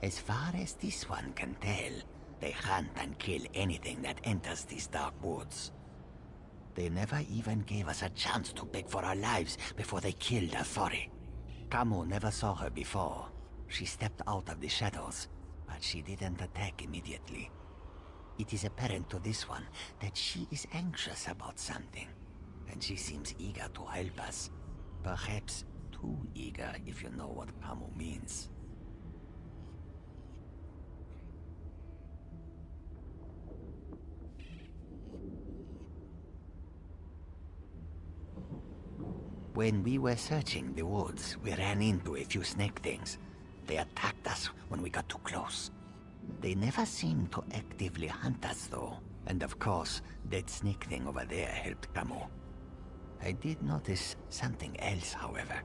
As far as this one can tell, they hunt and kill anything that enters these dark woods. They never even gave us a chance to beg for our lives before they killed Authority. Camus never saw her before. She stepped out of the shadows, but she didn't attack immediately. It is apparent to this one that she is anxious about something, and she seems eager to help us. Perhaps too eager, if you know what Camus means. When we were searching the woods, we ran into a few snake things. They attacked us when we got too close. They never seemed to actively hunt us, though. And of course, that snake thing over there helped Camus. I did notice something else, however.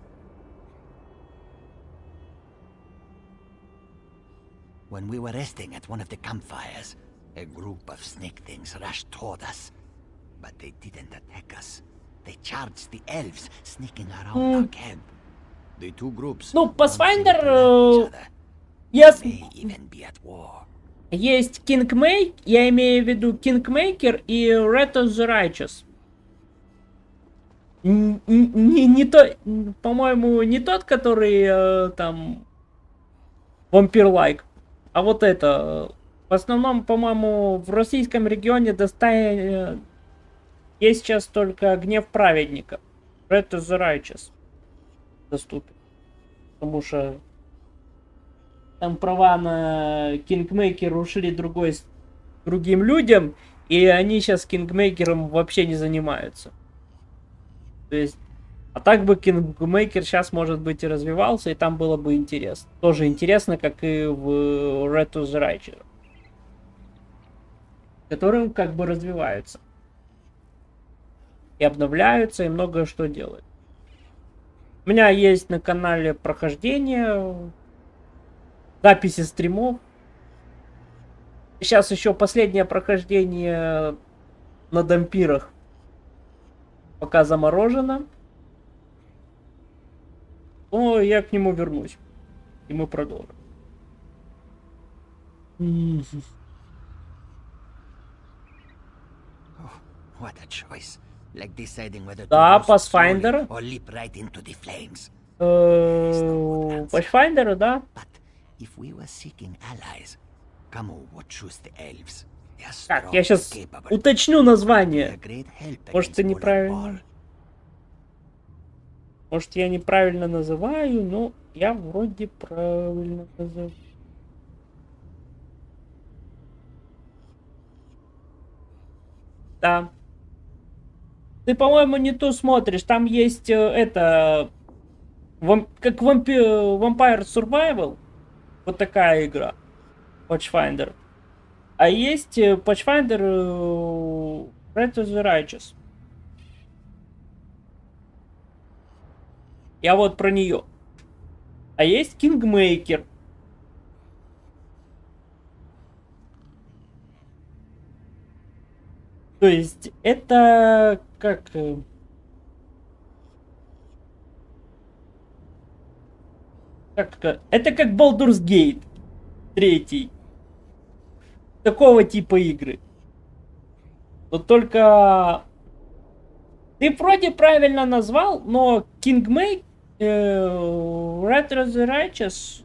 When we were resting at one of the campfires, a group of snake things rushed toward us. But they didn't attack us. They charged the elves sneaking around our camp. The two groups. Ну, Pathfinder... Есть Kingmaker, я имею в виду Kingmaker и Red of the Righteous. Не то, по-моему, не тот, который там Vampire-like, а вот это. В основном, по-моему, в российском регионе есть сейчас только Гнев Праведника. Red of the Righteous доступен. Потому что там права на Kingmaker ушли другим людям, и они сейчас Kingmaker'ом вообще не занимаются. То есть, а так бы Kingmaker сейчас, может быть, и развивался, и там было бы интересно. Тоже интересно, как и в Red of the Righteous. Которым как бы развиваются. И обновляются, и многое что делают. У меня есть на канале прохождение, записи стримов. Сейчас еще последнее прохождение на дампирах пока заморожено. Но я к нему вернусь. И мы продолжим. What a choice. Like deciding whether Да, to Pathfinder. or leap right into the flames. Pathfinder, да. If we were seeking allies, Camus would choose the elves. Так, я сейчас уточню название. Может, ты неправильно. Может, я неправильно называю, но я вроде правильно называю. Да. Ты, по-моему, не ту смотришь. Там есть это... как Vampire Survival. Вот такая игра. Watchfinder. А есть Watchfinder Red to the Righteous. Я вот про нее. А есть Kingmaker. То есть это как... Это как Baldur's Gate 3. Такого типа игры. Но только... Ты вроде правильно назвал, но Kingmaker Red the Righteous,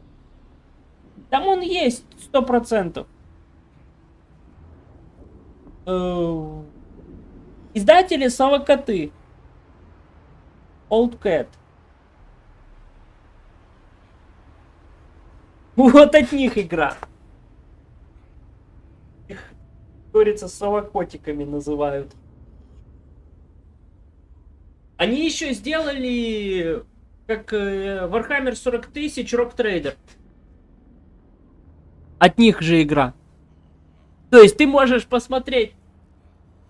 там он есть 100%. Издатели Совокоты. Old Cat. Вот от них игра. Их, как говорится, совокотиками называют. Они еще сделали, как Warhammer 40 тысяч, Rock Trader. От них же игра. То есть ты можешь посмотреть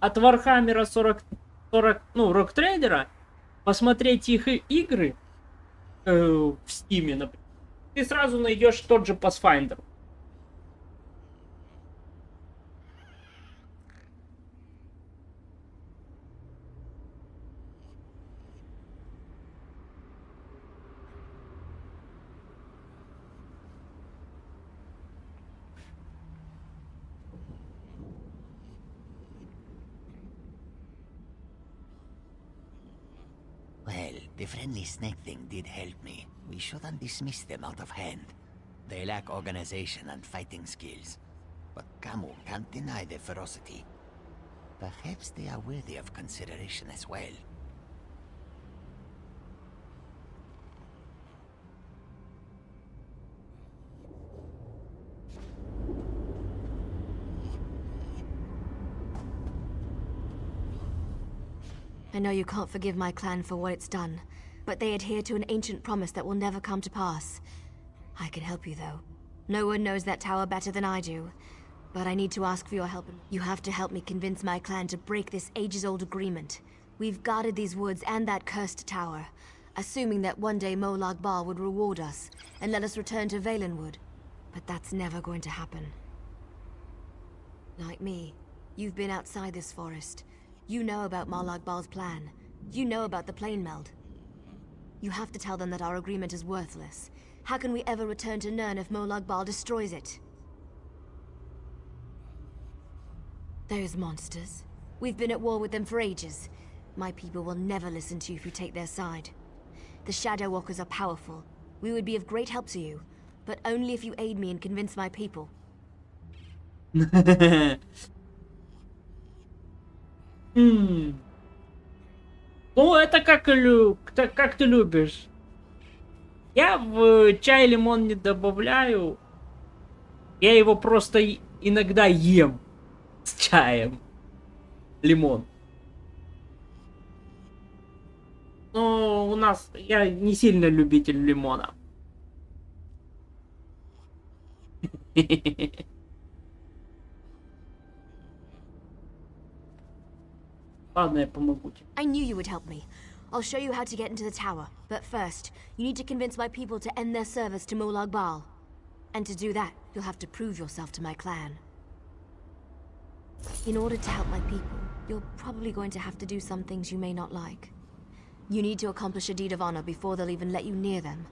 от Warhammer 40 ну, Rock Trader, посмотреть их игры в стиме, например. Ты сразу найдешь тот же Pathfinder. Well, the friendly snake thing did help me. We shouldn't dismiss them out of hand. They lack organization and fighting skills. But Camu can't deny their ferocity. Perhaps they are worthy of consideration as well. I know you can't forgive my clan for what it's done, but they adhere to an ancient promise that will never come to pass. I can help you, though. No one knows that tower better than I do, but I need to ask for your help. You have to help me convince my clan to break this ages-old agreement. We've guarded these woods and that cursed tower, assuming that one day Molag Bal would reward us and let us return to Valenwood. But that's never going to happen. Like me, you've been outside this forest. You know about Molag Bal's plan. You know about the plane meld. You have to tell them that our agreement is worthless. How can we ever return to Nirn if Molag Bal destroys it? Those monsters. We've been at war with them for ages. My people will never listen to you if you take their side. The Shadow Walkers are powerful. We would be of great help to you, but only if you aid me and convince my people. Ну, это как ты любишь. Я в чай лимон не добавляю. Я его просто иногда ем с чаем. Лимон. Но у нас... Я не сильно любитель лимона. Ладно, я помогу тебе. I knew you would help me. I'll show you how to get into the tower. But first, you need to convince my people to end their service to Molag Bal. And to do that, you'll have to prove yourself to my clan. In order to help my people, you're probably going to have to do some things you may not like. You need to accomplish a deed of honor before they'll even let you near them.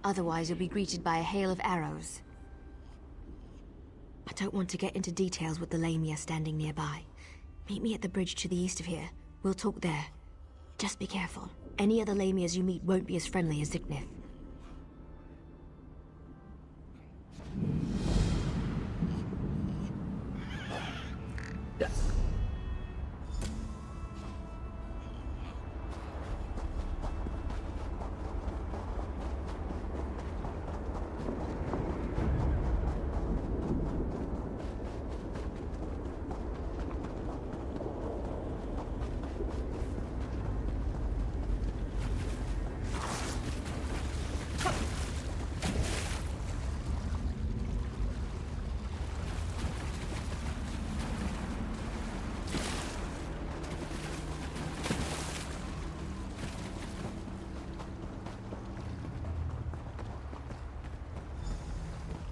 Otherwise, you'll be greeted by a hail of arrows. I don't want to get into details with the Lamia standing nearby. Meet me at the bridge to the east of here. We'll talk there. Just be careful. Any other Lamias you meet won't be as friendly as Ziknith.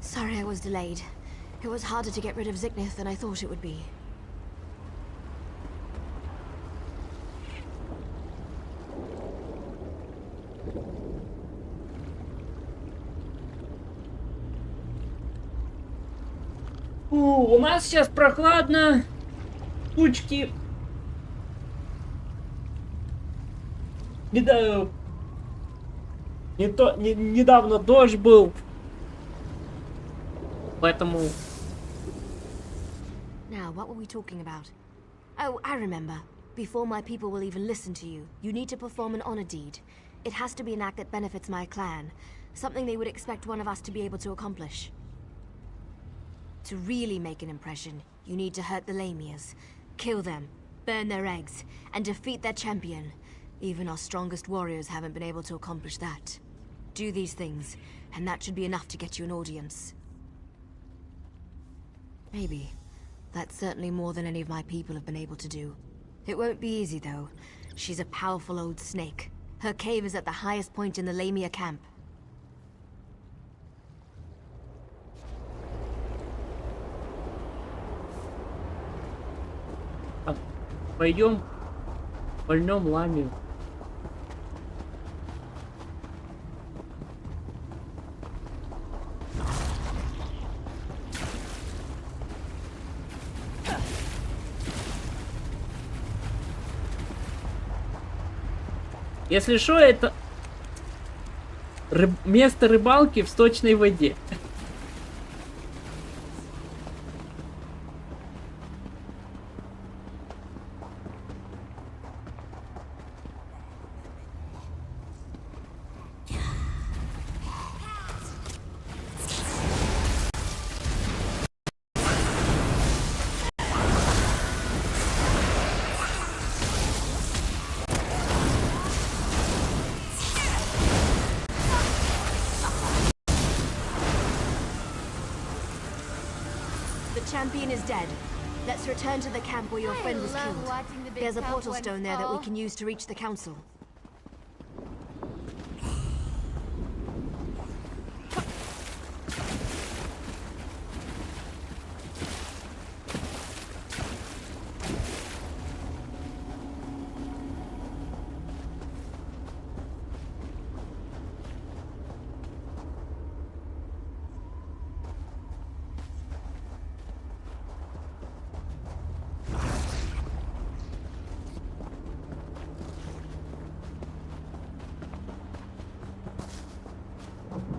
Sorry I was delayed. It was harder to get rid of Ziknith than I thought it would be. У нас сейчас прохладно. Тучки. Недавно дождь был. Поэтому... Now, what were we talking about? Oh, I remember. Before my people will even listen to you, you need to perform an honor deed. It has to be an act that benefits my clan. Something they would expect one of us to be able to accomplish. To really make an impression, you need to hurt the Lamias. Kill them, burn their eggs, and defeat their champion. Even our strongest warriors haven't been able to accomplish that. Do these things, and that should be enough to get you an audience. Maybe. That's certainly more than any of my people have been able to do. It won't be easy, though. She's a powerful old snake. Her cave is at the highest point in the Lamia camp. Пойдем, пальнем ламию. Если что, это место рыбалки в сточной воде. Champion is dead. Let's return to the camp where your friend was killed. There's a portal stone there that we can use to reach the council.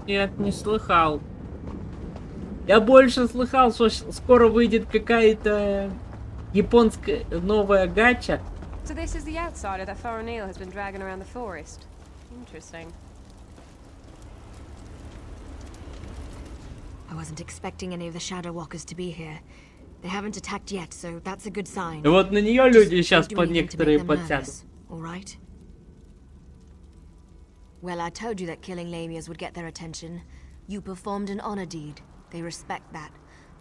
Нет, не слыхал. Я больше слыхал, что скоро выйдет какая-то японская новая гача. So this is the outsider that O'Neill has been dragging around the forest. Interesting. I wasn't expecting any of the Shadow Walkers to be here. They haven't attacked yet, so that's a good sign. И вот на нее люди сейчас под некоторые подсядут. All right. Well, I told you that killing Lamias would get their attention. You performed an honor deed. They respect that.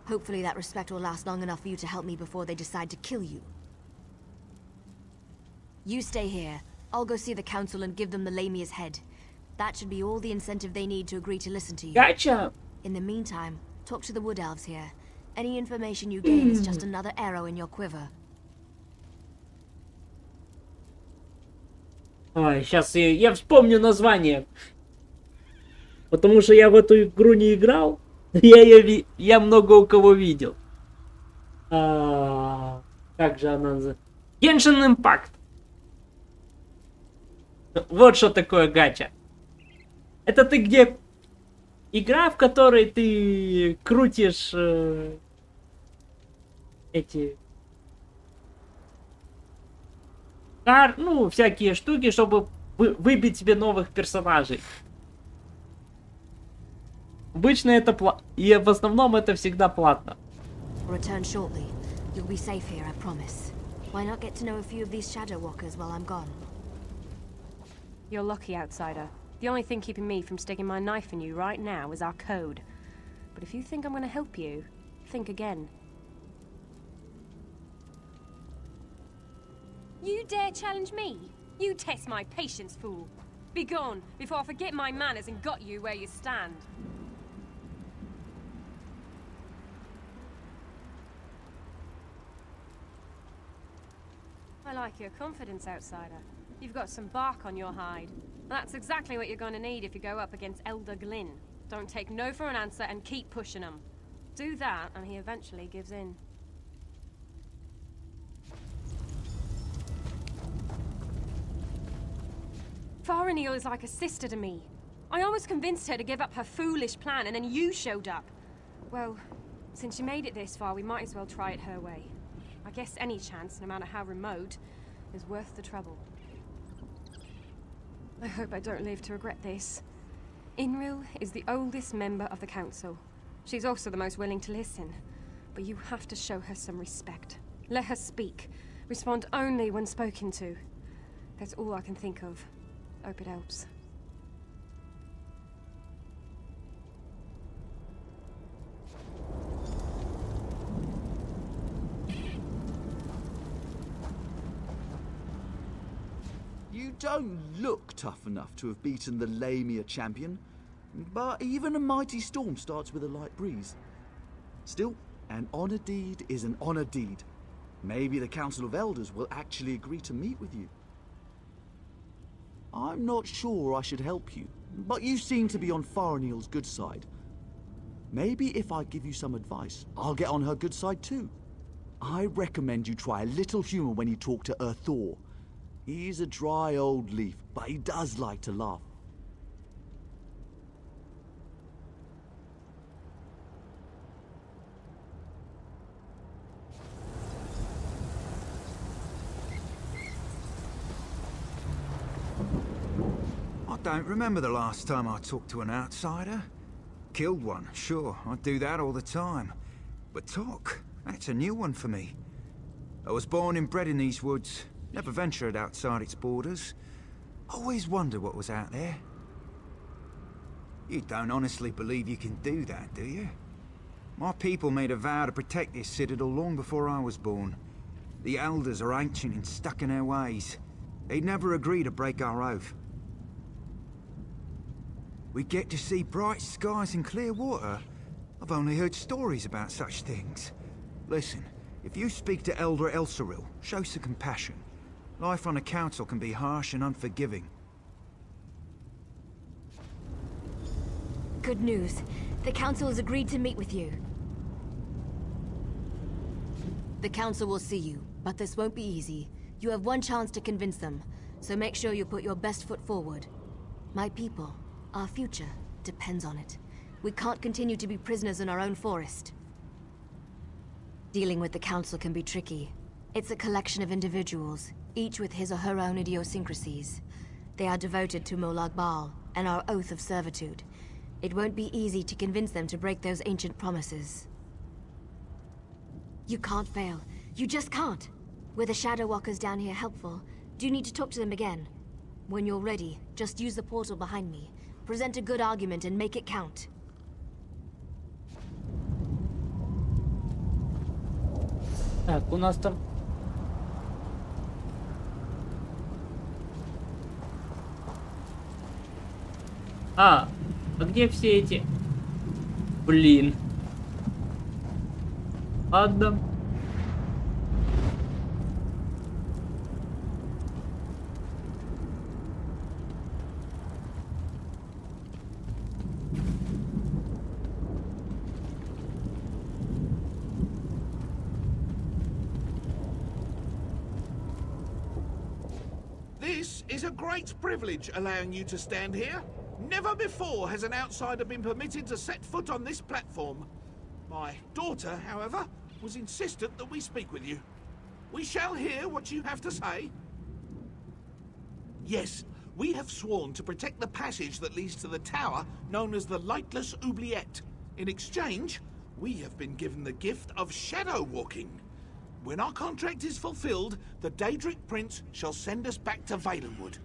Hopefully that respect will last long enough for you to help me before they decide to kill you. You stay here. I'll go see the council and give them the Lamia's head. That should be all the incentive they need to agree to listen to you. Gotcha! In the meantime, talk to the Wood Elves here. Any information you gain is just another arrow in your quiver. Ой, сейчас я вспомню название. Потому что я в эту игру не играл. Я много у кого видел. Как же она называется? Genshin Impact. Вот что такое гача. Это ты где... Игра, в которой ты крутишь эти... Ну, всякие штуки, чтобы выбить себе новых персонажей. Обычно это платно. И в основном это всегда платно. Return shortly. You'll be safe here, I promise. Why not get to know a few of these Shadow Walkers while I'm gone? You're lucky, outsider. The only thing keeping me from sticking my knife in you right now is our code. But if you think I'm going to help you, think again. You dare challenge me? You test my patience, fool. Be gone, before I forget my manners and got you where you stand. I like your confidence, outsider. You've got some bark on your hide. That's exactly what you're gonna need if you go up against Elder Glynn. Don't take no for an answer and keep pushing him. Do that, and he eventually gives in. Farinil is like a sister to me. I almost convinced her to give up her foolish plan, and then you showed up. Well, since she made it this far, we might as well try it her way. I guess any chance, no matter how remote, is worth the trouble. I hope I don't live to regret this. Inril is the oldest member of the council. She's also the most willing to listen. But you have to show her some respect. Let her speak. Respond only when spoken to. That's all I can think of. Hope it helps. You don't look tough enough to have beaten the Lamia champion, but even a mighty storm starts with a light breeze. Still, an honor deed is an honor deed. Maybe the Council of Elders will actually agree to meet with you. I'm not sure I should help you, but you seem to be on Farinil's good side. Maybe if I give you some advice, I'll get on her good side too. I recommend you try a little humor when you talk to Thor. He's a dry old leaf, but he does like to laugh. I don't remember the last time I talked to an outsider. Killed one, sure, I do that all the time. But talk, that's a new one for me. I was born and bred in these woods, never ventured outside its borders. Always wondered what was out there. You don't honestly believe you can do that, do you? My people made a vow to protect this citadel long before I was born. The elders are ancient and stuck in their ways. They'd never agree to break our oath. We get to see bright skies and clear water. I've only heard stories about such things. Listen, if you speak to Elder Elseril, show some compassion. Life on a council can be harsh and unforgiving. Good news. The council has agreed to meet with you. The council will see you, but this won't be easy. You have one chance to convince them, so make sure you put your best foot forward. My people, our future, depends on it. We can't continue to be prisoners in our own forest. Dealing with the council can be tricky. It's a collection of individuals, each with his or her own idiosyncrasies. They are devoted to Molag Bal and our oath of servitude. It won't be easy to convince them to break those ancient promises. You can't fail. You just can't. Were the Shadow Walkers down here helpful? Do you need to talk to them again? When you're ready, just use the portal behind me. Present a good argument and make it count. Так, у нас там... А где все эти? Блин. Ладно. This is a great privilege allowing you to stand here. Never before has an outsider been permitted to set foot on this platform. My daughter, however, was insistent that we speak with you. We shall hear what you have to say. Yes, we have sworn to protect the passage that leads to the tower known as the Lightless Oubliette. In exchange, we have been given the gift of shadow walking. When our contract is fulfilled, the Daedric Prince shall send us back to Valenwood.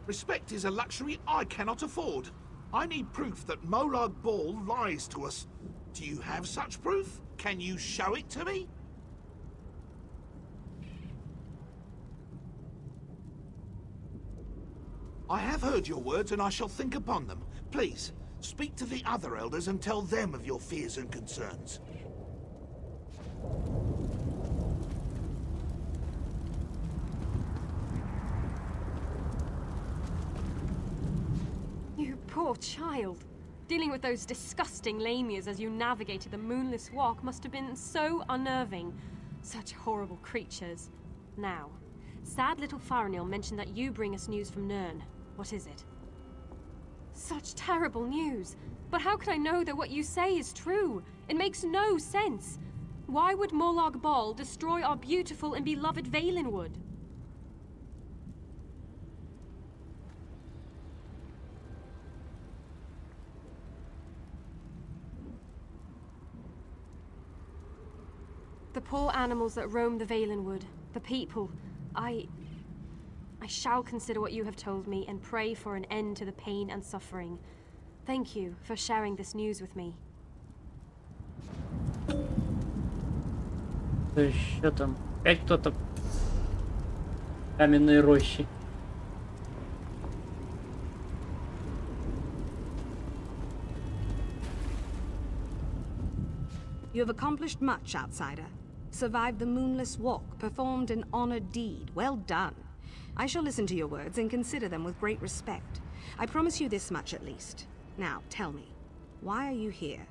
Respect is a luxury I cannot afford. I need proof that Molag Bal lies to us. Do you have such proof? Can you show it to me? I have heard your words and I shall think upon them. Please, speak to the other elders and tell them of your fears and concerns. You poor child. Dealing with those disgusting lamias as you navigated the moonless walk must have been so unnerving. Such horrible creatures. Now, sad little Faranil mentioned that you bring us news from Nirn. What is it? Such terrible news. But how can I know that what you say is true? It makes no sense. Why would Molag Bal destroy our beautiful and beloved Valenwood? The poor animals that roam the Valenwood, the people, I shall consider what you have told me and pray for an end to the pain and suffering. Thank you for sharing this news with me. Что там? Опять кто-то в каменной рощи. You have accomplished much, outsider. Survived the moonless walk, performed an honored deed. Well done. I shall listen to your words and consider them with great respect. I promise you this much at least. Now, tell me, why are you here?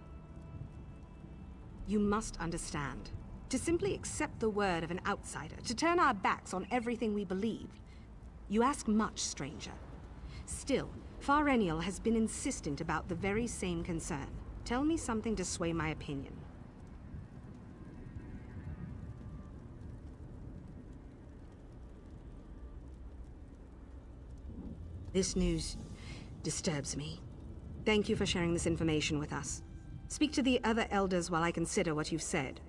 You must understand. To simply accept the word of an outsider, to turn our backs on everything we believe. You ask much, stranger. Still, Faranil has been insistent about the very same concern. Tell me something to sway my opinion. This news disturbs me. Thank you for sharing this information with us. Speak to the other elders while I consider what you've said.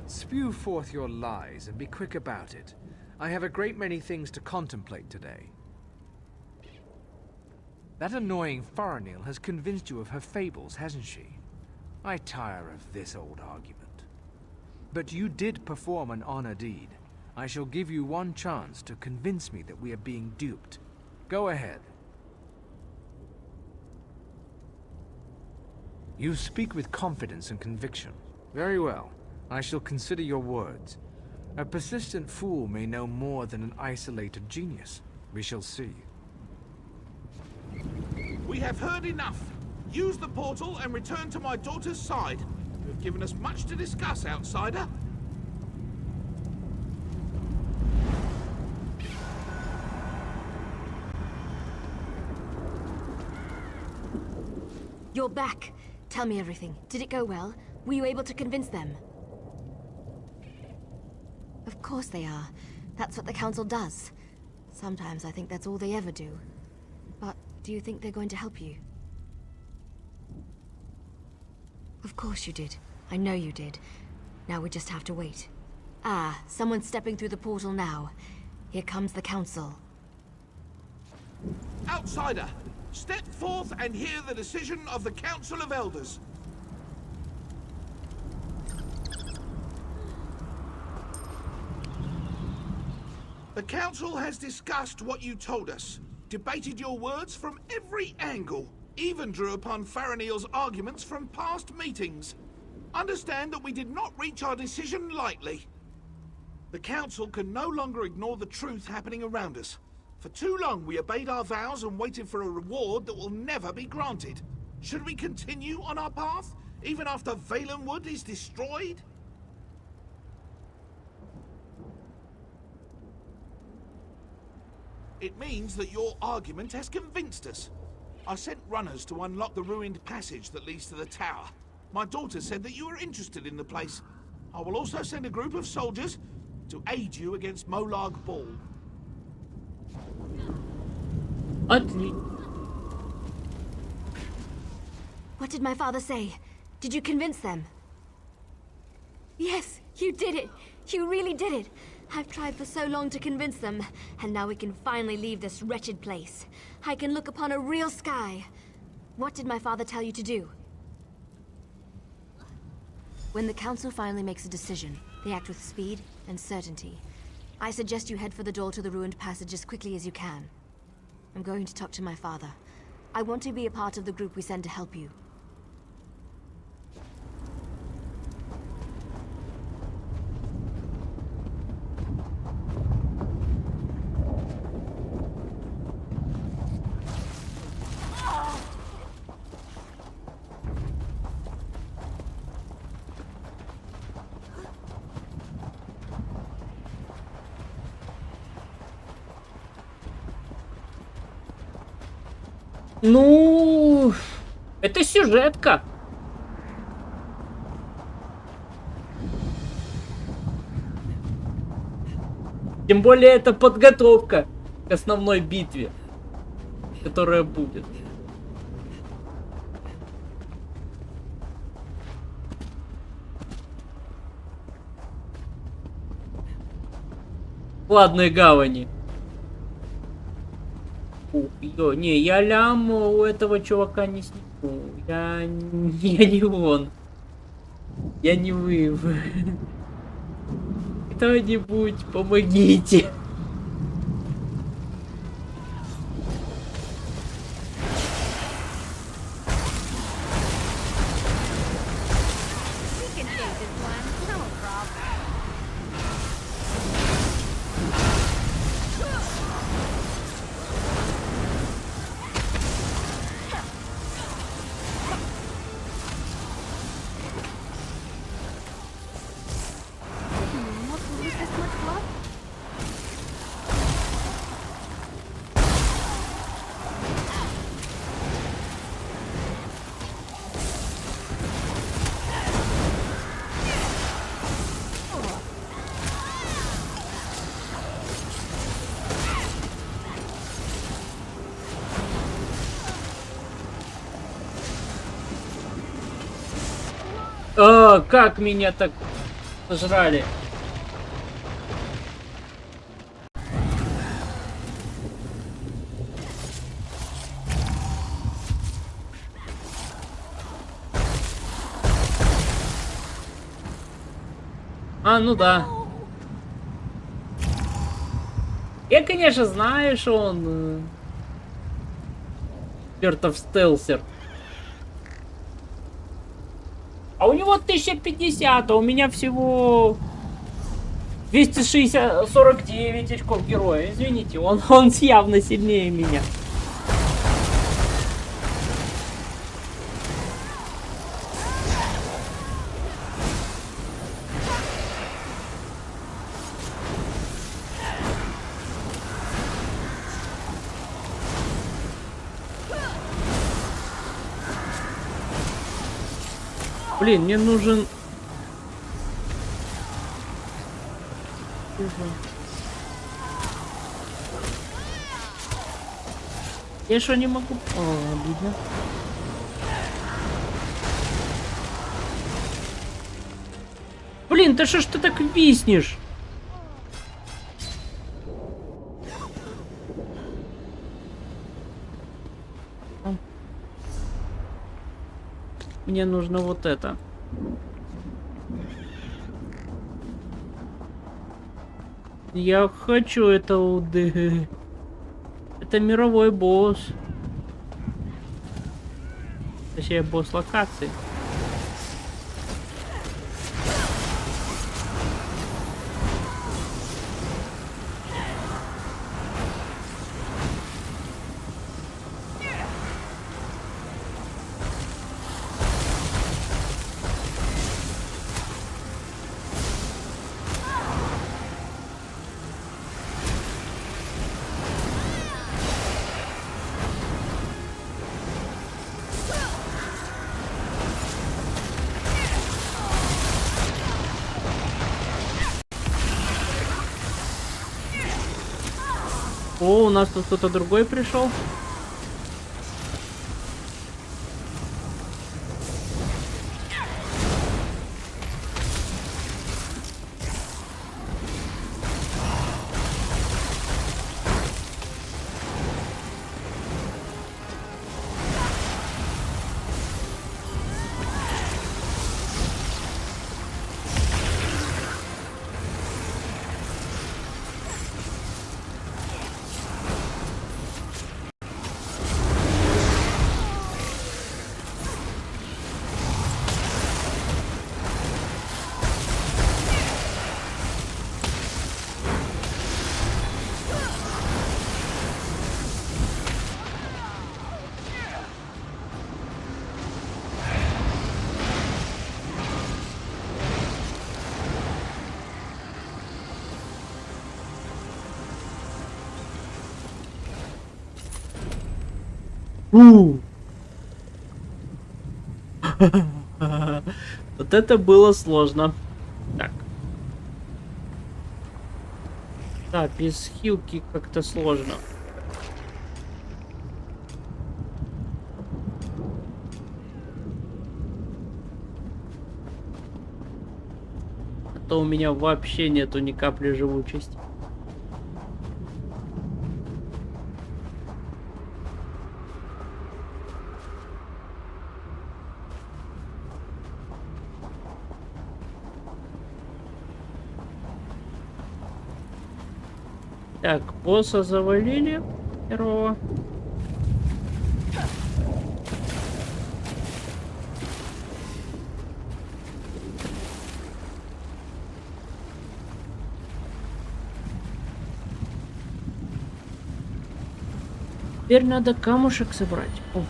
Spew forth your lies and be quick about it. I have a great many things to contemplate today. That annoying Faranil has convinced you of her fables, hasn't she? I tire of this old argument. But you did perform an honor deed. I shall give you one chance to convince me that we are being duped. Go ahead. You speak with confidence and conviction. Very well. I shall consider your words. A persistent fool may know more than an isolated genius. We shall see. We have heard enough. Use the portal and return to my daughter's side. You have given us much to discuss, outsider. You're back. Tell me everything. Did it go well? Were you able to convince them? Of course they are. That's what the Council does. Sometimes I think that's all they ever do. But do you think they're going to help you? Of course you did. I know you did. Now we just have to wait. Ah, someone's stepping through the portal now. Here comes the Council. Outsider, step forth and hear the decision of the Council of Elders. The Council has discussed what you told us, debated your words from every angle, even drew upon Faranil's arguments from past meetings. Understand that we did not reach our decision lightly. The Council can no longer ignore the truth happening around us. For too long we obeyed our vows and waited for a reward that will never be granted. Should we continue on our path, even after Valenwood is destroyed? It means that your argument has convinced us. I sent runners to unlock the ruined passage that leads to the tower. My daughter said that you were interested in the place. I will also send a group of soldiers to aid you against Molag Bal. What did my father say? Did you convince them? Yes, you did it. You really did it. I've tried for so long to convince them, and now we can finally leave this wretched place. I can look upon a real sky. What did my father tell you to do? When the council finally makes a decision, they act with speed and certainty. I suggest you head for the door to the ruined passage as quickly as you can. I'm going to talk to my father. I want to be a part of the group we send to help you. Ну, это сюжетка. Тем более это подготовка к основной битве, которая будет. Ладно, гавани. Не, я лям у этого чувака не сниму. Я не он. Я не вы. Кто-нибудь, помогите. Как меня так сожрали? Ну да. Я, конечно, знаю, что он чертов стелсер. А у него 1050, а у меня всего 249 очков героя. Извините, он явно сильнее меня. Блин, мне нужен... Я что, не могу... обидно. Блин, ты что ж ты так виснешь? Мне нужно вот это. Я хочу это УД. Это мировой босс. Точнее, босс локации. О, у нас тут кто-то другой пришел. Вот это было сложно. Так. Да, без хилки как-то сложно. А то у меня вообще нету ни капли живучести. Так, босса завалили первого. Теперь надо камушек собрать. О, вот.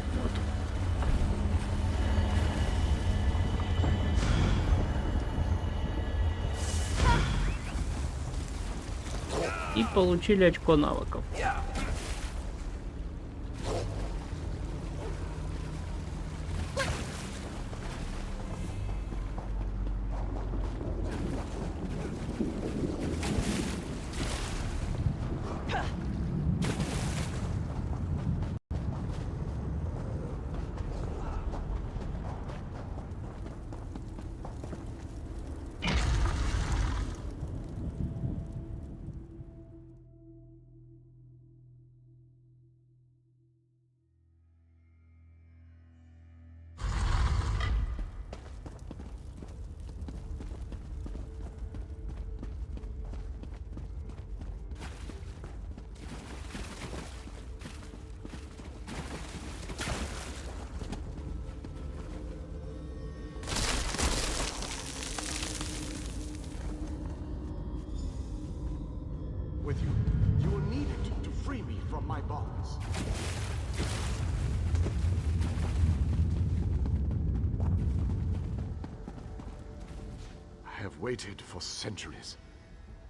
И получили очко навыков. With you, you will need it to free me from my bonds. I have waited for centuries.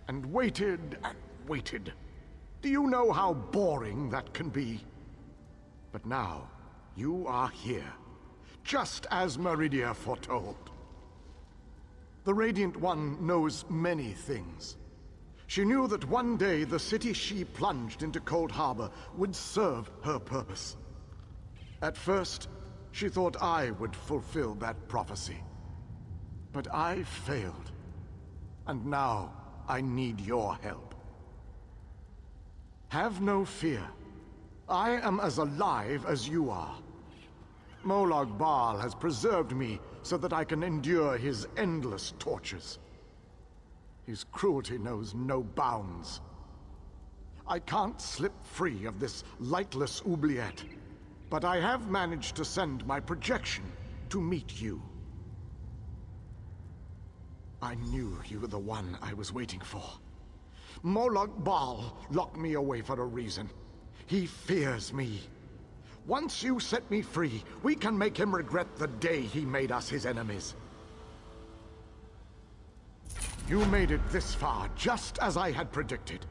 And waited and waited. Do you know how boring that can be? But now, you are here. Just as Meridia foretold. The Radiant One knows many things. She knew that one day the city she plunged into Cold Harbor would serve her purpose. At first, she thought I would fulfill that prophecy. But I failed. And now, I need your help. Have no fear. I am as alive as you are. Molag Bal has preserved me so that I can endure his endless tortures. His cruelty knows no bounds. I can't slip free of this lightless oubliette, but I have managed to send my projection to meet you. I knew you were the one I was waiting for. Molag Bal locked me away for a reason. He fears me. Once you set me free, we can make him regret the day he made us his enemies. You made it this far, just as I had predicted.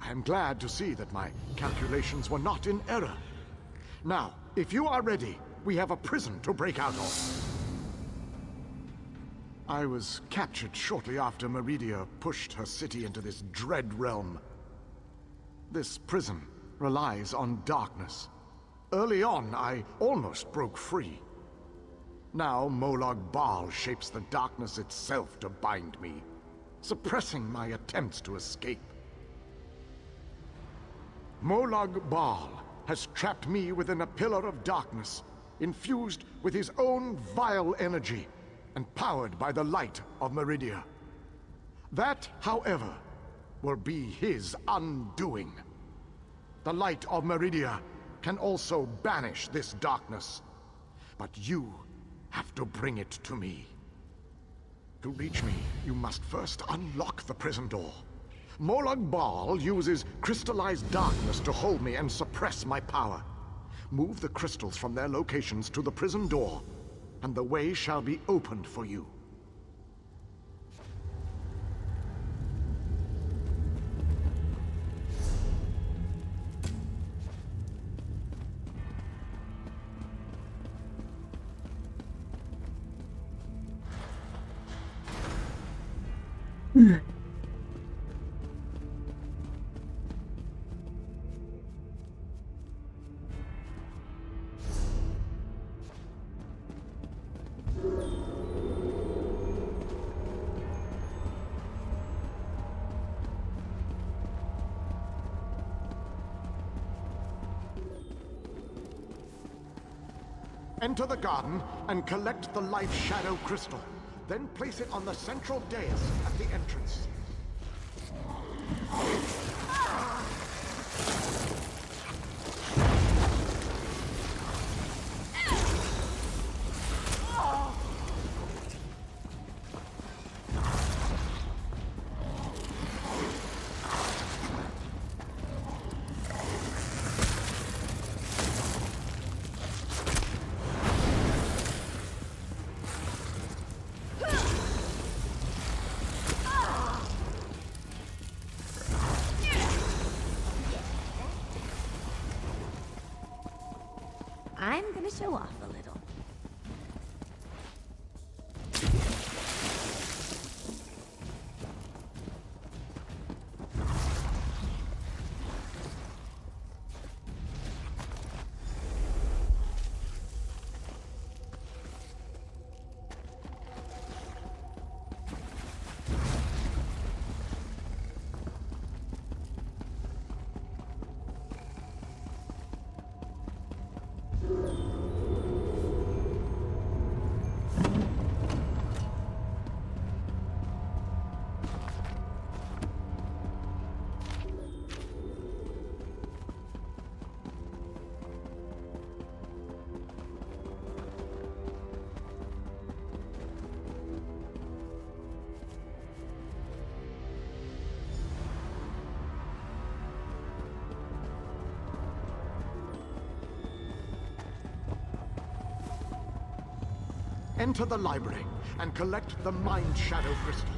I am glad to see that my calculations were not in error. Now, if you are ready, we have a prison to break out of. I was captured shortly after Meridia pushed her city into this dread realm. This prison relies on darkness. Early on, I almost broke free. Now Molag Bal shapes the darkness itself to bind me, suppressing my attempts to escape. Molag Bal has trapped me within a pillar of darkness, infused with his own vile energy and powered by the light of Meridia. That, however, will be his undoing. The light of Meridia can also banish this darkness, but you have to bring it to me. To reach me, you must first unlock the prison door. Molag Bal uses crystallized darkness to hold me and suppress my power. Move the crystals from their locations to the prison door, and the way shall be opened for you. Enter the garden and collect the life shadow crystal. Then place it on the central dais at the entrance. I'm gonna show off a little. Enter the library and collect the mind shadow crystal.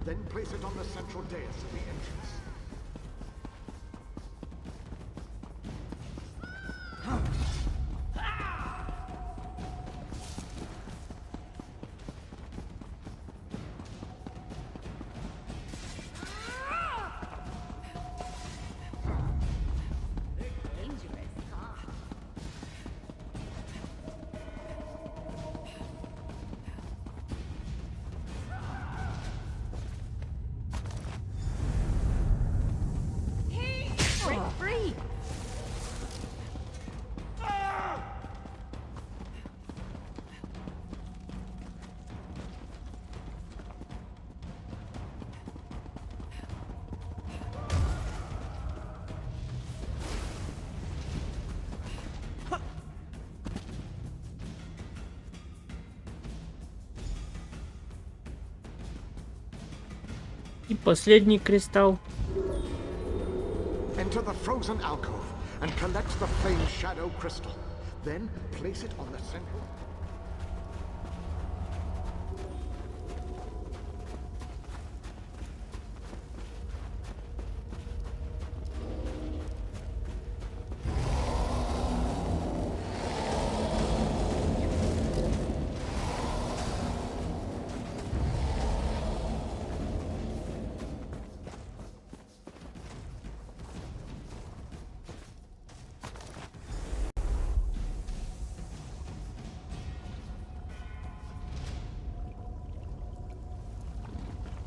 Then place it on the central dais at the entrance. Free! И последний кристалл. Enter the frozen alcove and collect the flame shadow crystal. Then place it on the central.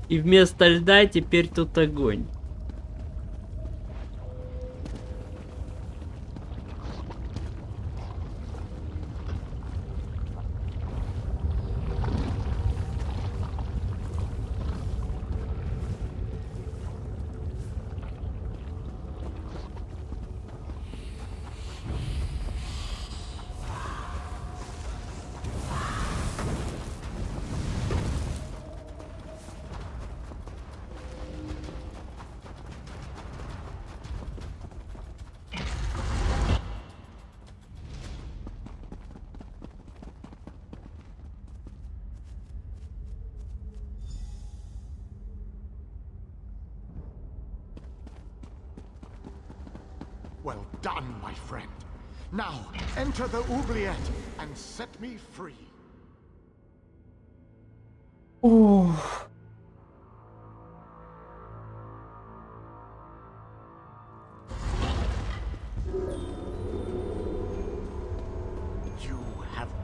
И вместо льда теперь тут огонь. Well done, my friend. Now, enter the oubliette and set me free. Ух.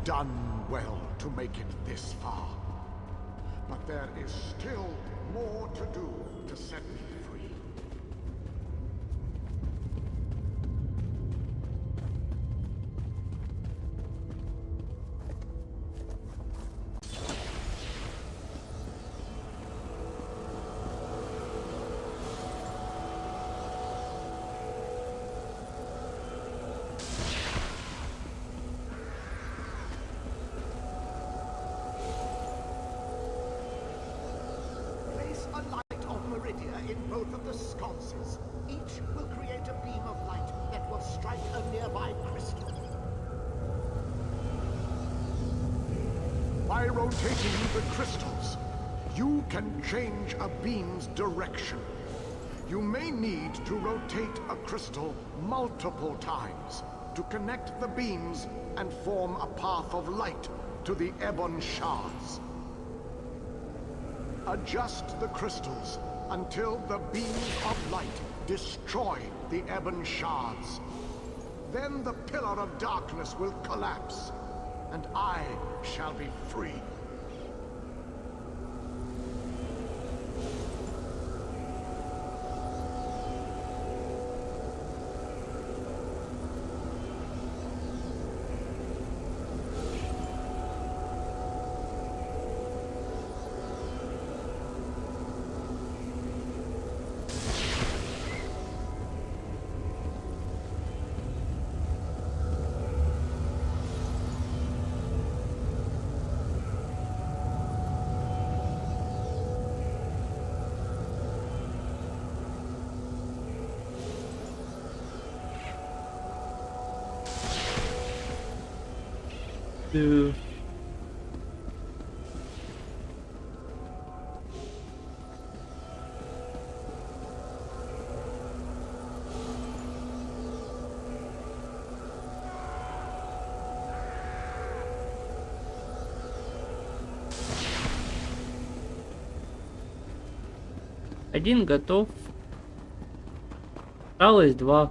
done well to make it this far. But there is still more to do to set me free. Place a light of Meridia in both of the sconces. Each will create a beam of light that will strike a nearby crystal. By rotating the crystals, you can change a beam's direction. You may need to rotate a crystal multiple times to connect the beams and form a path of light to the ebon shards. Adjust the crystals until the beams of light destroy the ebon shards. Then the pillar of darkness will collapse, and I shall be free. Dude. Один готов. Осталось два.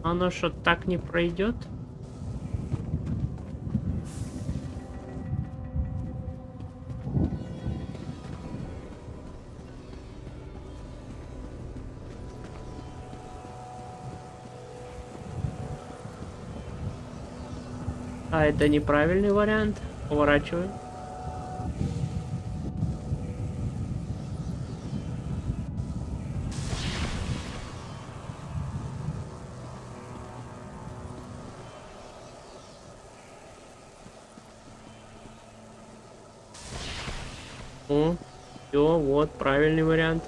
Оно что, так не пройдет? А это неправильный вариант. Поворачиваем. О, все, вот правильный вариант.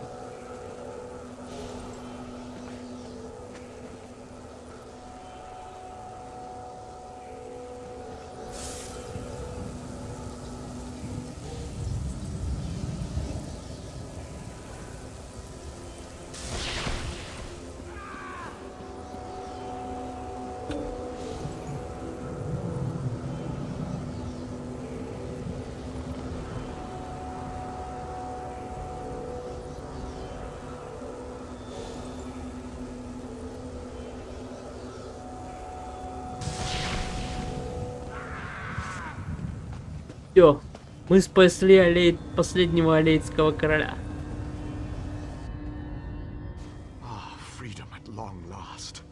Все, мы спасли последнего алейдского короля. Freedom at long last.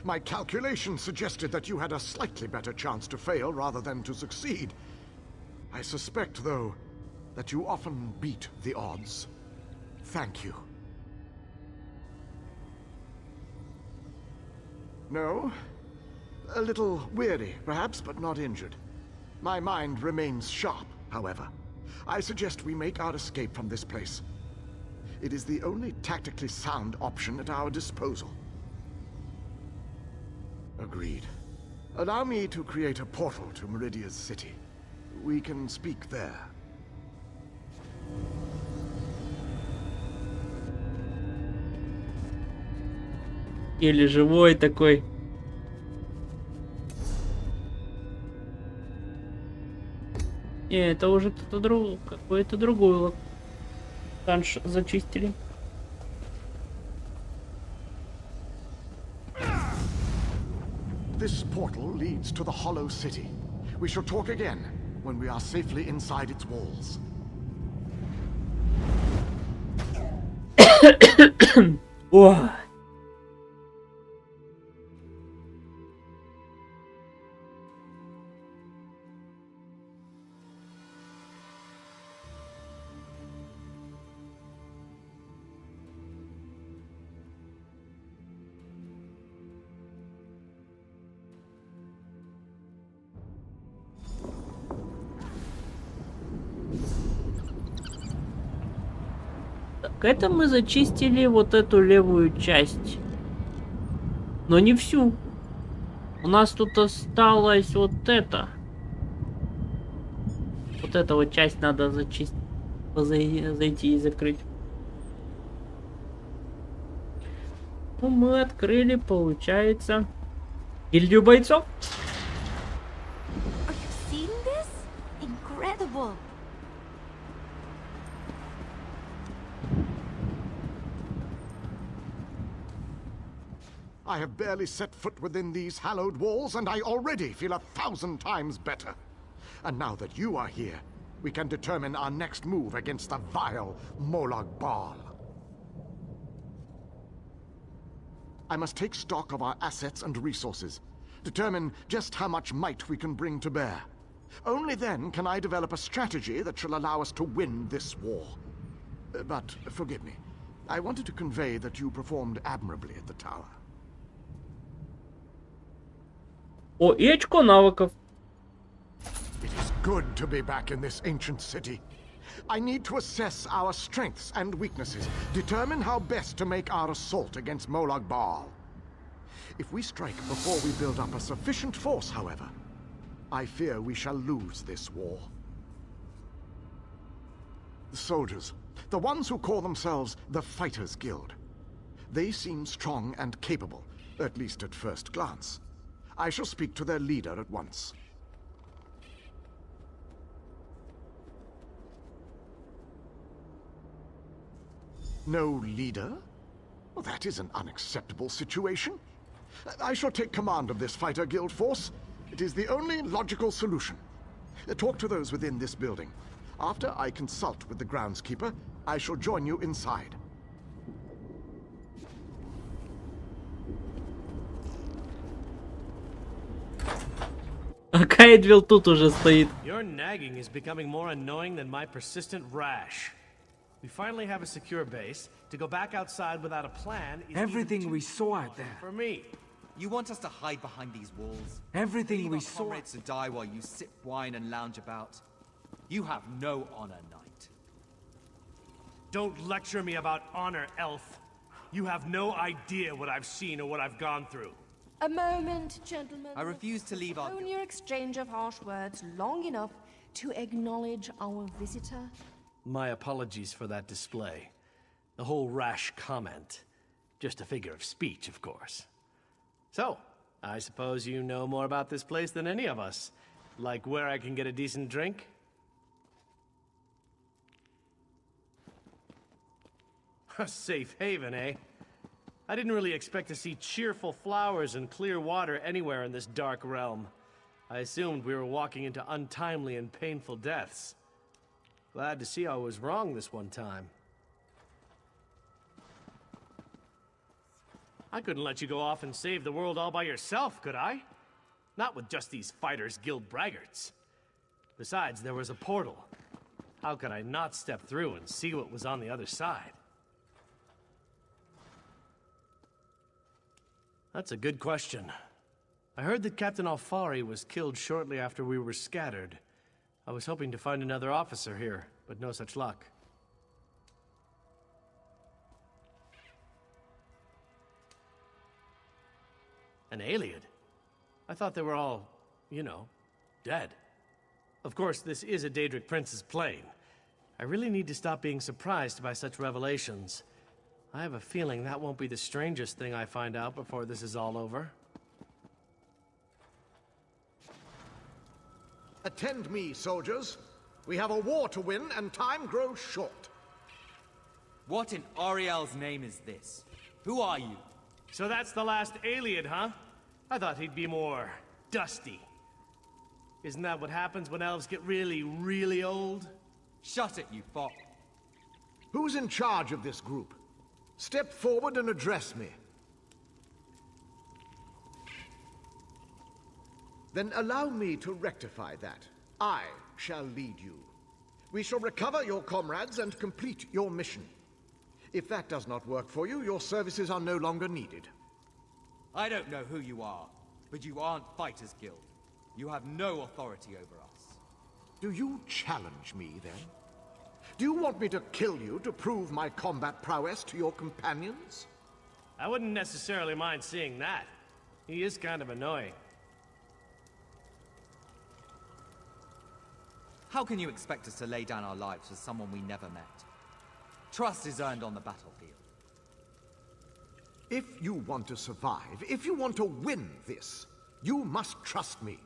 My calculations suggested that you had a slightly better chance to fail rather than to succeed. I suspect, though, that you often beat the odds. Thank you. No? A little weary, perhaps, but not injured. My mind remains sharp, however. I suggest we make our escape from this place. It is the only tactically sound option at our disposal. Agreed. Allow me to create a portal to Meridia's city. We can speak there. Или живой такой. Не, это уже кто-то другой, какой-то другой локанш зачистили. This portal leads to the Hollow City. We shall talk again when we are safely inside its walls. О! Так, это мы зачистили вот эту левую часть. Но не всю. У нас тут осталось вот это. Вот эту вот часть надо зачистить. Зайти и закрыть. Ну, мы открыли, получается, гильдию бойцов. I have barely set foot within these hallowed walls, and I already feel 1,000 times better. And now that you are here, we can determine our next move against the vile Molag Bal. I must take stock of our assets and resources, determine just how much might we can bring to bear. Only then can I develop a strategy that shall allow us to win this war. But forgive me, I wanted to convey that you performed admirably at the tower. О, и очко навыков. It is good to be back in this ancient city. I need to assess our strengths and weaknesses, determine how best to make our assault against Molag Bal. If we strike before we build up a sufficient force, however, I fear we shall lose this war. The soldiers, the ones who call themselves the Fighters Guild, they seem strong and capable, at least at first glance. I shall speak to their leader at once. No leader? Well, that is an unacceptable situation. I shall take command of this fighter guild force. It is the only logical solution. Talk to those within this building. After I consult with the groundskeeper, I shall join you inside. А Кайдвилл тут уже стоит. Your nagging is becoming more annoying than my persistent rash. We finally have a secure base. To go back outside without a plan is everything we saw out there. For me. You want us to hide behind these walls? Everything we saw. Comrades to die while you sip wine and lounge about. You have no honor, knight. Don't lecture me about honor, elf. You have no idea what I've seen or what I've gone through. A moment, gentlemen. I refuse to leave our... Own your exchange of harsh words long enough to acknowledge our visitor. My apologies for that display. The whole rash comment. Just a figure of speech, of course. So, I suppose you know more about this place than any of us. Like where I can get a decent drink? A safe haven, eh? I didn't really expect to see cheerful flowers and clear water anywhere in this dark realm. I assumed we were walking into untimely and painful deaths. Glad to see I was wrong this one time. I couldn't let you go off and save the world all by yourself, could I? Not with just these Fighters Guild braggarts. Besides, there was a portal. How could I not step through and see what was on the other side? That's a good question. I heard that Captain Alfari was killed shortly after we were scattered. I was hoping to find another officer here, but no such luck. An Iliad? I thought they were all, you know, dead. Of course, this is a Daedric Prince's plane. I really need to stop being surprised by such revelations. I have a feeling that won't be the strangest thing I find out before this is all over. Attend me, soldiers. We have a war to win, and time grows short. What in Ariel's name is this? Who are you? So that's the last Iliad, huh? I thought he'd be more dusty. Isn't that what happens when elves get really, really old? Shut it, you fop. Who's in charge of this group? Step forward and address me. Then allow me to rectify that. I shall lead you. We shall recover your comrades and complete your mission. If that does not work for you, your services are no longer needed. I don't know who you are, but you aren't Fighters Guild. You have no authority over us. Do you challenge me, then? Do you want me to kill you to prove my combat prowess to your companions? I wouldn't necessarily mind seeing that. He is kind of annoying. How can you expect us to lay down our lives for someone we never met? Trust is earned on the battlefield. If you want to survive, if you want to win this, you must trust me.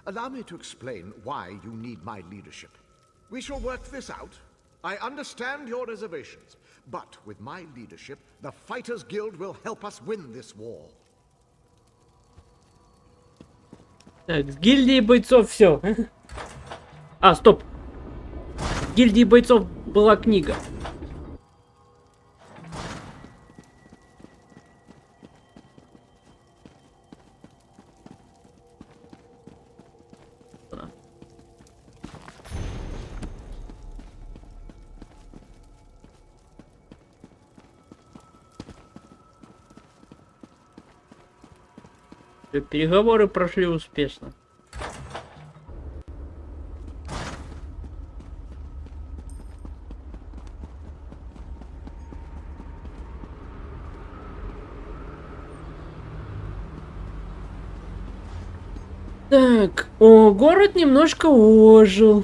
Allow me to explain why you need my leadership. We shall work this out. I understand your reservations, but with my leadership, the Fighters Guild will help us win this war. Так, с гильдии бойцов все. А, стоп. В гильдии бойцов была книга. Переговоры прошли успешно. Так, город немножко ожил.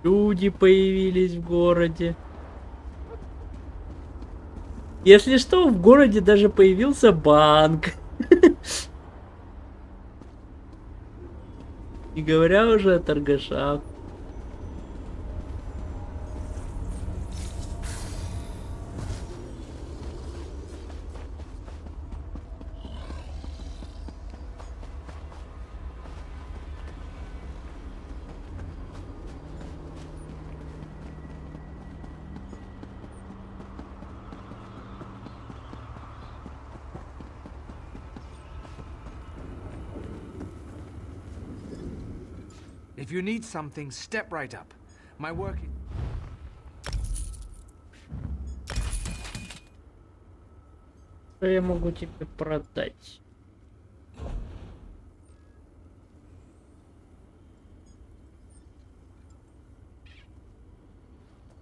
Люди появились в городе. Если что, в городе даже появился банк. Не говоря уже о торгашах. If you need something, step right up. My work... Что я могу тебе продать?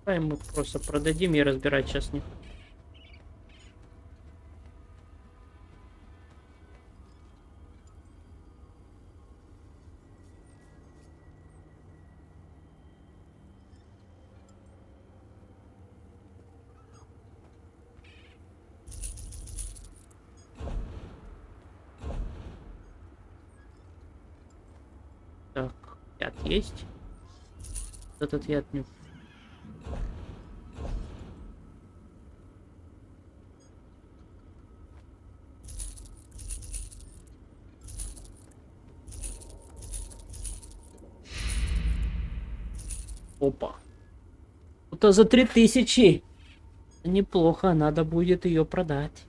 Давай мы просто продадим и разбирать сейчас не. Так, яд есть. Этот яд не. Опа. Это за 3000. Неплохо, надо будет ее продать.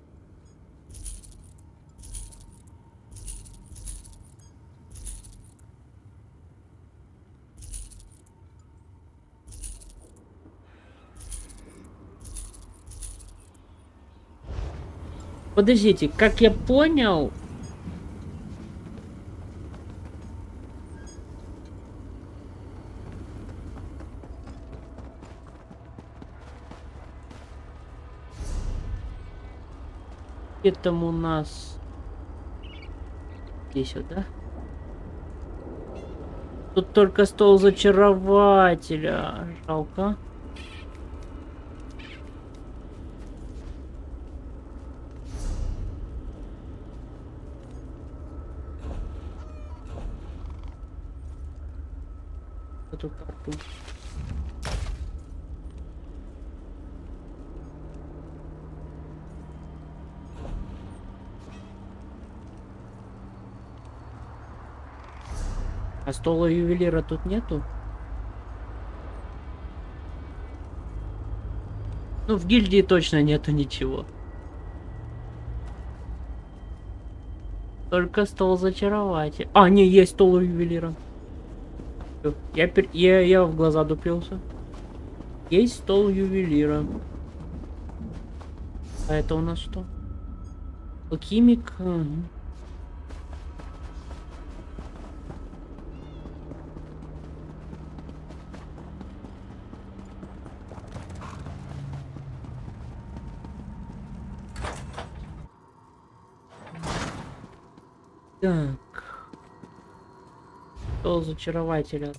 Подождите, как я понял... Где там у нас... Здесь вот, да? Тут только стол зачарователя. Жалко. Эту карту. А стола ювелира тут нету? Ну, в гильдии точно нету ничего. Только стол зачарователь. А, не, есть стол у ювелира. Всё, я в глаза дуплился. Есть стол ювелира. А это у нас что? Алхимик. Так. Стол зачарователя.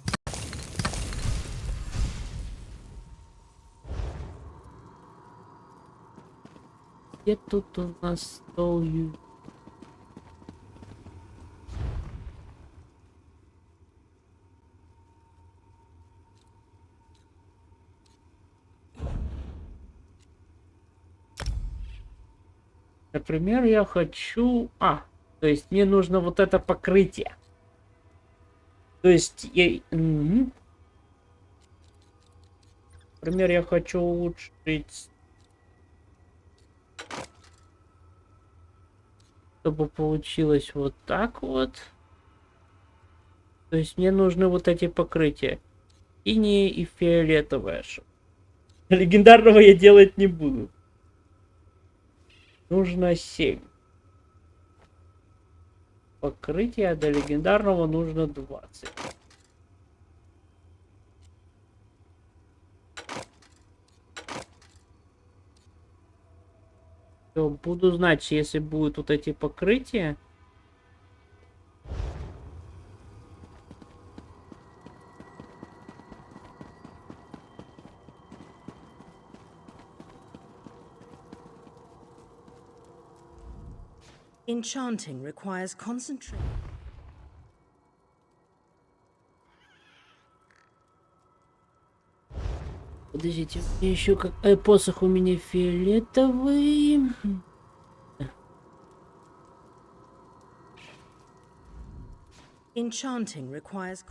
Где тут у нас стол ю... Например, я хочу... то есть мне нужно вот это покрытие. То есть я... Например, я хочу улучшить... Чтобы получилось вот так вот. То есть мне нужны вот эти покрытия. Синие и фиолетовое. Легендарного я делать не буду. Нужно 7. Покрытие, а до легендарного нужно 20. Все, буду знать, если будут вот эти покрытия. Enchanting requires concentration. Подождите, еще как посох у меня фиолетовый. Enchanting requires.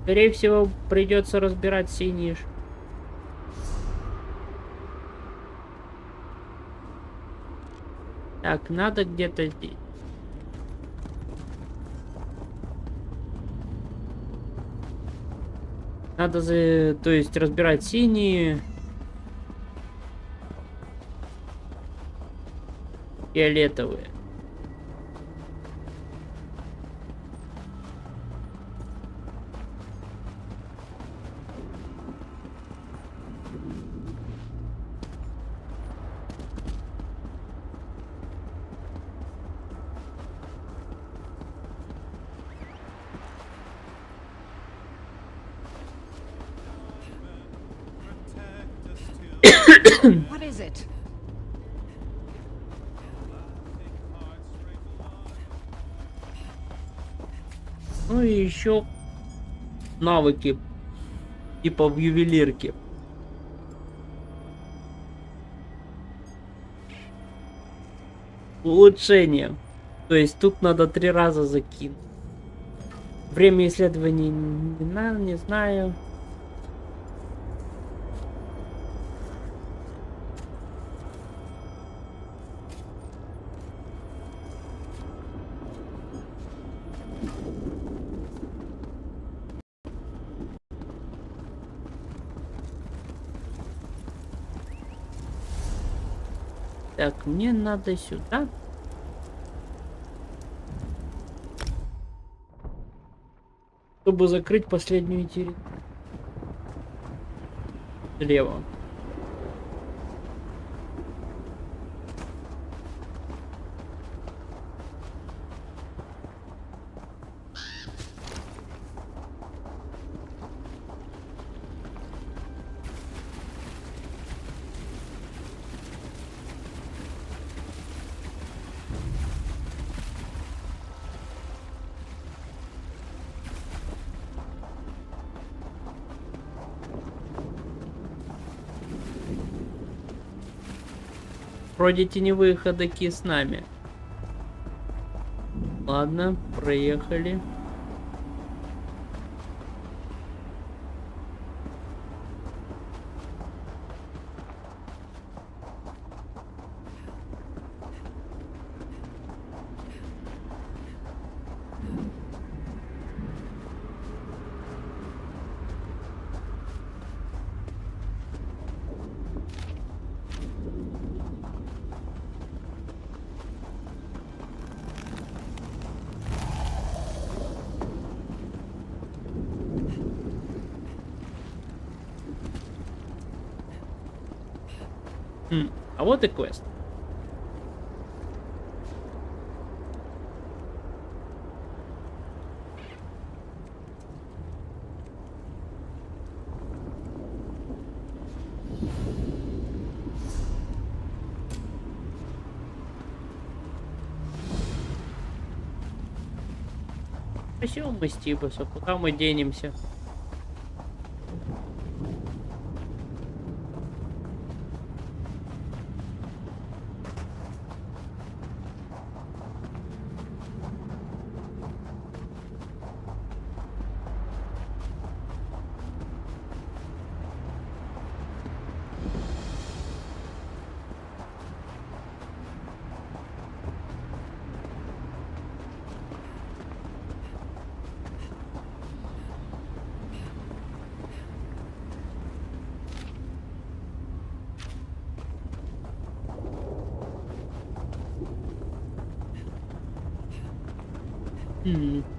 Скорее всего, придется разбирать синие. Так, надо где-то здесь. Надо, то есть, разбирать синие. Фиолетовые. What is it? Ну и еще навыки типа в ювелирке. Улучшение. То есть тут надо 3 раза закинуть. Время исследований не знаю. Так, мне надо сюда. Чтобы закрыть последнюю территорию. Слева. Вроде теневые ходаки с нами. Ладно, проехали. А вот и квест. Спасибо, мы стибуса, куда мы денемся?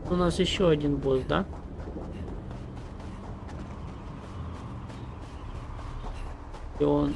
У нас еще один босс, да? И он...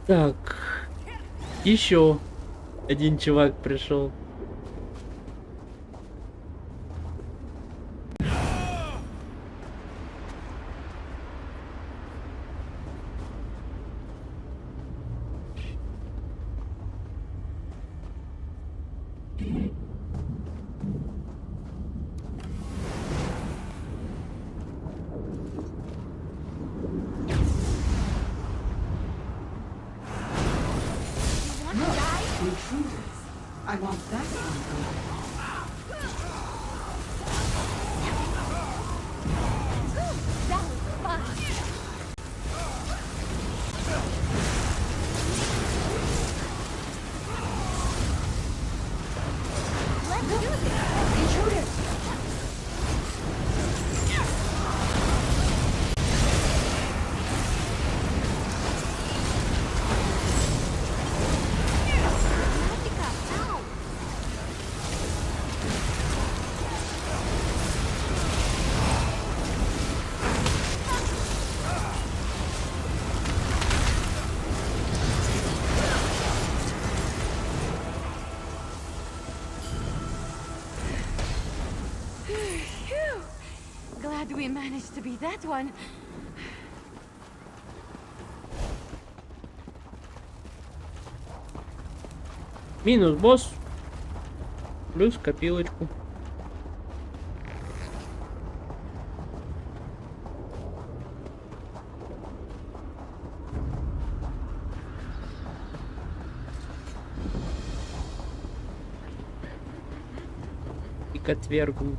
Так, еще один чувак пришел. I want that one. That was fun. Let's do this. Intruders. Glad we managed to beat that one. Минус босс. Плюс копилочку. И к отвергну.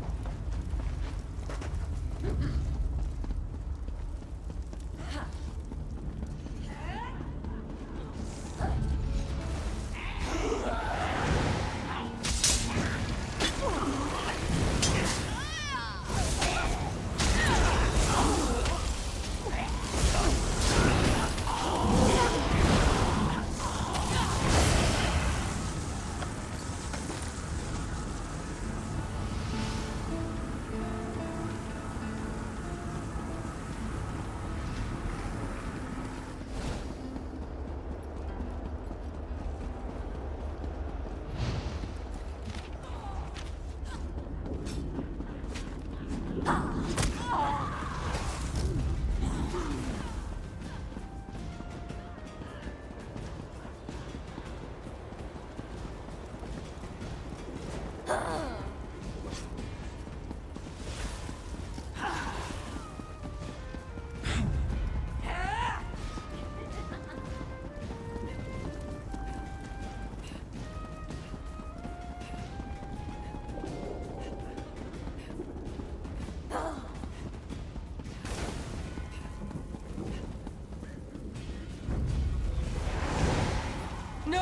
No!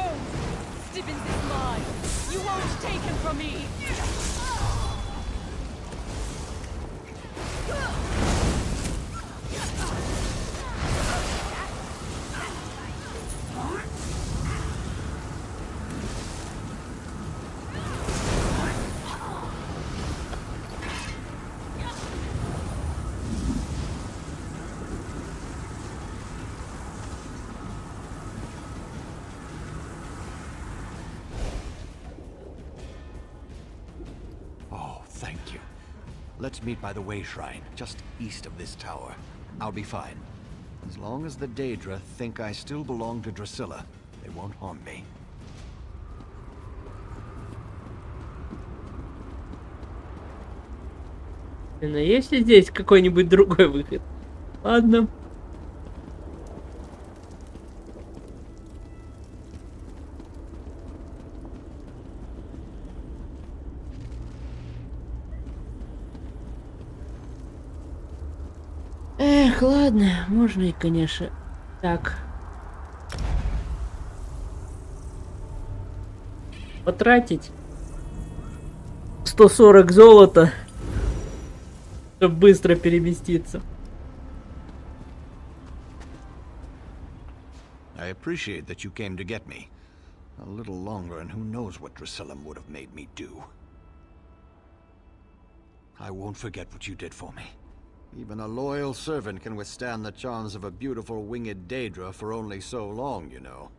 Stibbins is mine! You won't take him from me! Thank you. Let's meet by the way shrine, just east of this tower. I'll be fine. As long as the Daedra think I still belong to Drusilla, they won't harm me. Есть ли здесь какой-нибудь другой выход? Ладно. Эх, ладно, можно и, конечно, так. Потратить 140 золота, чтобы быстро переместиться. I appreciate that you came to get me. A little longer and who knows what Drusilla would have made me do. I won't forget what you did for me. Even a loyal servant can withstand the charms of a beautiful winged Daedra for only so long, you know.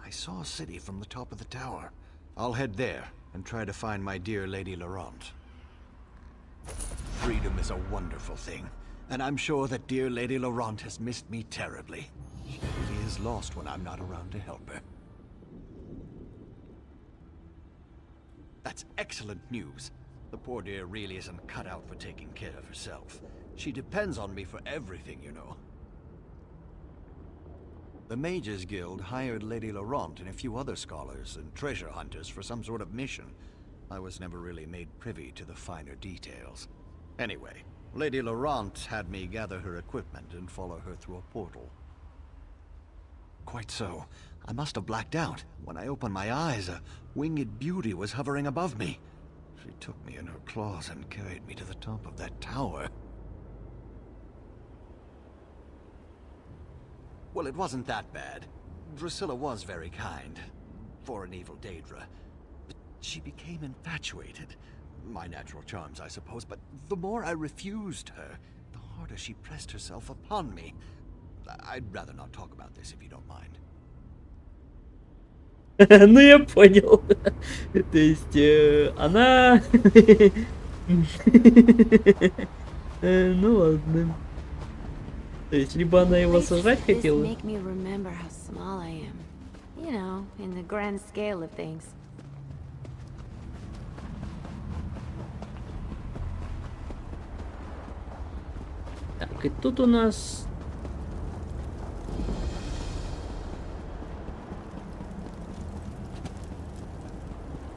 I saw a city from the top of the tower. I'll head there and try to find my dear Lady Laurent. Freedom is a wonderful thing, and I'm sure that dear Lady Laurent has missed me terribly. She really is lost when I'm not around to help her. That's excellent news. The poor dear really isn't cut out for taking care of herself. She depends on me for everything, you know. The Mages Guild hired Lady Laurent and a few other scholars and treasure hunters for some sort of mission. I was never really made privy to the finer details. Anyway, Lady Laurent had me gather her equipment and follow her through a portal. Quite so. I must have blacked out. When I opened my eyes, a winged beauty was hovering above me. She took me in her claws and carried me to the top of that tower. Well, it wasn't that bad. Drusilla was very kind, for an evil Daedra. But she became infatuated. My natural charms, I suppose, but the more I refused her, the harder she pressed herself upon me. I'd rather not talk about this if you don't mind. Ну я понял. То есть она... Ну ладно. То есть либо она его сожрать хотела. You know, in the grand scale of things. Так, и тут у нас...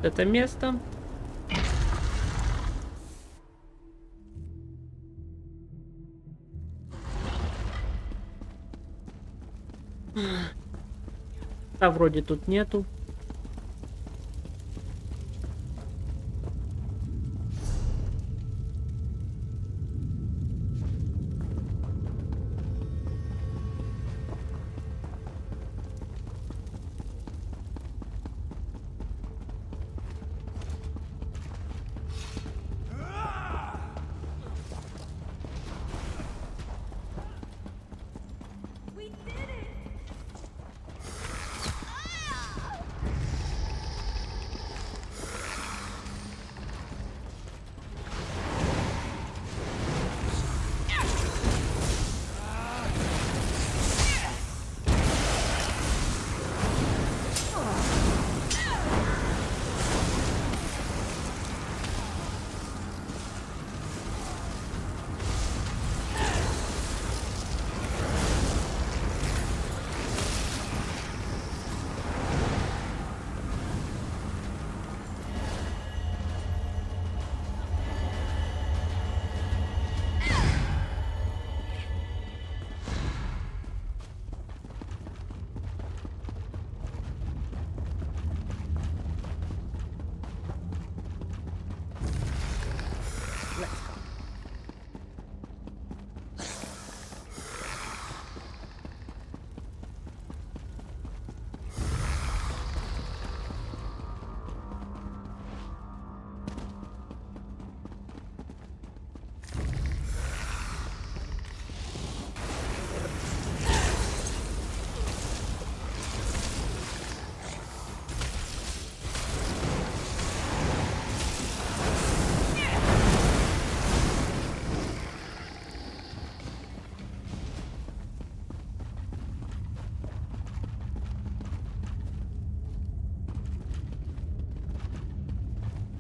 это место. А вроде тут нету.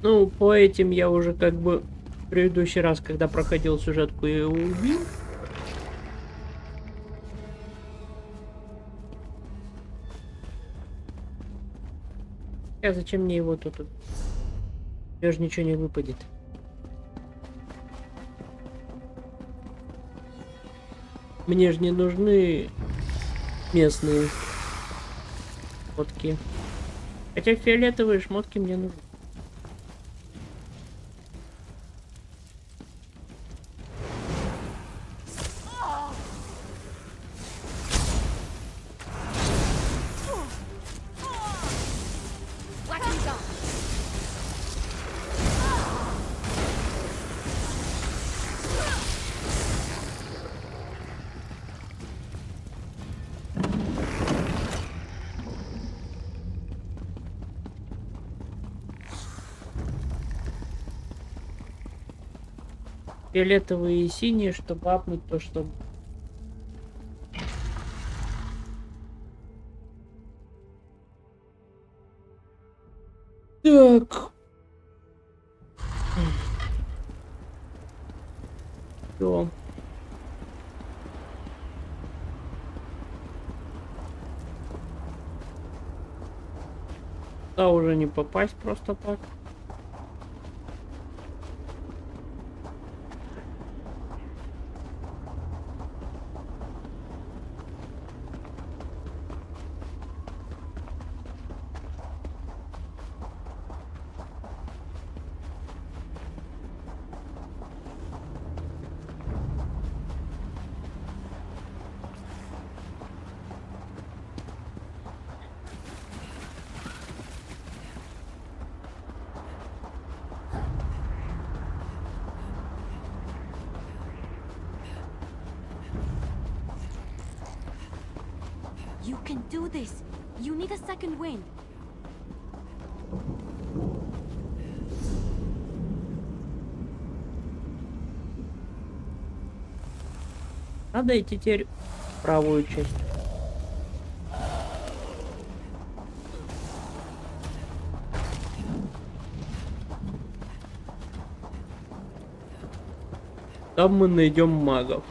Ну, по этим я уже как бы в предыдущий раз, когда проходил сюжетку, и убил. А зачем мне его тут? Мне же ничего не выпадет. Мне же не нужны местные шмотки. Хотя фиолетовые шмотки мне нужны. Фиолетовые и синие, чтобы апнуть то, что... Так. Все. Да, уже не попасть просто так. You can do this. You need a second wind. Надо идти теперь в правую часть. Там мы найдем магов.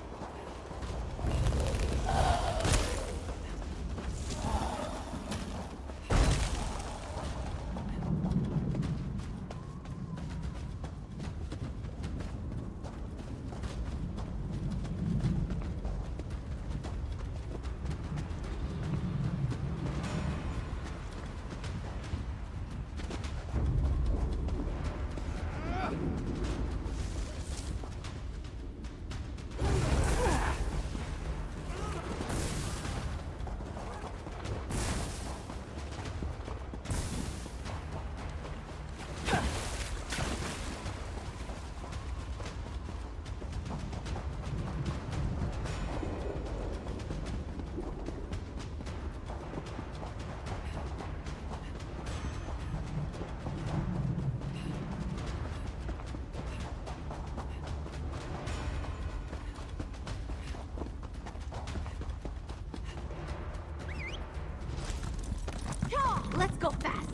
Let's go fast.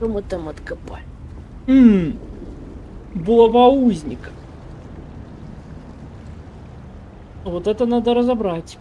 Что мы там откопали? Булава узника. Вот это надо разобрать.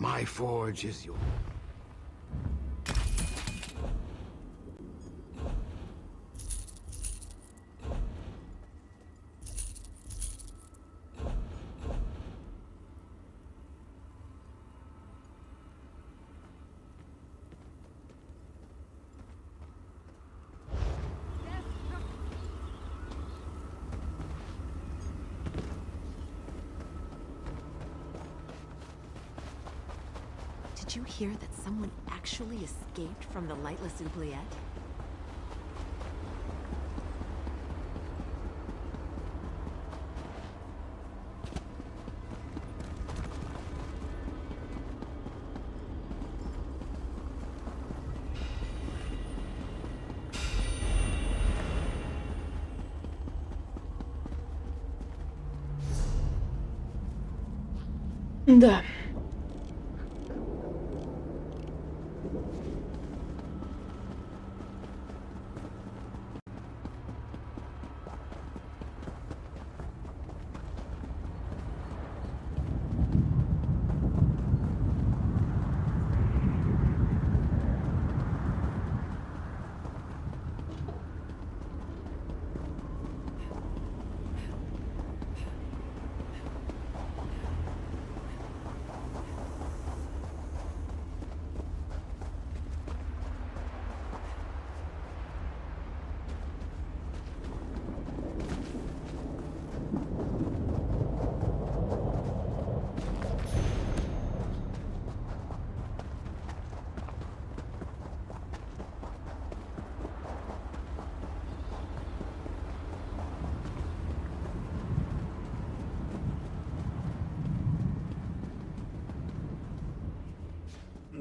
My forge is yours. Did you hear that someone actually escaped from the lightless oubliette? Да.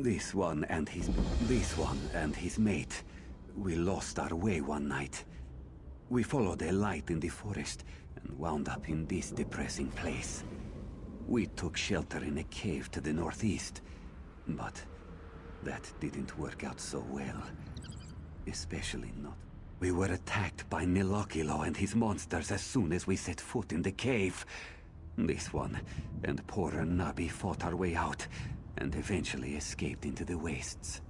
This one and his mate. We lost our way one night. We followed a light in the forest and wound up in this depressing place. We took shelter in a cave to the northeast, but that didn't work out so well. Especially not. We were attacked by Nilokilo and his monsters as soon as we set foot in the cave. This one and poorer Nabi fought our way out and eventually escaped into the wastes.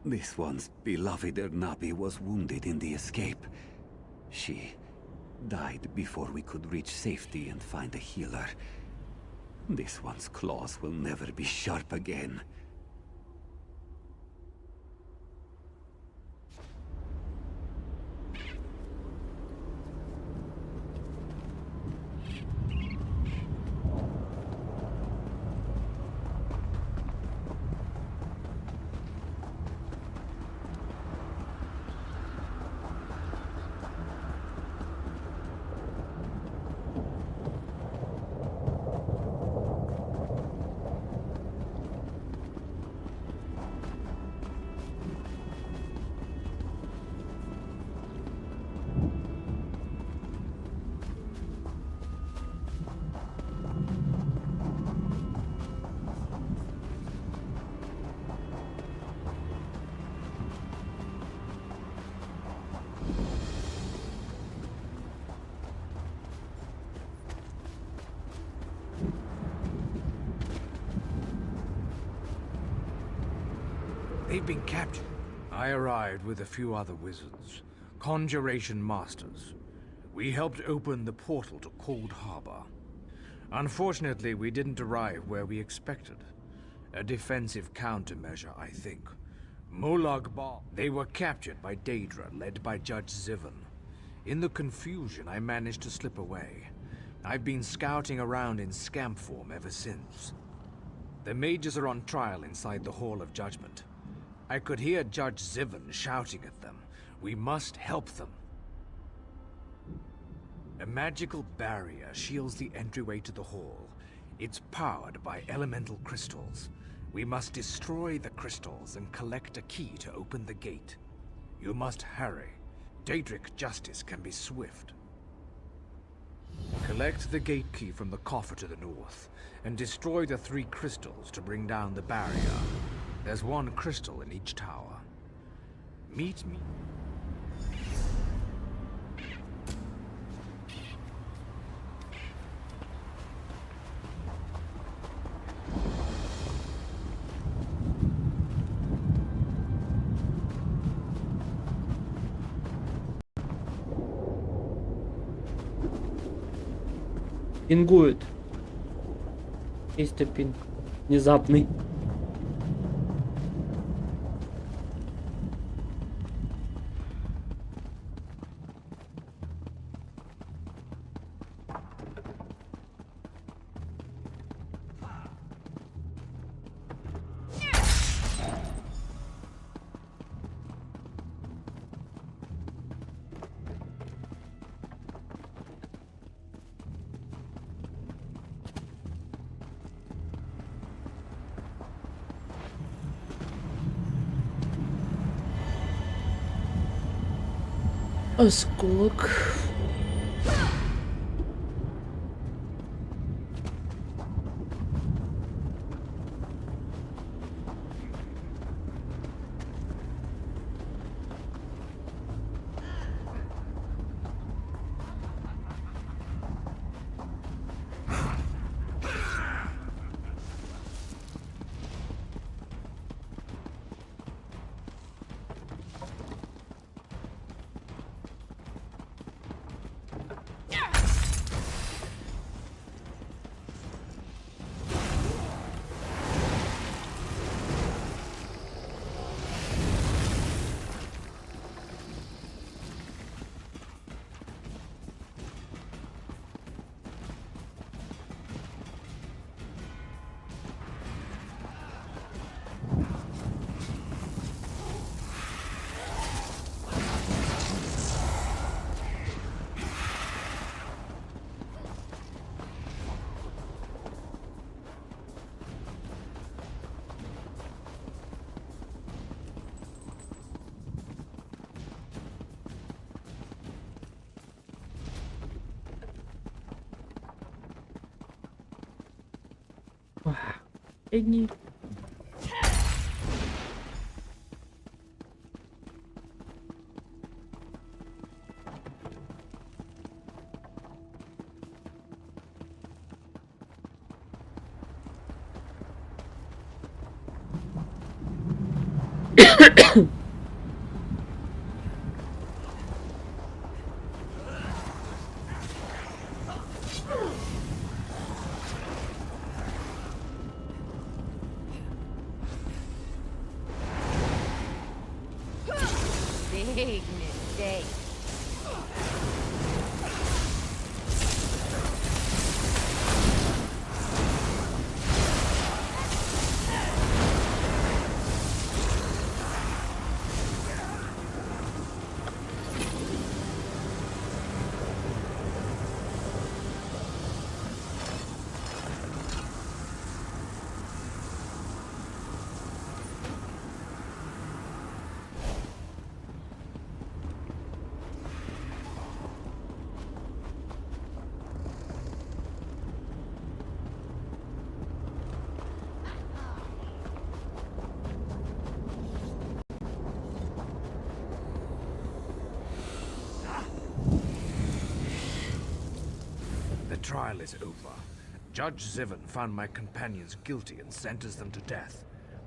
This one's beloved Nabi was wounded in the escape. She died before we could reach safety and find a healer. This one's claws will never be sharp again. They've been captured. I arrived with a few other wizards, conjuration masters. We helped open the portal to Cold Harbor. Unfortunately, we didn't arrive where we expected. A defensive countermeasure, I think. Molag Bal. They were captured by Daedra, led by Judge Zivon. In the confusion, I managed to slip away. I've been scouting around in scamp form ever since. The mages are on trial inside the Hall of Judgment. I could hear Judge Zivon shouting at them. We must help them. A magical barrier shields the entryway to the hall. It's powered by elemental crystals. We must destroy the crystals and collect a key to open the gate. You must hurry. Daedric justice can be swift. Collect the gate key from the coffer to the north, and destroy the 3 crystals to bring down the barrier. There's 1 crystal in each tower. Meet me. Пингует. Есть пинг. Внезапный. Осколок. Ні. Big mistake. The trial is over. Judge Zivin found my companions guilty and sentenced them to death.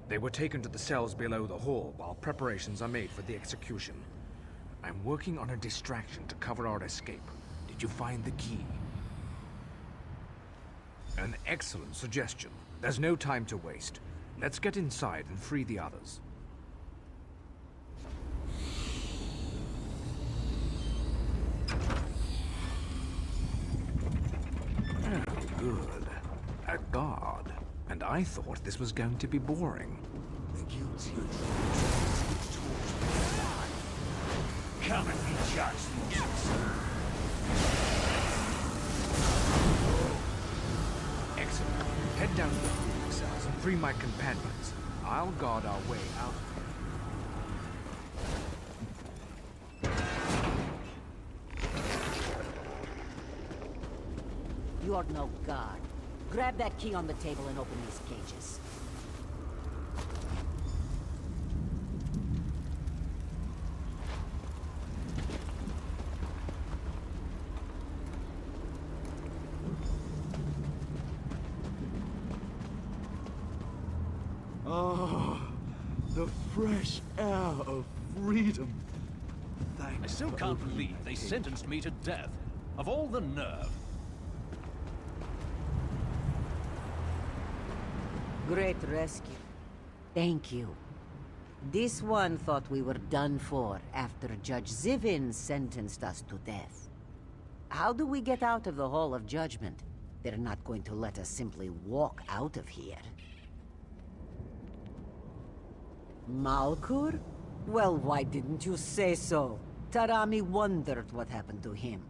They were taken to the cells below the hall while preparations are made for the execution. I'm working on a distraction to cover our escape. Did you find the key? An excellent suggestion. There's no time to waste. Let's get inside and free the others. Oh, good. A guard. And I thought this was going to be boring. The guilty come and be judged, Moses. Excellent. Head down to the holding cells and free my companions. I'll guard our way out. You're no guard. Grab that key on the table and open these cages. Ah, the fresh air of freedom. Thanks. I still can't believe they sentenced me to death. Of all the nerve. Great rescue. Thank you. This one thought we were done for after Judge Zivin sentenced us to death. How do we get out of the Hall of Judgment? They're not going to let us simply walk out of here. Malkur? Well, why didn't you say so? Tarami wondered what happened to him.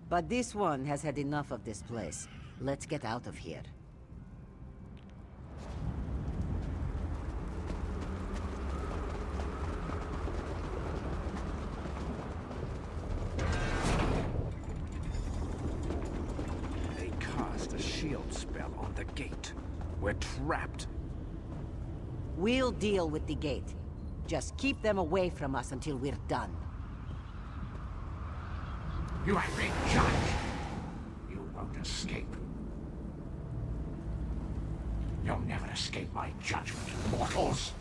But this one has had enough of this place. Let's get out of here. They cast a shield spell on the gate. We're trapped. We'll deal with the gate. Just keep them away from us until we're done. You have been judged. You won't escape. You'll never escape my judgment, mortals.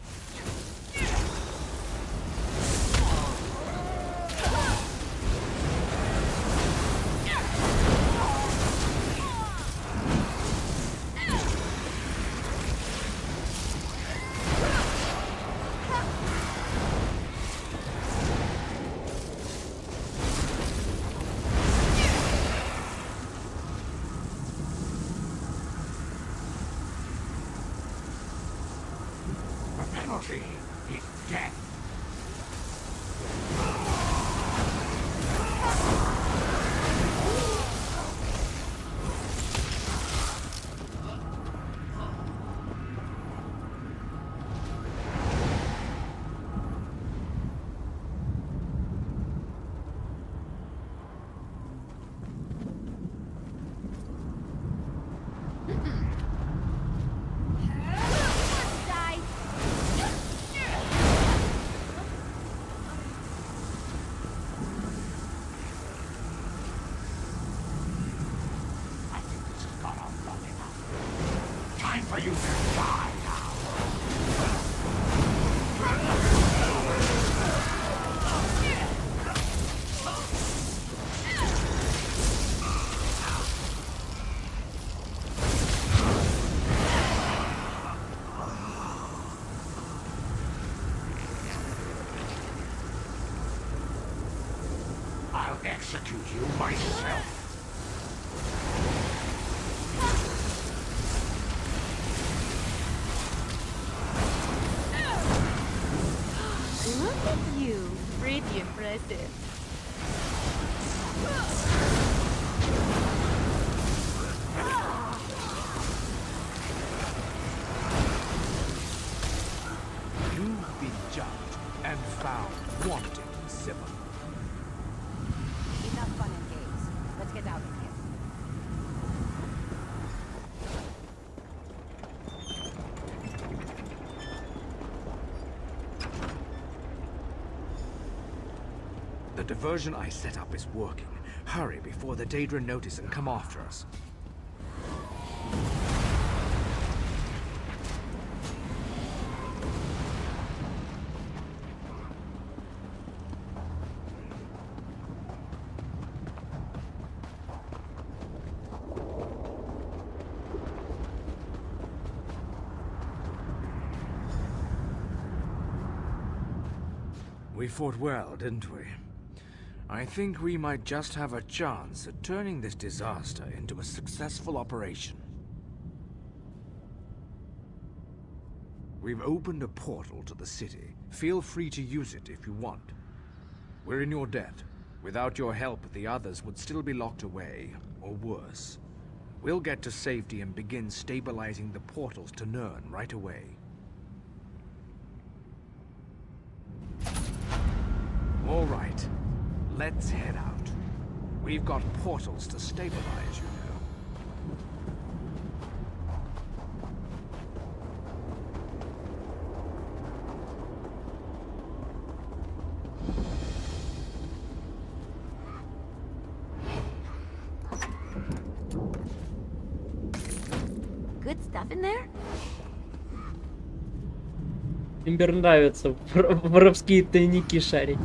The execute you myself. Look at you. Pretty impressive. You've been judged and found wanting, Sybil. Enough fun and games. Let's get out of here. The diversion I set up is working. Hurry before the Daedra notice and come after us. We fought well, didn't we? I think we might just have a chance at turning this disaster into a successful operation. We've opened a portal to the city. Feel free to use it if you want. We're in your debt. Without your help, the others would still be locked away, or worse. We'll get to safety and begin stabilizing the portals to Nirn right away. All right. Let's head out. We've got portals to stabilize, you know. Good stuff in there? Имбер нравится воровские тайники шарить.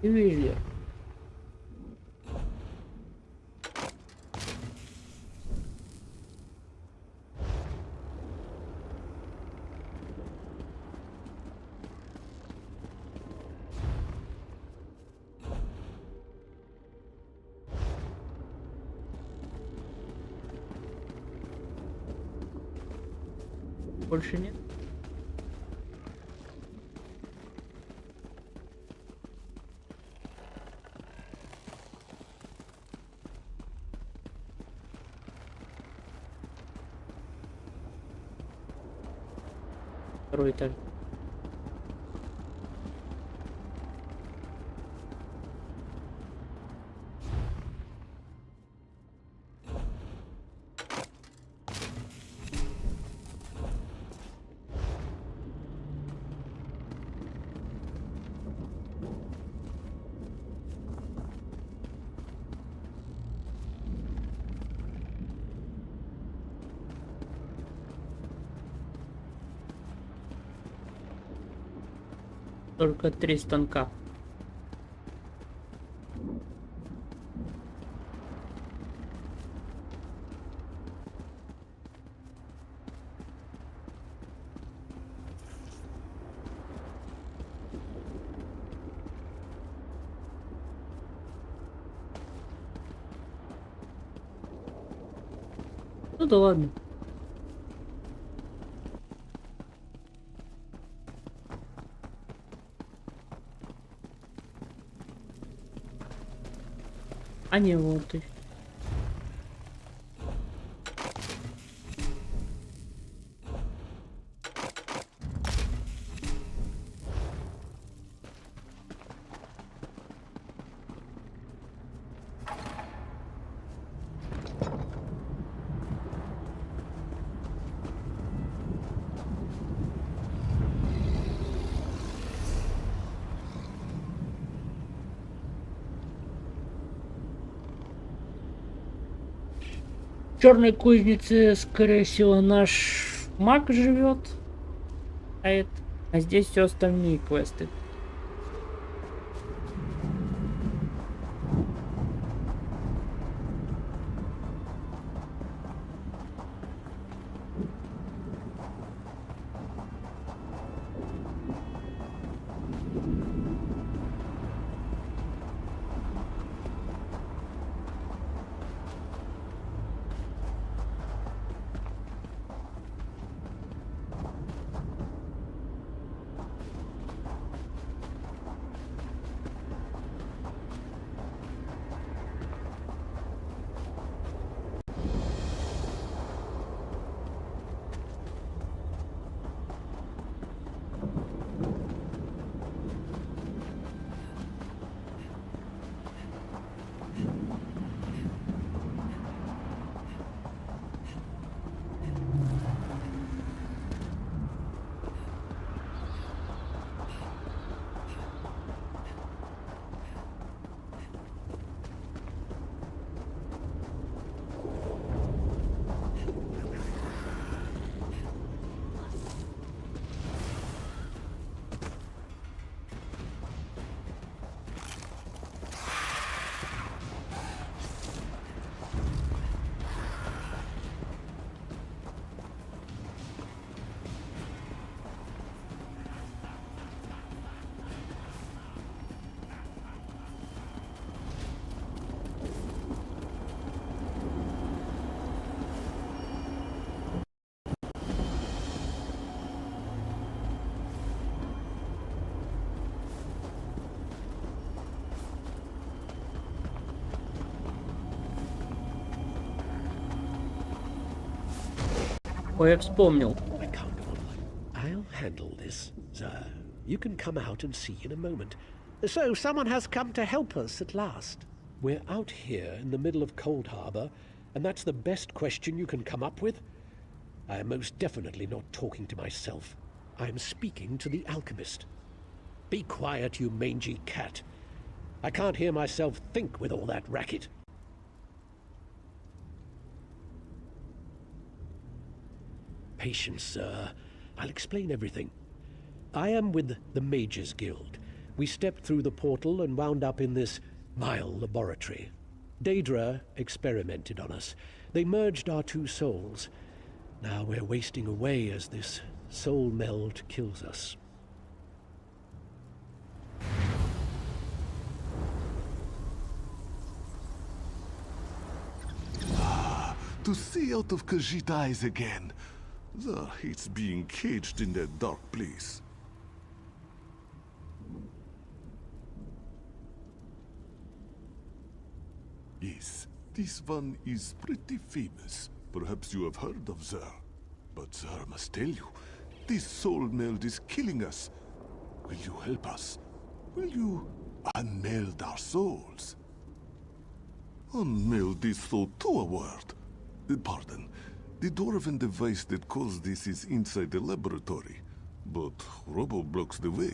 Ювелир. Больше нет? Второй этаж. Только 3 станка. Ну да ладно. А не, вот и. В черной кузнице, скорее всего, наш маг живет. А здесь все остальные квесты. Ой, я вспомнил. I'll handle this, sir. You can come out and see in a moment. So, someone has come to help us at last. We're out here in the middle of Cold Harbor, and that's the best question you can come up with? I am most definitely not talking to myself. I am speaking to the alchemist. Be quiet, you mangy cat. I can't hear myself think with all that racket. Patience, sir. I'll explain everything. I am with the Mages Guild. We stepped through the portal and wound up in this vile laboratory. Daedra experimented on us. They merged our two souls. Now we're wasting away as this soul meld kills us. To see out of Khajiit's eyes again. The hates being caged in that dark place. Yes, this one is pretty famous. Perhaps you have heard of her. But sir, I must tell you, this soul meld is killing us. Will you help us? Will you unmeld our souls? Unmeld is so to a word. Pardon. The dwarven device that caused this is inside the laboratory, but Robo blocks the way.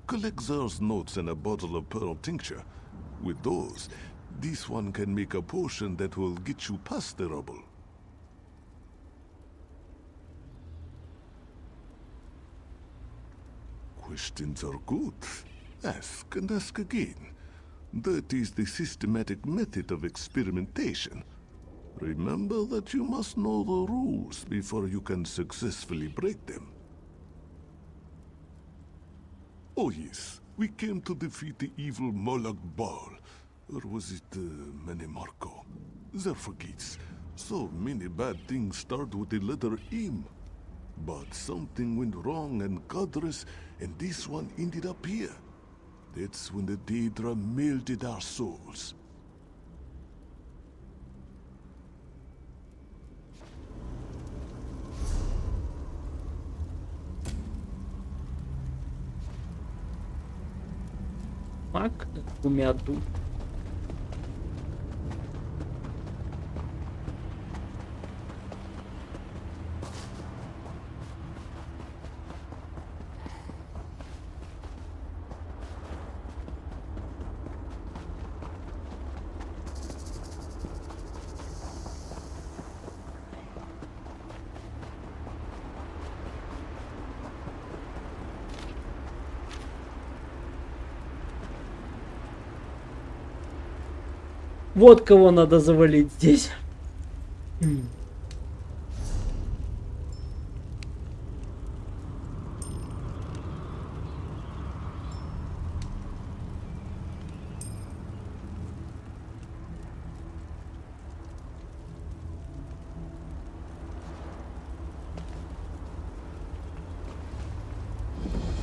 Collect Zar's notes and a bottle of pearl tincture. With those, this one can make a potion that will get you past the rubble. Questions are good. Ask and ask again. That is the systematic method of experimentation. Remember that you must know the rules before you can successfully break them. Oh yes, we came to defeat the evil Moloch Baal. Or was it Menemarco? There forgets. So many bad things start with the letter M. But something went wrong and Godress, and this one ended up here. That's when the Daedra melded our souls. Маг двумя ду. Вот кого надо завалить здесь.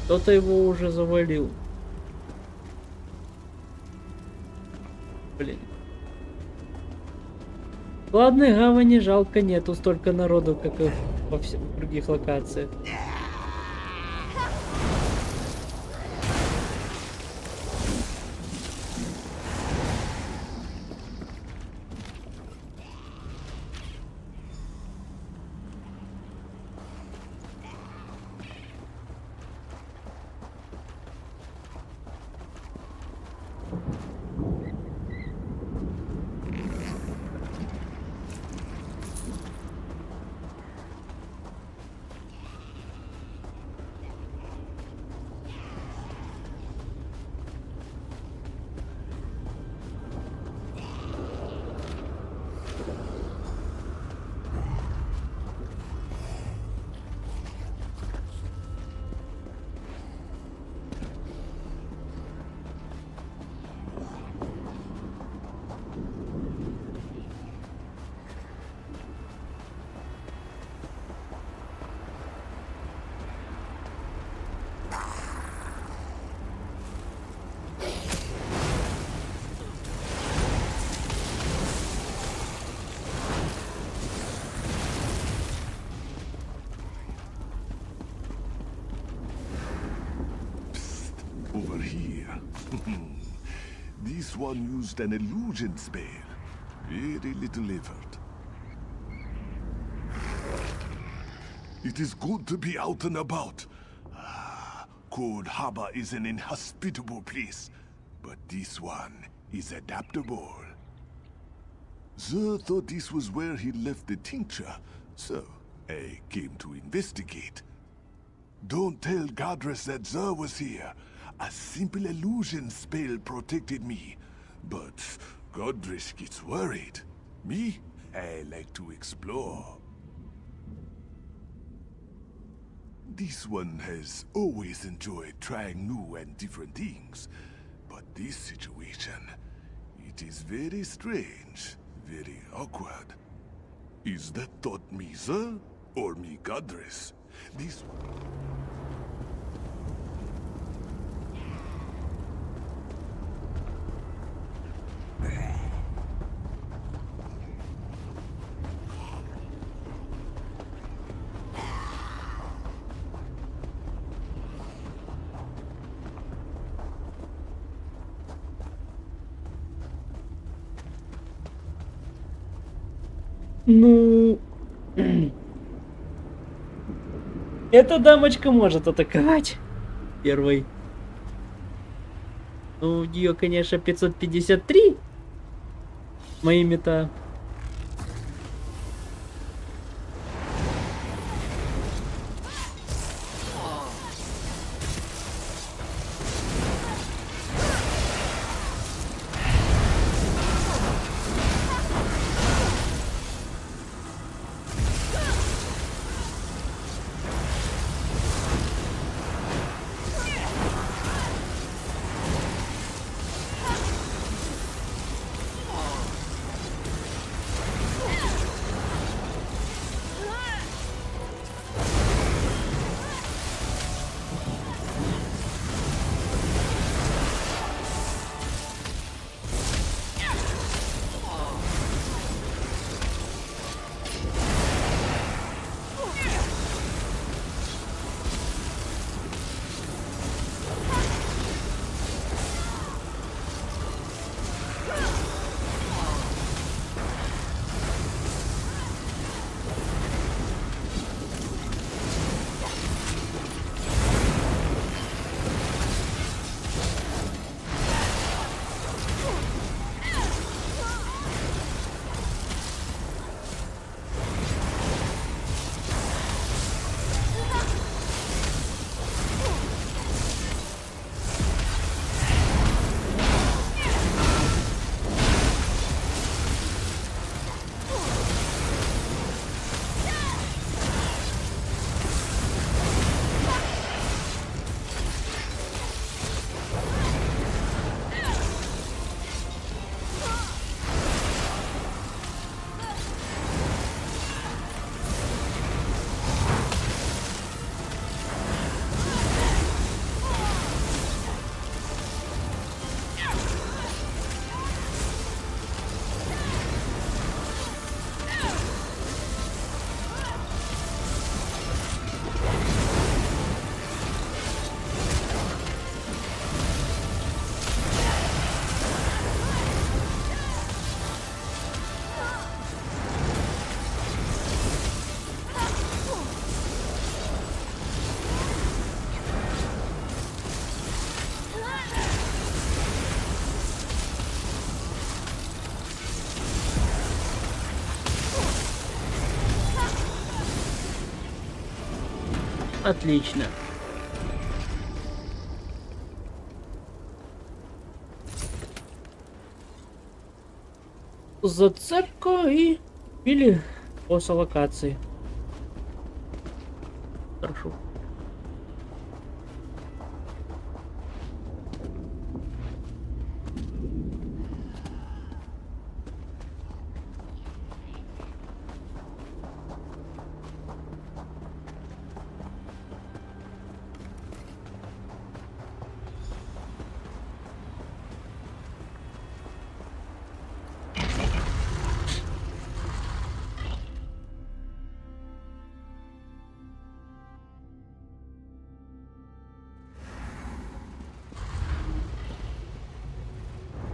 Кто-то его уже завалил. Блин. Ладно, гавани жалко, нету столько народу, как и во всех других локациях. Over here. This one used an illusion spell. Very little effort. It is good to be out and about. Cold Harbor is an inhospitable place, but this one is adaptable. Zer thought this was where he left the tincture, so I came to investigate. Don't tell Godress that Zer was here. A simple illusion spell protected me. But Godress gets worried. Me? I like to explore. This one has always enjoyed trying new and different things. But this situation, it is very strange, very awkward. Is that thought me, Zer? Or me, Godress? This one... Ну... Эта дамочка может атаковать. Первый. Ну, у нее, конечно, 553. Моими-то. Отлично. Зацепка и или после локации. Хорошо.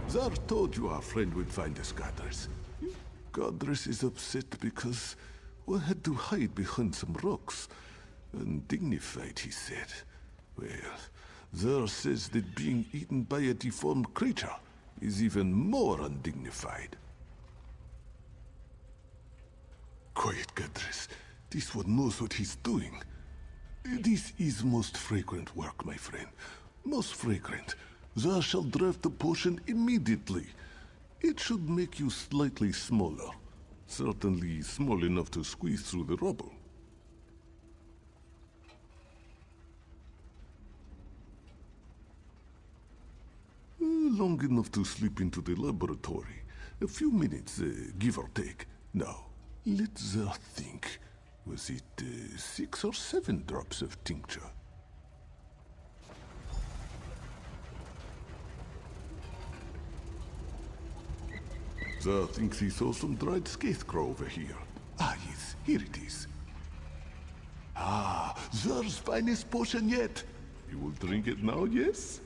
Zar told you our friend would find us, Gadris. Gadris is upset because one had to hide behind some rocks. Undignified, he said. Well, Zar says that being eaten by a deformed creature is even more undignified. Quiet, Gadris. This one knows what he's doing. This is most fragrant work, my friend. Most fragrant. Zar shall draft the potion immediately. It should make you slightly smaller. Certainly small enough to squeeze through the rubble. Long enough to slip into the laboratory. A few minutes, give or take. Now, let Zar think. Was it 6 or 7 drops of tincture? Zar thinks he saw some dried scarecrow over here. Ah, yes, here it is. Ah, Zar's finest potion yet. You will drink it now, yes?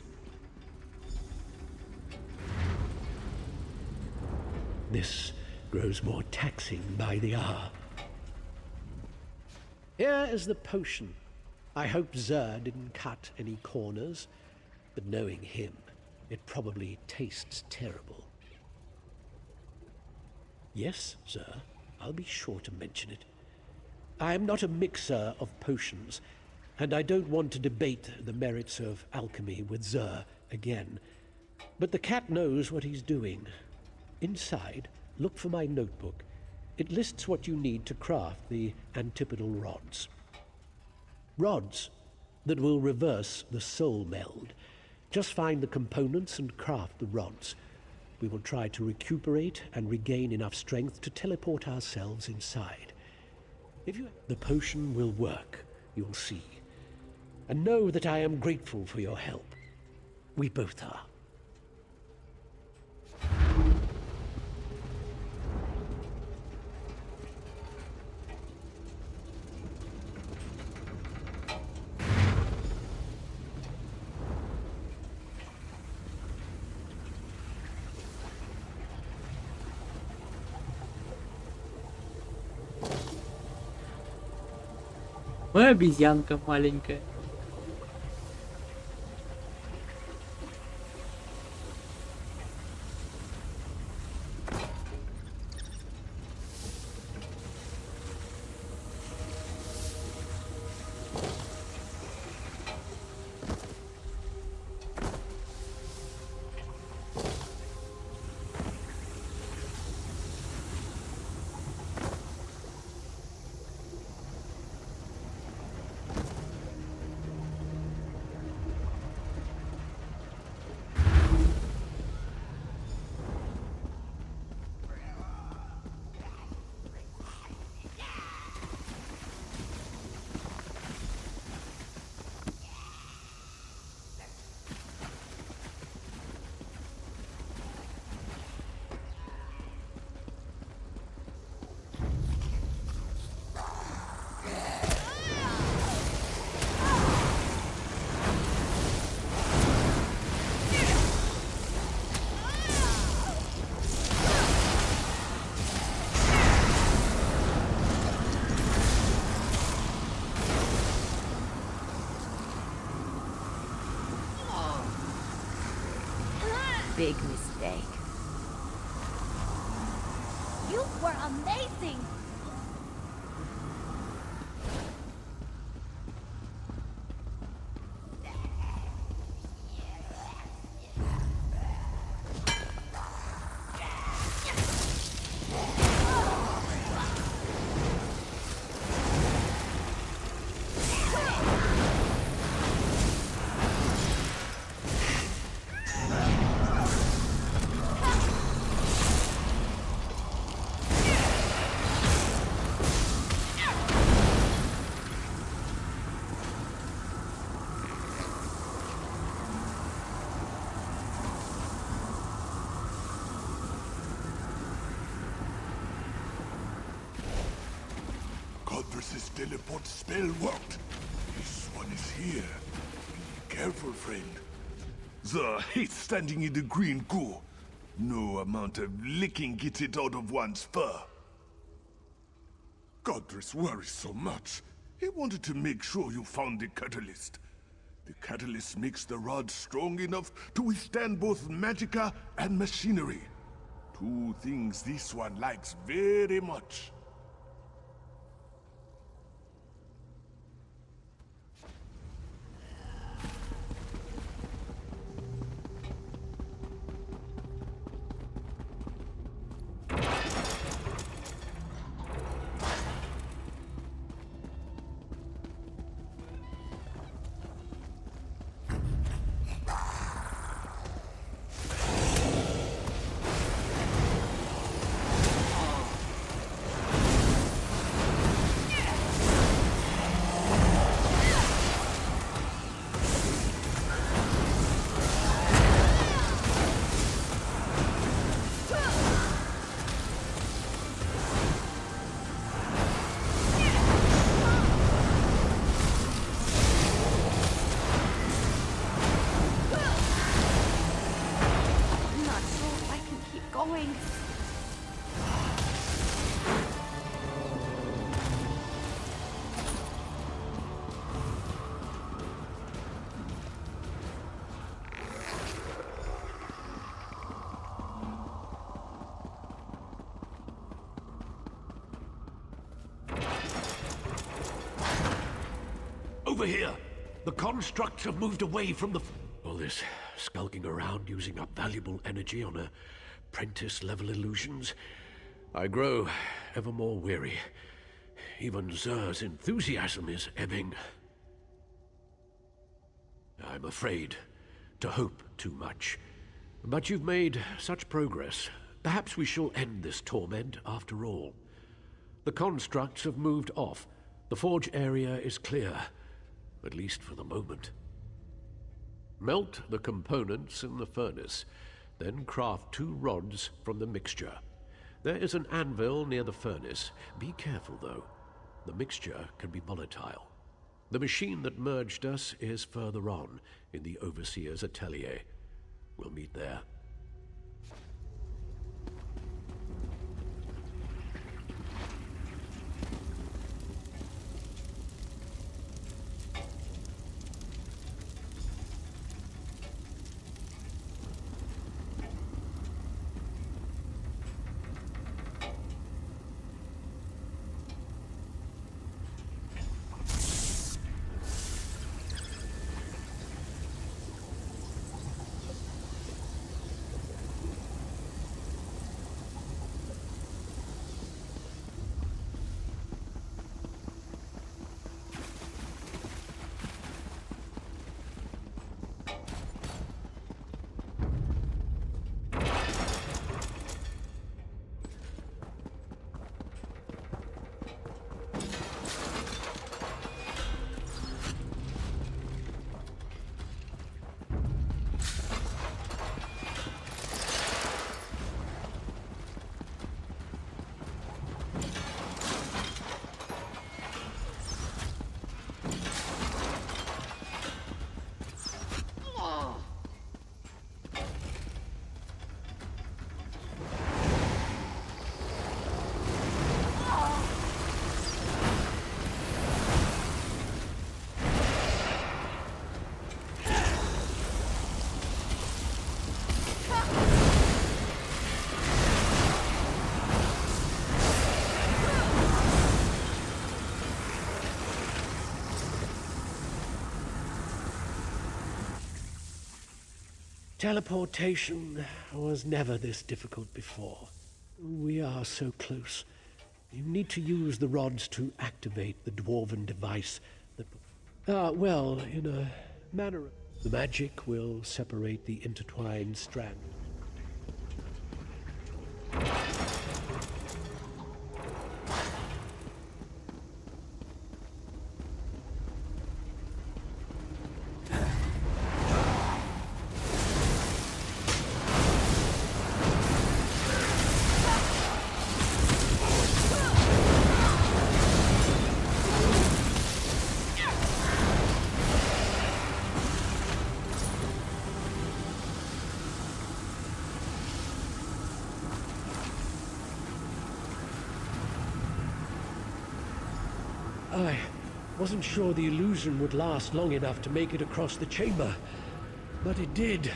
This grows more taxing by the hour. Here is the potion. I hope Zer didn't cut any corners, but knowing him, it probably tastes terrible. Yes, Zer, I'll be sure to mention it. I am not a mixer of potions, and I don't want to debate the merits of alchemy with Zer again. But the cat knows what he's doing. Inside, look for my notebook. It lists what you need to craft the antipodal rods. Rods that will reverse the soul meld. Just find the components and craft the rods. We will try to recuperate and regain enough strength to teleport ourselves inside. The potion will work, you'll see. And know that I am grateful for your help. We both are. Моя обезьянка маленькая. Big mistake. You were amazing! Godress's teleport spell worked. This one is here. Be careful, friend. The hate standing in the green goo. No amount of licking gets it out of one's fur. Godress worries so much. He wanted to make sure you found the catalyst. The catalyst makes the rod strong enough to withstand both magicka and machinery. Two things this one likes very much. Over here! The constructs have moved away from the... All this skulking around using up valuable energy on apprentice-level illusions. I grow ever more weary. Even Zer's enthusiasm is ebbing. I'm afraid to hope too much. But you've made such progress. Perhaps we shall end this torment after all. The constructs have moved off. The forge area is clear. At least for the moment. Melt the components in the furnace, then craft 2 rods from the mixture. There is an anvil near the furnace. Be careful, though. The mixture can be volatile. The machine that merged us is further on, in the Overseer's atelier. We'll meet there. Teleportation was never this difficult before. We are so close. You need to use the rods to activate the dwarven device that... well, in a manner... The magic will separate the intertwined strand. I wasn't sure the illusion would last long enough to make it across the chamber, but it did.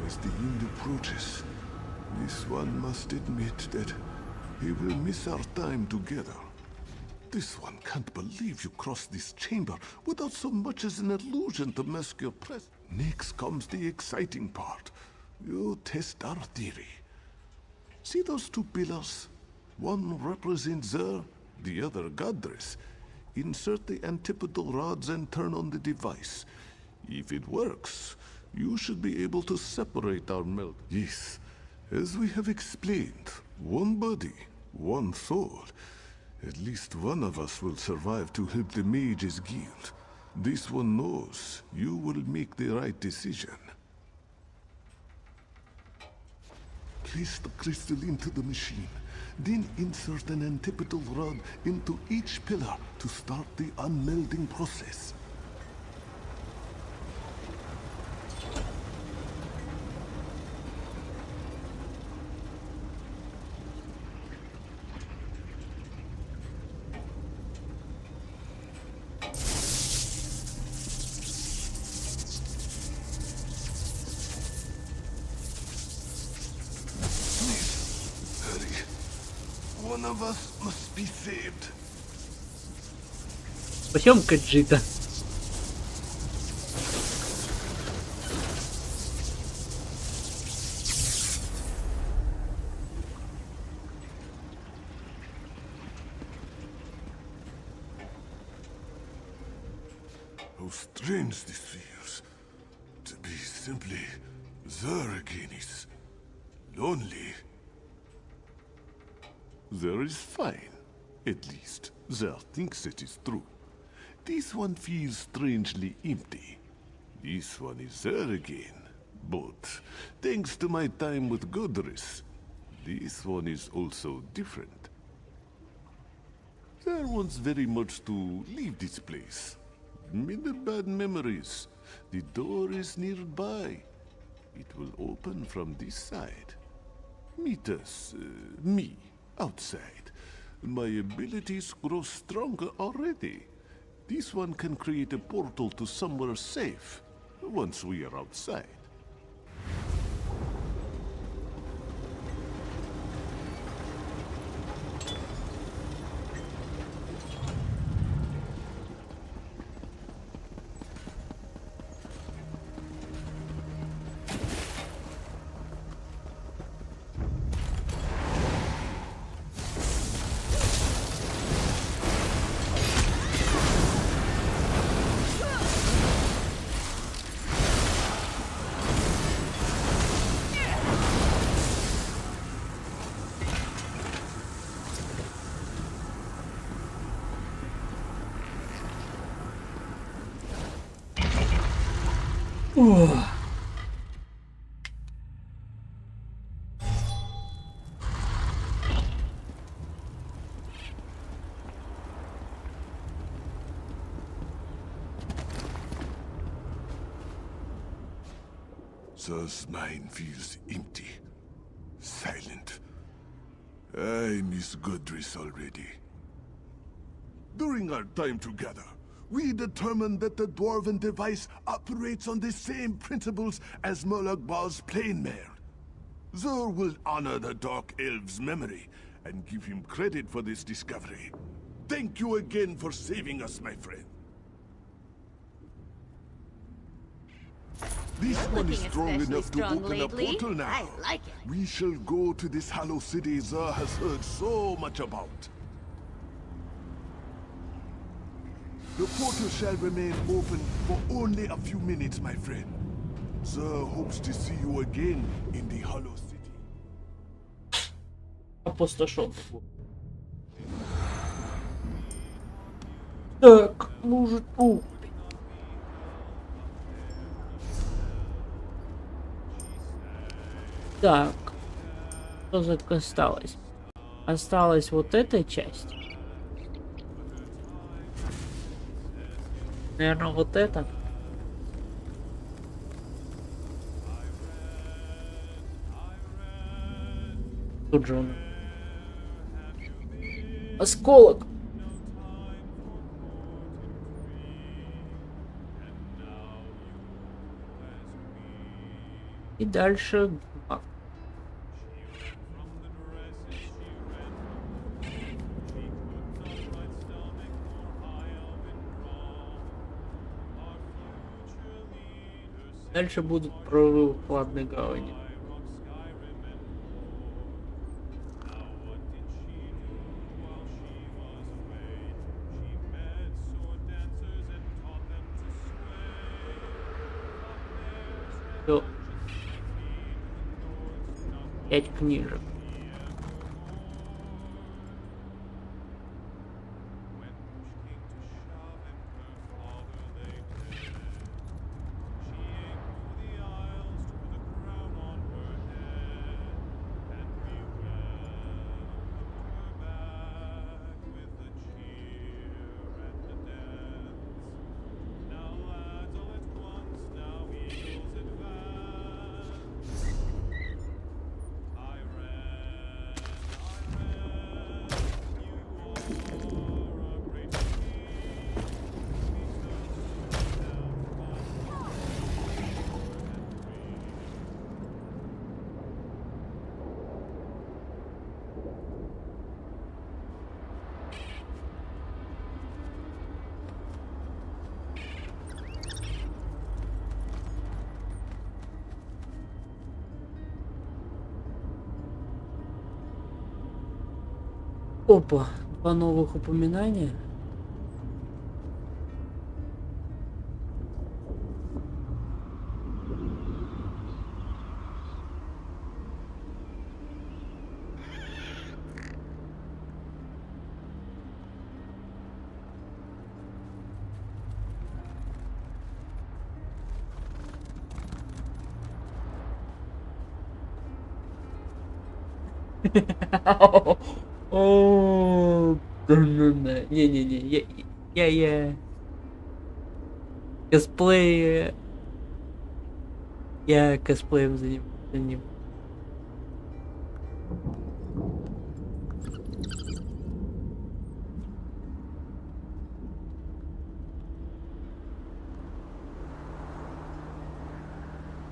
As the end approaches, this one must admit that he will miss our time together. This one can't believe you crossed this chamber without so much as an illusion to mask your presence. Next comes the exciting part. You test our theory. See those two pillars? One represents Zer, the other Godress. Insert the antipodal rods and turn on the device. If it works, you should be able to separate our melt. Yes, as we have explained, one body, one soul. At least one of us will survive to help the Mage's Guild. This one knows you will make the right decision. Place the crystal into the machine. Then insert an antipodal rod into each pillar to start the unmelding process. One of us must be saved. Спасем Каджита. How strange this feels. To be simply there again is lonely. There is fine. At least, Zer thinks it is true. This one feels strangely empty. This one is there again. But, thanks to my time with Godress, this one is also different. Zer wants very much to leave this place. Many bad memories. The door is nearby. It will open from this side. Meet us, me. Outside. My abilities grow stronger already. This one can create a portal to somewhere safe, once we are outside. Zer's mind feels empty, silent. I miss Godress already. During our time together, we determined that the dwarven device operates on the same principles as Molag Bal's plane mare. Zer will honor the Dark Elf's memory and give him credit for this discovery. Thank you again for saving us, my friend. This one is strong enough to open a portal now. I like it. We shall go to this hollow city Zer has heard so much about. The portal shall remain open for only a few minutes, my friend. Zer hopes to see you again in the hollow city. Опустошен. Так, может, Так, что за осталось? Осталась вот эта часть. Наверное, вот это. Тут же он. Осколок. И дальше... Дальше будут прорывы хладной гавани. Все. 5 книжек. Опа, 2 новых упоминания. О, не-не-не, я косплей, я косплеем за ним.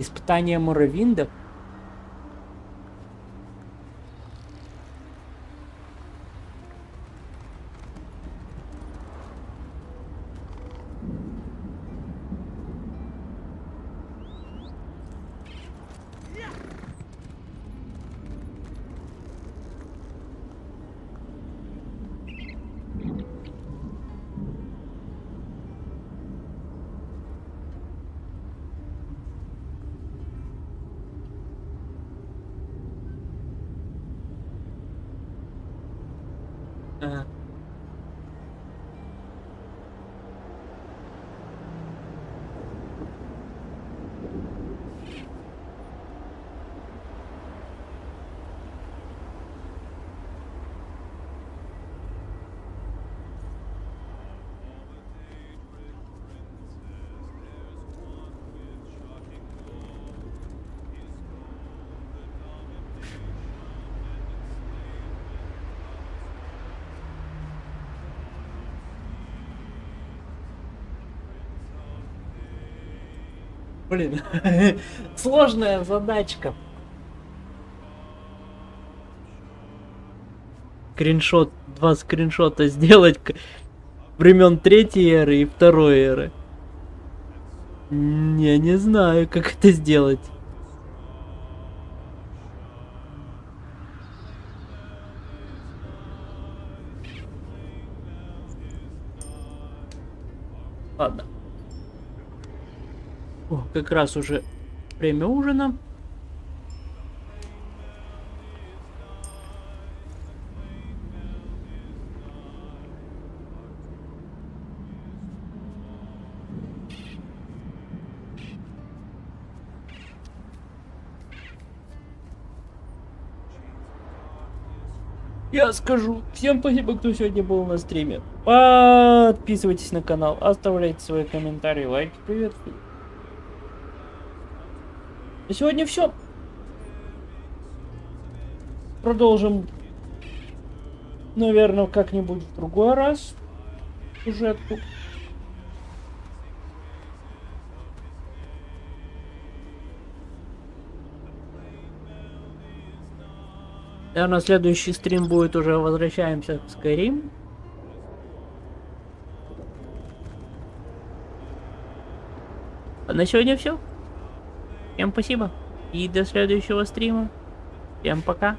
Испытание Моровинда. Ага. Блин, сложная задачка. Скриншот, 2 скриншота сделать времен 3-й эры и 2-й эры. Я не знаю, как это сделать. Ладно. О, как раз уже время ужина. Я скажу всем спасибо, кто сегодня был на стриме. Подписывайтесь на канал, оставляйте свои комментарии, лайки, приветствую. На сегодня все. Продолжим, наверное, как-нибудь в другой раз сюжетку. Наверное, следующий стрим будет уже возвращаемся к скорей. А на сегодня все. Всем спасибо. И до следующего стрима. Всем пока.